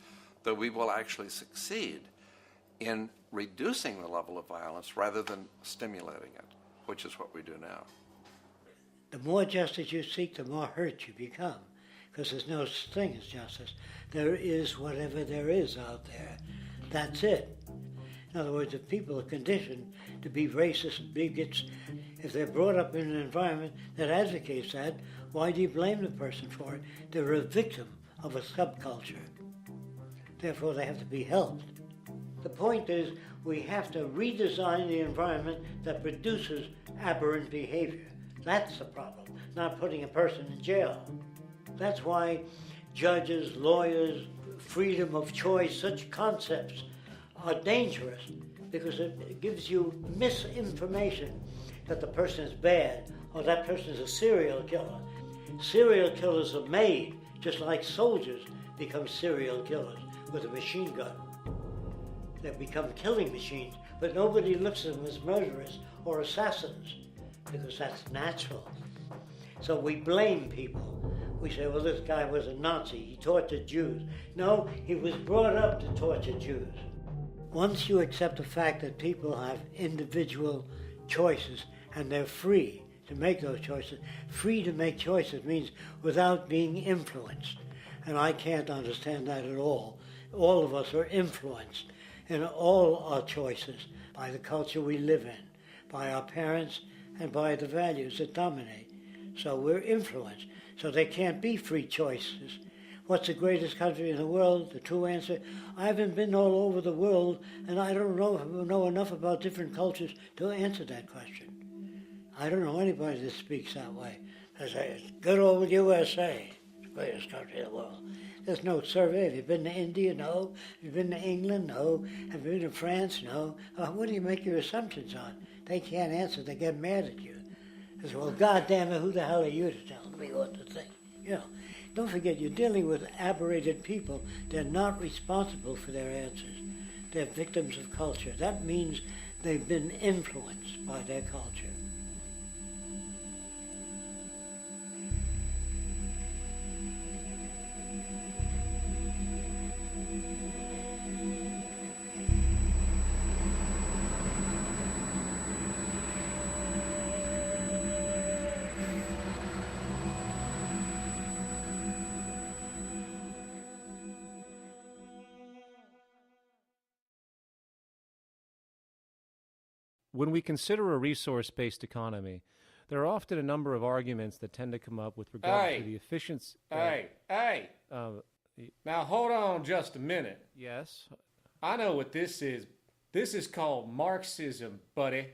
that we will actually succeed in reducing the level of violence rather than stimulating it, which is what we do now. The more justice you seek, the more hurt you become, because there's no such thing as justice. There is whatever there is out there. That's it. In other words, if people are conditioned to be racist and bigots, if they're brought up in an environment that advocates that, why do you blame the person for it? They're a victim of a subculture. Therefore, they have to be helped. The point is, we have to redesign the environment that produces aberrant behavior. That's the problem, not putting a person in jail. That's why judges, lawyers, freedom of choice, such concepts are dangerous, because it gives you misinformation that the person is bad or that person is a serial killer. Serial killers are made just like soldiers become serial killers with a machine gun. They become killing machines, but nobody looks at them as murderers or assassins because that's natural. So we blame people. We say, well, this guy was a Nazi, he tortured Jews. No, he was brought up to torture Jews. Once you accept the fact that people have individual choices and they're free to make those choices, free to make choices means without being influenced. And I can't understand that at all. All of us are influenced in all our choices by the culture we live in, by our parents, and by the values that dominate. So we're influenced. So there can't be free choices. What's the greatest country in the world? The true answer, I haven't been all over the world, and I don't know enough about different cultures to answer that question. I don't know anybody that speaks that way. They say, it's good old USA, the greatest country in the world. There's no survey. Have you been to India? No. Have you been to England? No. Have you been to France? No. What do you make your assumptions on? They can't answer. They get mad at you. They say, well, goddamn it, who the hell are you to tell me what to think? You know, don't forget, you're dealing with aberrated people. They're not responsible for their answers. They're victims of culture. That means they've been influenced by their culture. When we consider a resource-based economy, there are often a number of arguments that tend to come up with regard to the efficiency. Now hold on just a minute. Yes? I know what this is. This is called Marxism, buddy.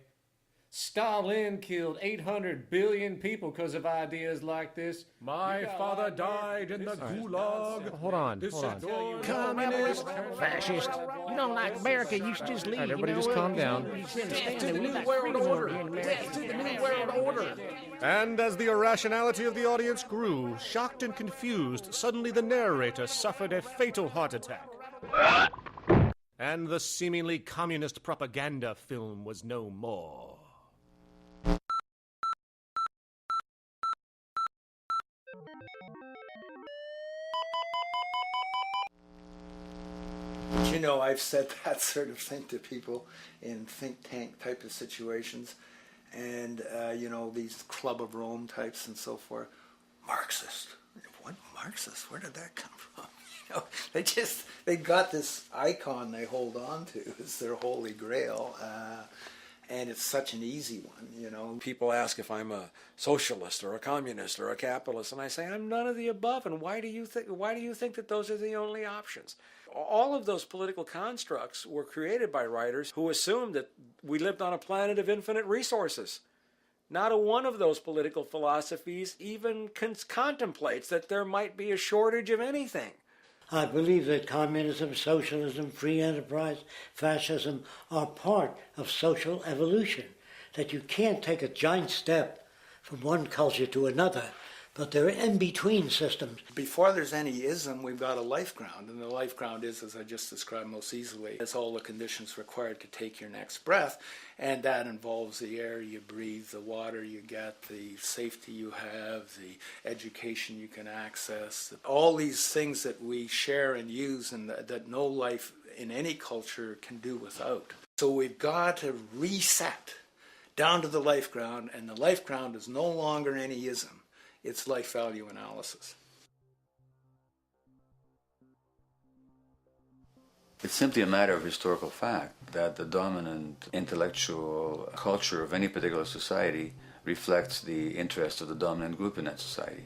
Stalin killed 800 billion people because of ideas like this. My father died in the gulag. Hold on. Communist, fascist. You don't like America, you should just leave. All right, everybody just calm down. Death to the New World Order. Death to the New World Order. And as the irrationality of the audience grew, shocked and confused, suddenly the narrator suffered a fatal heart attack. And the seemingly communist propaganda film was no more. You know, I've said that sort of thing to people in think tank type of situations, and you know, these Club of Rome types and so forth. Marxist. What Marxist? Where did that come from? You know, they got this icon they hold on to. It's their holy grail. And it's such an easy one, you know. People ask if I'm a socialist or a communist or a capitalist, and I say I'm none of the above. And why do you think that those are the only options? All of those political constructs were created by writers who assumed that we lived on a planet of infinite resources. Not a one of those political philosophies even contemplates that there might be a shortage of anything. I believe that communism, socialism, free enterprise, fascism are part of social evolution, that you can't take a giant step from one culture to another, but they're in-between systems. Before there's any ism, we've got a life ground, and the life ground is, as I just described most easily, it's all the conditions required to take your next breath, and that involves the air you breathe, the water you get, the safety you have, the education you can access, all these things that we share and use and that no life in any culture can do without. So we've got to reset down to the life ground, and the life ground is no longer any ism. It's life value analysis. It's simply a matter of historical fact that the dominant intellectual culture of any particular society reflects the interests of the dominant group in that society.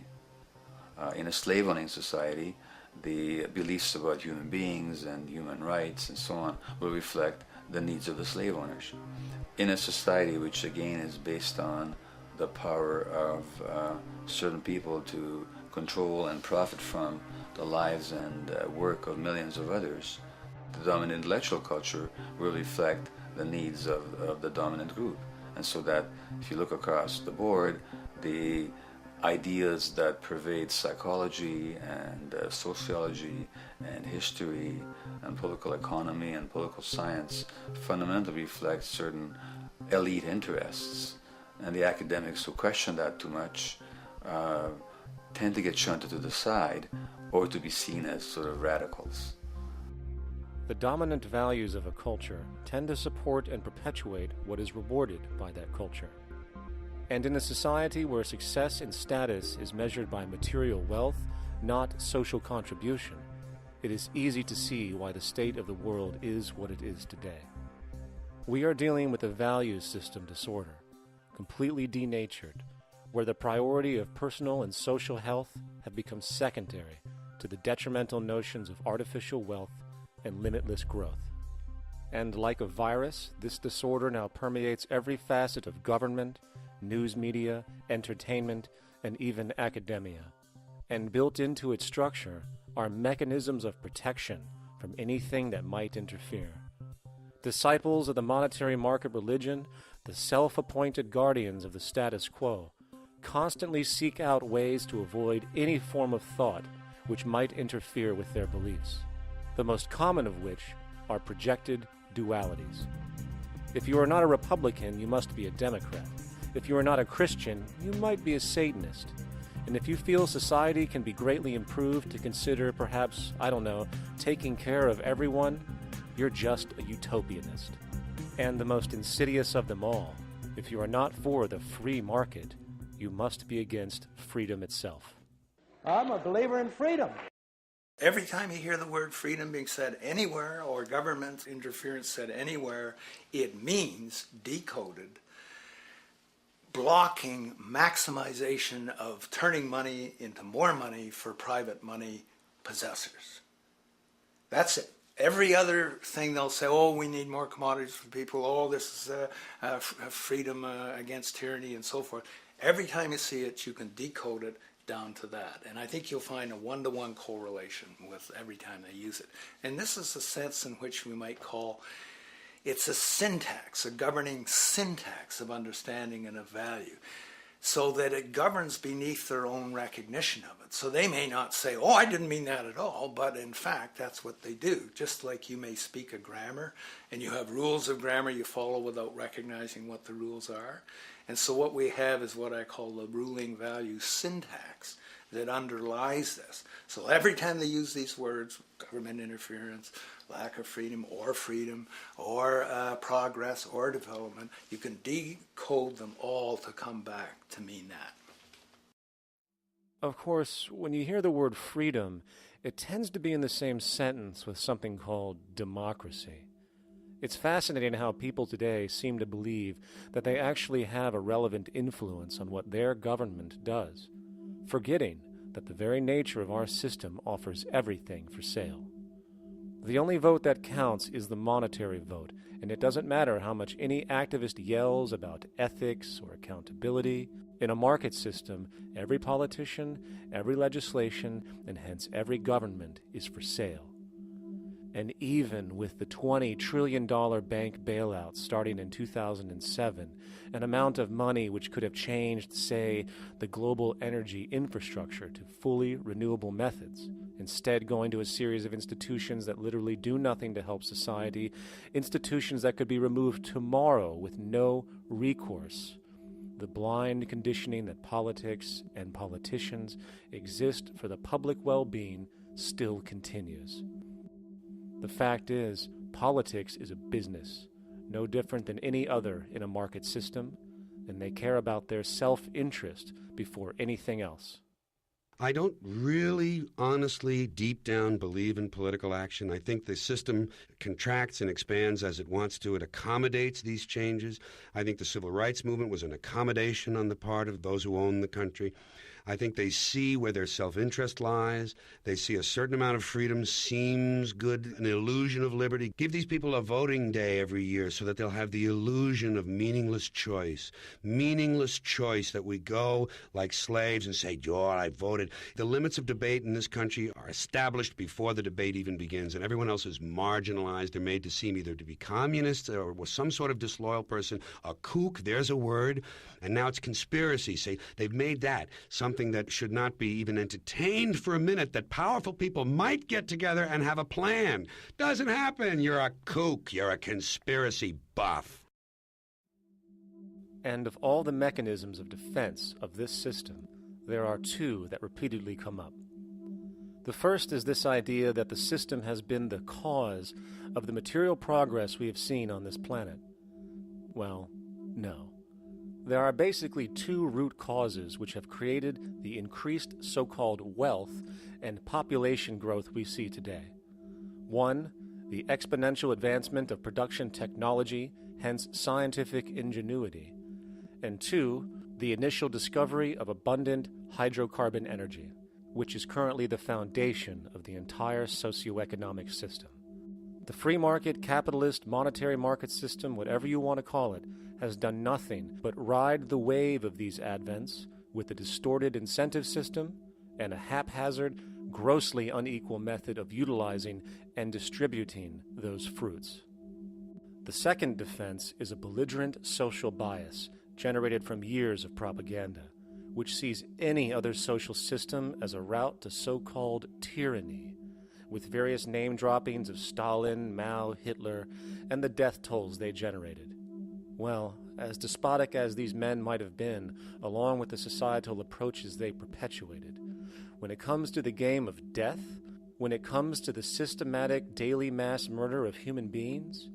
In a slave-owning society, the beliefs about human beings and human rights and so on will reflect the needs of the slave owners. In a society which again is based on the power of certain people to control and profit from the lives and work of millions of others, the dominant intellectual culture will reflect the needs of the dominant group. And so that if you look across the board, the ideas that pervade psychology and sociology and history and political economy and political science fundamentally reflect certain elite interests. And the academics who question that too much tend to get shunted to the side or to be seen as sort of radicals. The dominant values of a culture tend to support and perpetuate what is rewarded by that culture. And in a society where success and status is measured by material wealth, not social contribution, it is easy to see why the state of the world is what it is today. We are dealing with a values system disorder, completely denatured, where the priority of personal and social health have become secondary to the detrimental notions of artificial wealth and limitless growth. And like a virus, this disorder now permeates every facet of government, news media, entertainment, and even academia. And built into its structure are mechanisms of protection from anything that might interfere. Disciples of the monetary market religion, the self-appointed guardians of the status quo, constantly seek out ways to avoid any form of thought which might interfere with their beliefs, the most common of which are projected dualities. If you are not a Republican, you must be a Democrat. If you are not a Christian, you might be a Satanist. And if you feel society can be greatly improved to consider perhaps, taking care of everyone, you're just a utopianist. And the most insidious of them all, if you are not for the free market, you must be against freedom itself. I'm a believer in freedom. Every time you hear the word freedom being said anywhere or government interference said anywhere, it means, decoded, blocking maximization of turning money into more money for private money possessors. That's it. Every other thing they'll say, oh, we need more commodities for people, oh, this is freedom against tyranny and so forth. Every time you see it, you can decode it down to that. And I think you'll find a one-to-one correlation with every time they use it. And this is a sense in which we might call it's a syntax, a governing syntax of understanding and of value, so that it governs beneath their own recognition of it. So they may not say, oh, I didn't mean that at all, but in fact, that's what they do. Just like you may speak a grammar, and you have rules of grammar you follow without recognizing what the rules are. And so what we have is what I call the ruling value syntax that underlies this. So every time they use these words, government interference, lack of freedom, or progress, or development, you can decode them all to come back to mean that. Of course, when you hear the word freedom, it tends to be in the same sentence with something called democracy. It's fascinating how people today seem to believe that they actually have a relevant influence on what their government does, forgetting that the very nature of our system offers everything for sale. The only vote that counts is the monetary vote, and it doesn't matter how much any activist yells about ethics or accountability. In a market system, every politician, every legislation, and hence every government is for sale. And even with the $20 trillion bank bailout starting in 2007, an amount of money which could have changed, say, the global energy infrastructure to fully renewable methods, instead going to a series of institutions that literally do nothing to help society, institutions that could be removed tomorrow with no recourse. The blind conditioning that politics and politicians exist for the public well-being still continues. The fact is, politics is a business, no different than any other in a market system, and they care about their self-interest before anything else. I don't really, honestly, deep down believe in political action. I think the system contracts and expands as it wants to. It accommodates these changes. I think the civil rights movement was an accommodation on the part of those who own the country. I think they see where their self-interest lies. They see a certain amount of freedom seems good, an illusion of liberty. Give these people a voting day every year so that they'll have the illusion of meaningless choice. Meaningless choice that we go like slaves and say, "Oh, I voted." The limits of debate in this country are established before the debate even begins, and everyone else is marginalized. They're made to seem either to be communists or some sort of disloyal person, a kook, there's a word, and now it's conspiracy. Say, they've made that something that should not be even entertained for a minute, that powerful people might get together and have a plan. Doesn't happen. You're a kook. You're a conspiracy buff. And of all the mechanisms of defense of this system, there are two that repeatedly come up. The first is this idea that the system has been the cause of the material progress we have seen on this planet. Well, no. There are basically two root causes which have created the increased so-called wealth and population growth we see today. One, the exponential advancement of production technology, hence scientific ingenuity. And two, the initial discovery of abundant hydrocarbon energy, which is currently the foundation of the entire socioeconomic system. The free market, capitalist, monetary market system, whatever you want to call it, has done nothing but ride the wave of these advents with a distorted incentive system and a haphazard, grossly unequal method of utilizing and distributing those fruits. The second defense is a belligerent social bias generated from years of propaganda, which sees any other social system as a route to so-called tyranny, with various name droppings of Stalin, Mao, Hitler, and the death tolls they generated. Well, as despotic as these men might have been, along with the societal approaches they perpetuated, when it comes to the game of death, when it comes to the systematic daily mass murder of human beings,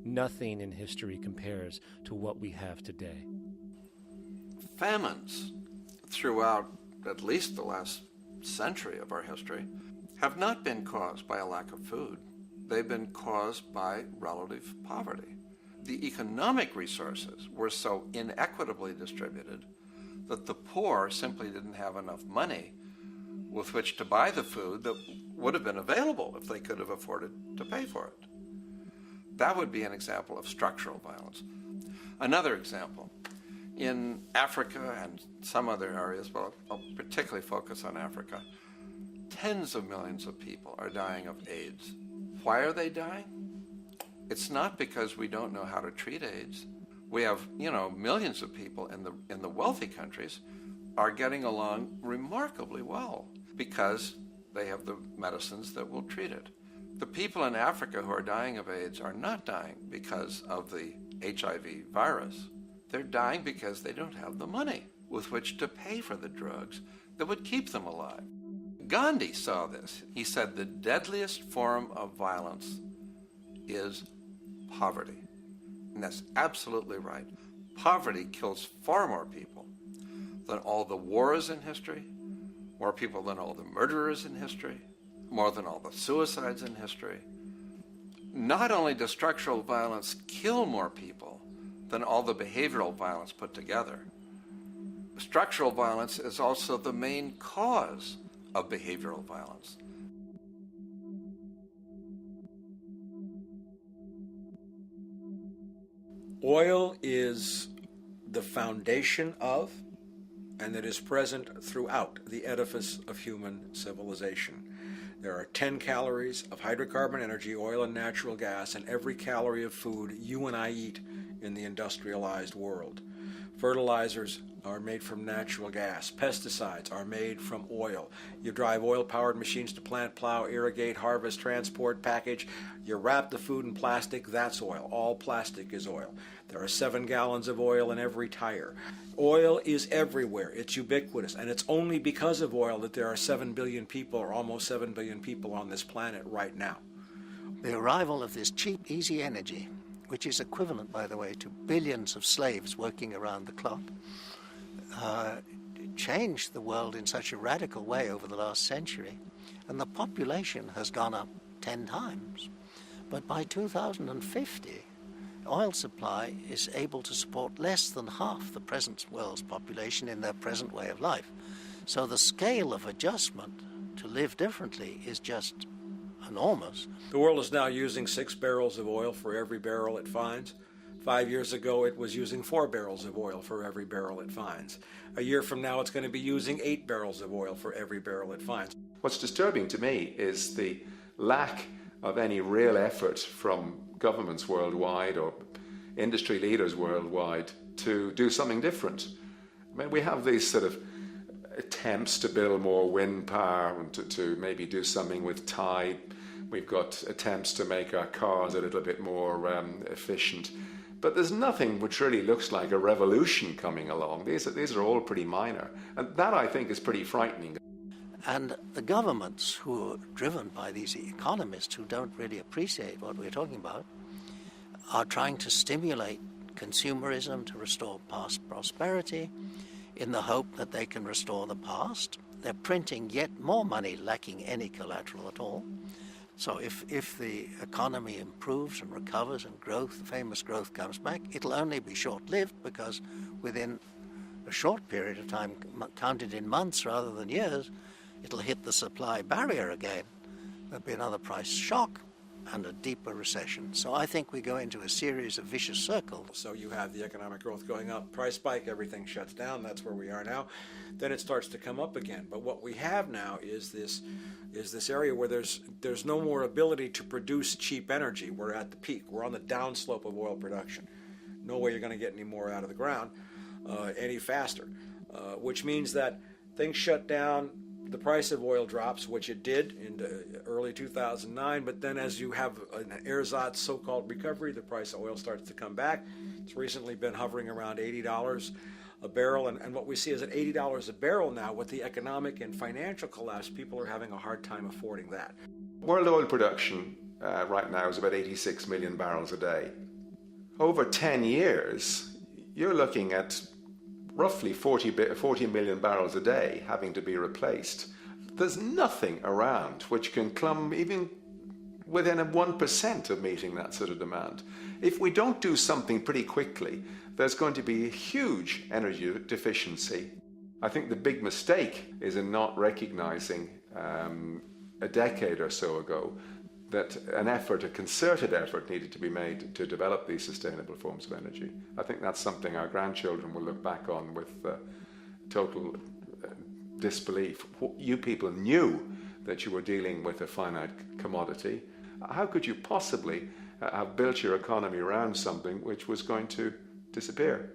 nothing in history compares to what we have today. Famines throughout at least the last century of our history have not been caused by a lack of food. They've been caused by relative poverty. The economic resources were so inequitably distributed that the poor simply didn't have enough money with which to buy the food that would have been available if they could have afforded to pay for it. That would be an example of structural violence. Another example, in Africa and some other areas, but I'll particularly focus on Africa, tens of millions of people are dying of AIDS. Why are they dying? It's not because we don't know how to treat AIDS. We have, millions of people in the wealthy countries are getting along remarkably well because they have the medicines that will treat it. The people in Africa who are dying of AIDS are not dying because of the HIV virus. They're dying because they don't have the money with which to pay for the drugs that would keep them alive. Gandhi saw this. He said the deadliest form of violence is poverty. And that's absolutely right. Poverty kills far more people than all the wars in history, more people than all the murderers in history, more than all the suicides in history. Not only does structural violence kill more people than all the behavioral violence put together, structural violence is also the main cause of behavioral violence. Oil is the foundation of, and it is present throughout the edifice of human civilization. There are 10 calories of hydrocarbon energy, oil and natural gas, in every calorie of food you and I eat in the industrialized world. Fertilizers are made from natural gas. Pesticides are made from oil. You drive oil-powered machines to plant, plow, irrigate, harvest, transport, package. You wrap the food in plastic, that's oil. All plastic is oil. There are 7 gallons of oil in every tire. Oil is everywhere. It's ubiquitous. And it's only because of oil that there are 7 billion people, or almost 7 billion people on this planet right now. The arrival of this cheap, easy energy, which is equivalent, by the way, to billions of slaves working around the clock, changed the world in such a radical way over the last century, and the population has gone up 10 times. But by 2050, oil supply is able to support less than half the present world's population in their present way of life. So the scale of adjustment to live differently is just enormous. The world is now using 6 barrels of oil for every barrel it finds. 5 years ago, it was using 4 barrels of oil for every barrel it finds. A year from now, it's going to be using 8 barrels of oil for every barrel it finds. What's disturbing to me is the lack of any real effort from governments worldwide or industry leaders worldwide to do something different. I mean, we have these sort of attempts to build more wind power and to maybe do something with tide. We've got attempts to make our cars a little bit more efficient. But there's nothing which really looks like a revolution coming along. These are all pretty minor. And that, I think, is pretty frightening. And the governments who are driven by these economists who don't really appreciate what we're talking about are trying to stimulate consumerism to restore past prosperity in the hope that they can restore the past. They're printing yet more money lacking any collateral at all. So if the economy improves and recovers and growth, famous growth comes back, it'll only be short-lived because within a short period of time, counted in months rather than years, it'll hit the supply barrier again. There'll be another price shock and a deeper recession. So I think we go into a series of vicious circles. So you have the economic growth going up, price spike, everything shuts down. That's where we are now. Then it starts to come up again. But what we have now is this area where there's no more ability to produce cheap energy. We're at the peak. We're on the downslope of oil production. No way you're going to get any more out of the ground any faster, which means that things shut down. The price of oil drops, which it did in early 2009, but then as you have an ersatz so-called recovery, the price of oil starts to come back. It's recently been hovering around $80 a barrel, and what we see is at $80 a barrel now, with the economic and financial collapse, people are having a hard time affording that. World oil production right now is about 86 million barrels a day. Over 10 years, you're looking at roughly 40 million barrels a day having to be replaced. There's nothing around which can come even within 1% of meeting that sort of demand. If we don't do something pretty quickly, there's going to be a huge energy deficiency. I think the big mistake is in not recognizing a decade or so ago that a concerted effort needed to be made to develop these sustainable forms of energy. I think that's something our grandchildren will look back on with total disbelief. You people knew that you were dealing with a finite commodity. How could you possibly have built your economy around something which was going to disappear?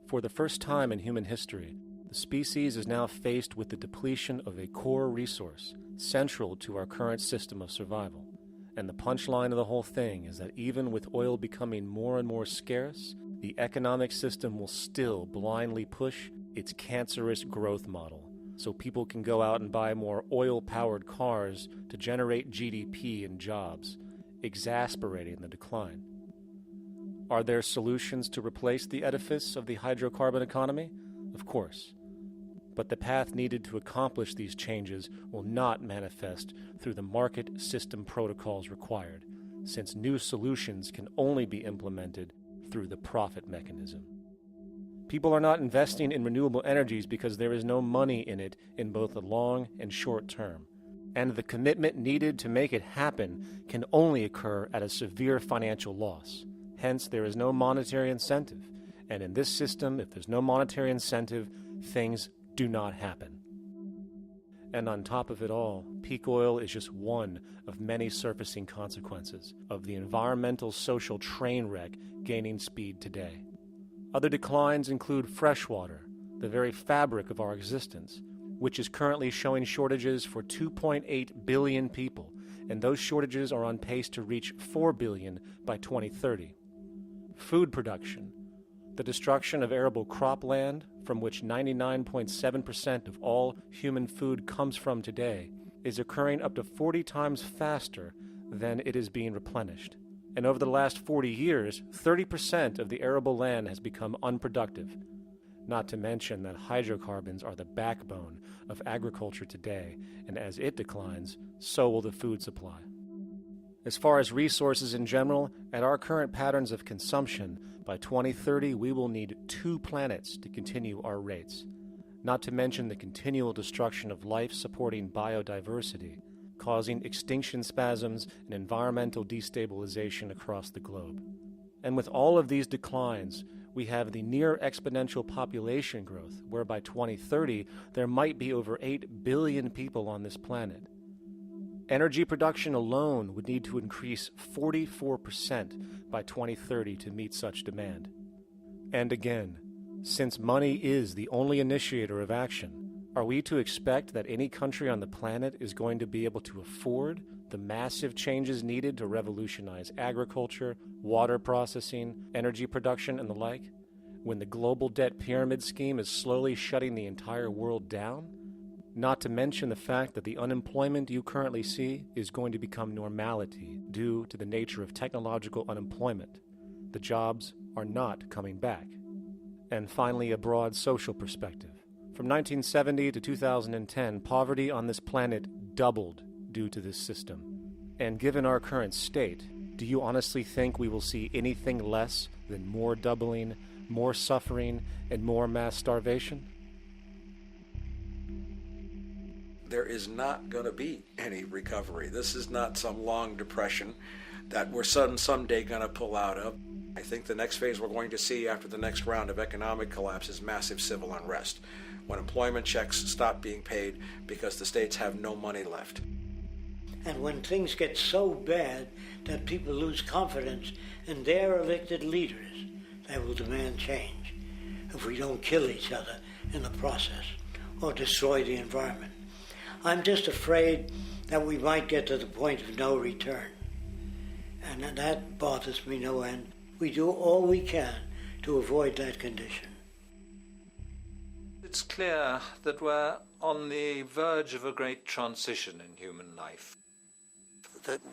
For the first time in human history, the species is now faced with the depletion of a core resource central to our current system of survival. And the punchline of the whole thing is that even with oil becoming more and more scarce, the economic system will still blindly push its cancerous growth model, so people can go out and buy more oil-powered cars to generate GDP and jobs, exasperating the decline. Are there solutions to replace the edifice of the hydrocarbon economy? Of course. But the path needed to accomplish these changes will not manifest through the market system protocols required, since new solutions can only be implemented through the profit mechanism. People are not investing in renewable energies because there is no money in it in both the long and short term, and the commitment needed to make it happen can only occur at a severe financial loss. Hence, there is no monetary incentive, and in this system, if there's no monetary incentive, things do not happen. And on top of it all, peak oil is just one of many surfacing consequences of the environmental social train wreck gaining speed today. Other declines include freshwater, the very fabric of our existence, which is currently showing shortages for 2.8 billion people, and those shortages are on pace to reach 4 billion by 2030. Food production, the destruction of arable cropland, from which 99.7% of all human food comes from today, is occurring up to 40 times faster than it is being replenished. And over the last 40 years, 30% of the arable land has become unproductive. Not to mention that hydrocarbons are the backbone of agriculture today, and as it declines, so will the food supply. As far as resources in general, at our current patterns of consumption, by 2030 we will need 2 planets to continue our rates. not to mention the continual destruction of life-supporting biodiversity, causing extinction spasms and environmental destabilization across the globe. And with all of these declines, we have the near exponential population growth, where by 2030 there might be over 8 billion people on this planet. Energy production alone would need to increase 44% by 2030 to meet such demand. And again, since money is the only initiator of action, are we to expect that any country on the planet is going to be able to afford the massive changes needed to revolutionize agriculture, water processing, energy production, and the like, when the global debt pyramid scheme is slowly shutting the entire world down? Not to mention the fact that the unemployment you currently see is going to become normality due to the nature of technological unemployment. The jobs are not coming back. And finally, a broad social perspective. From 1970 to 2010, poverty on this planet doubled due to this system. And given our current state, do you honestly think we will see anything less than more doubling, more suffering, and more mass starvation? There is not going to be any recovery. This is not some long depression that we're someday going to pull out of. I think the next phase we're going to see after the next round of economic collapse is massive civil unrest, when employment checks stop being paid because the states have no money left. And when things get so bad that people lose confidence in their elected leaders, they will demand change if we don't kill each other in the process or destroy the environment. I'm just afraid that we might get to the point of no return. And that bothers me no end. We do all we can to avoid that condition. It's clear that we're on the verge of a great transition in human life.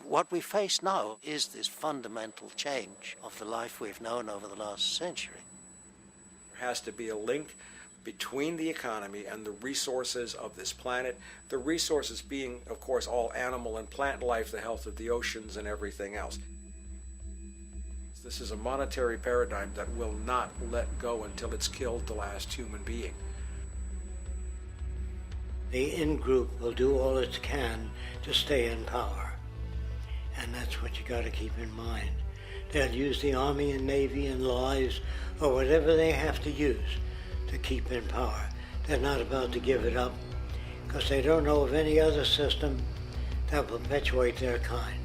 What we face now is this fundamental change of the life we've known over the last century. There has to be a link between the economy and the resources of this planet, the resources being, of course, all animal and plant life, the health of the oceans and everything else. This is a monetary paradigm that will not let go until it's killed the last human being. The in-group will do all it can to stay in power. And that's what you got to keep in mind. They'll use the Army and Navy and lies or whatever they have to use to keep in power. They're not about to give it up because they don't know of any other system that will perpetuate their kind.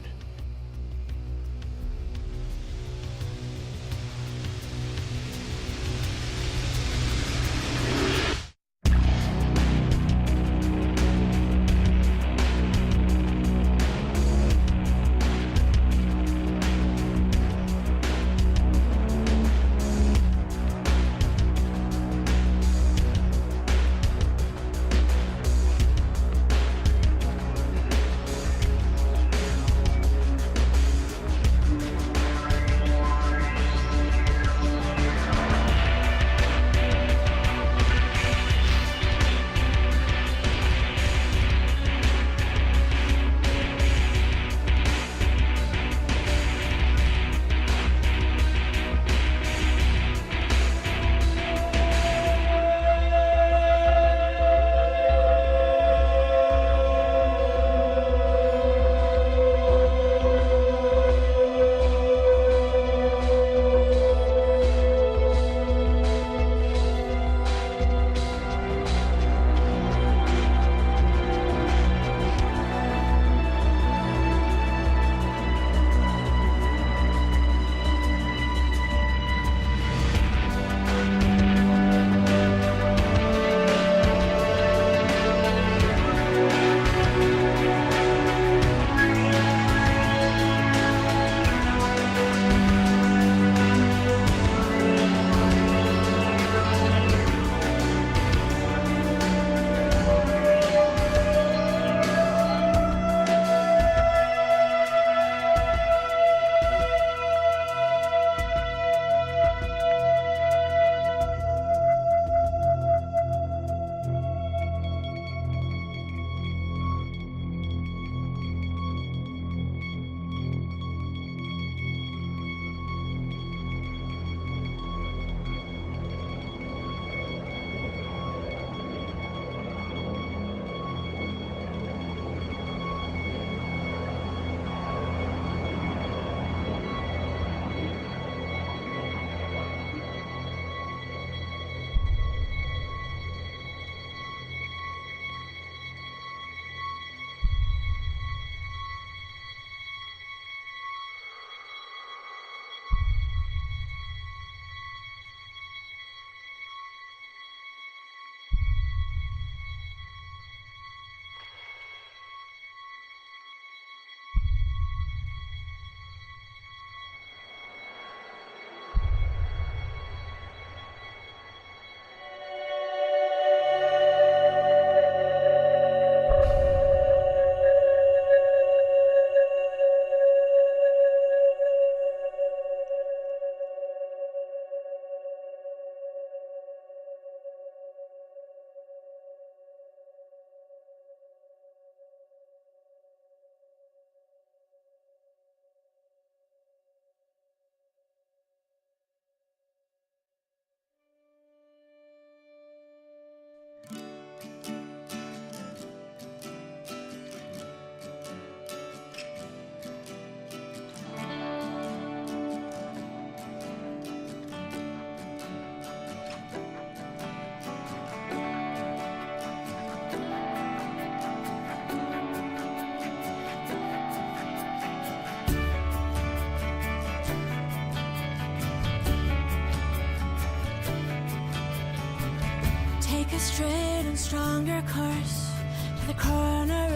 Take a straight and stronger course to the corner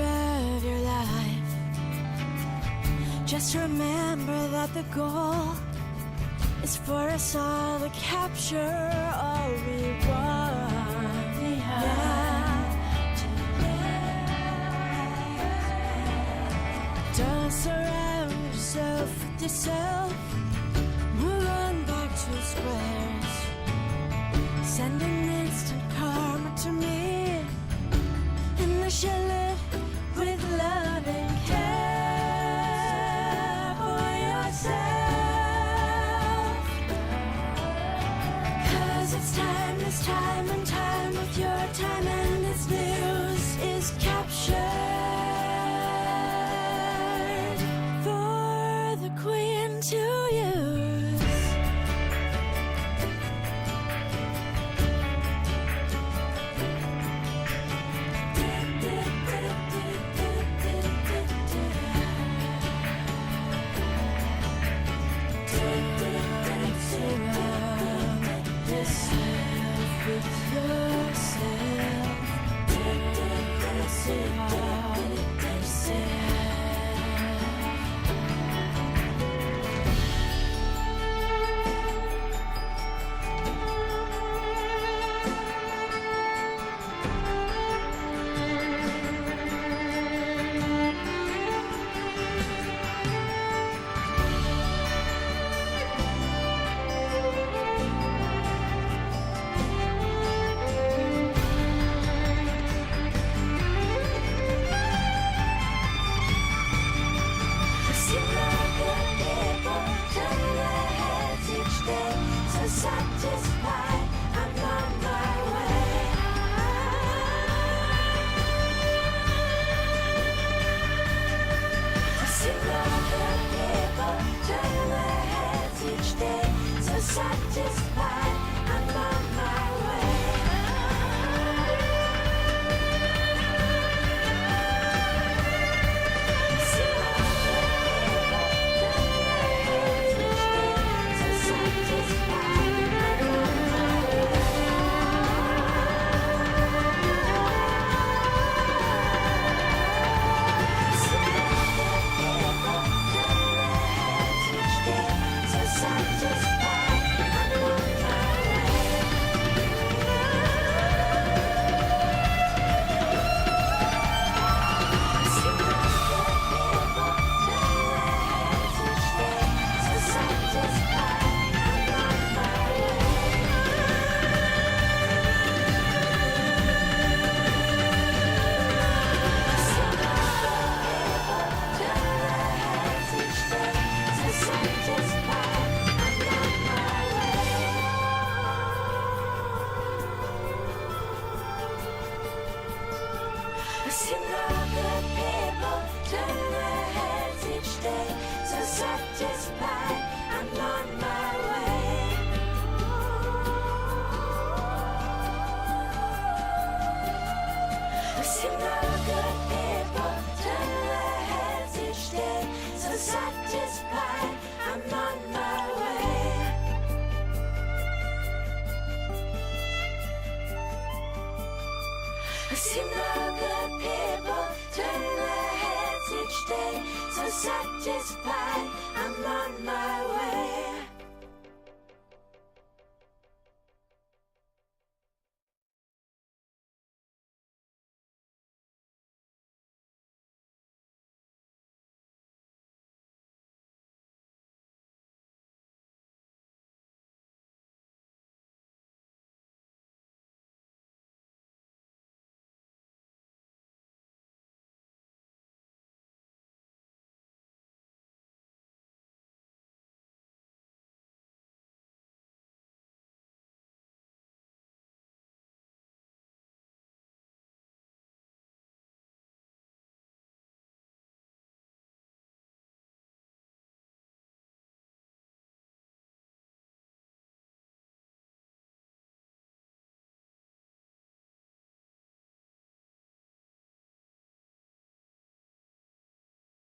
of your life. Just remember that the goal is for us all to capture all we want. Don't surround yourself with yourself. Move on back to squares. Send an instant karma to me, and I shall live with love and care for yourself. 'Cause it's time and time with your time, and this news is captured for the queen to use. Satisfied, I'm on my way. I see other people turn their heads each day. So satisfied, I'm on my way. I see other people turn their heads each day. So satisfied. Satisfied, I'm on my way. I've seen the good people turn their heads each day. So satisfied, I'm on my way. I've seen the good people turn their heads each day. So satisfied, I'm on my way.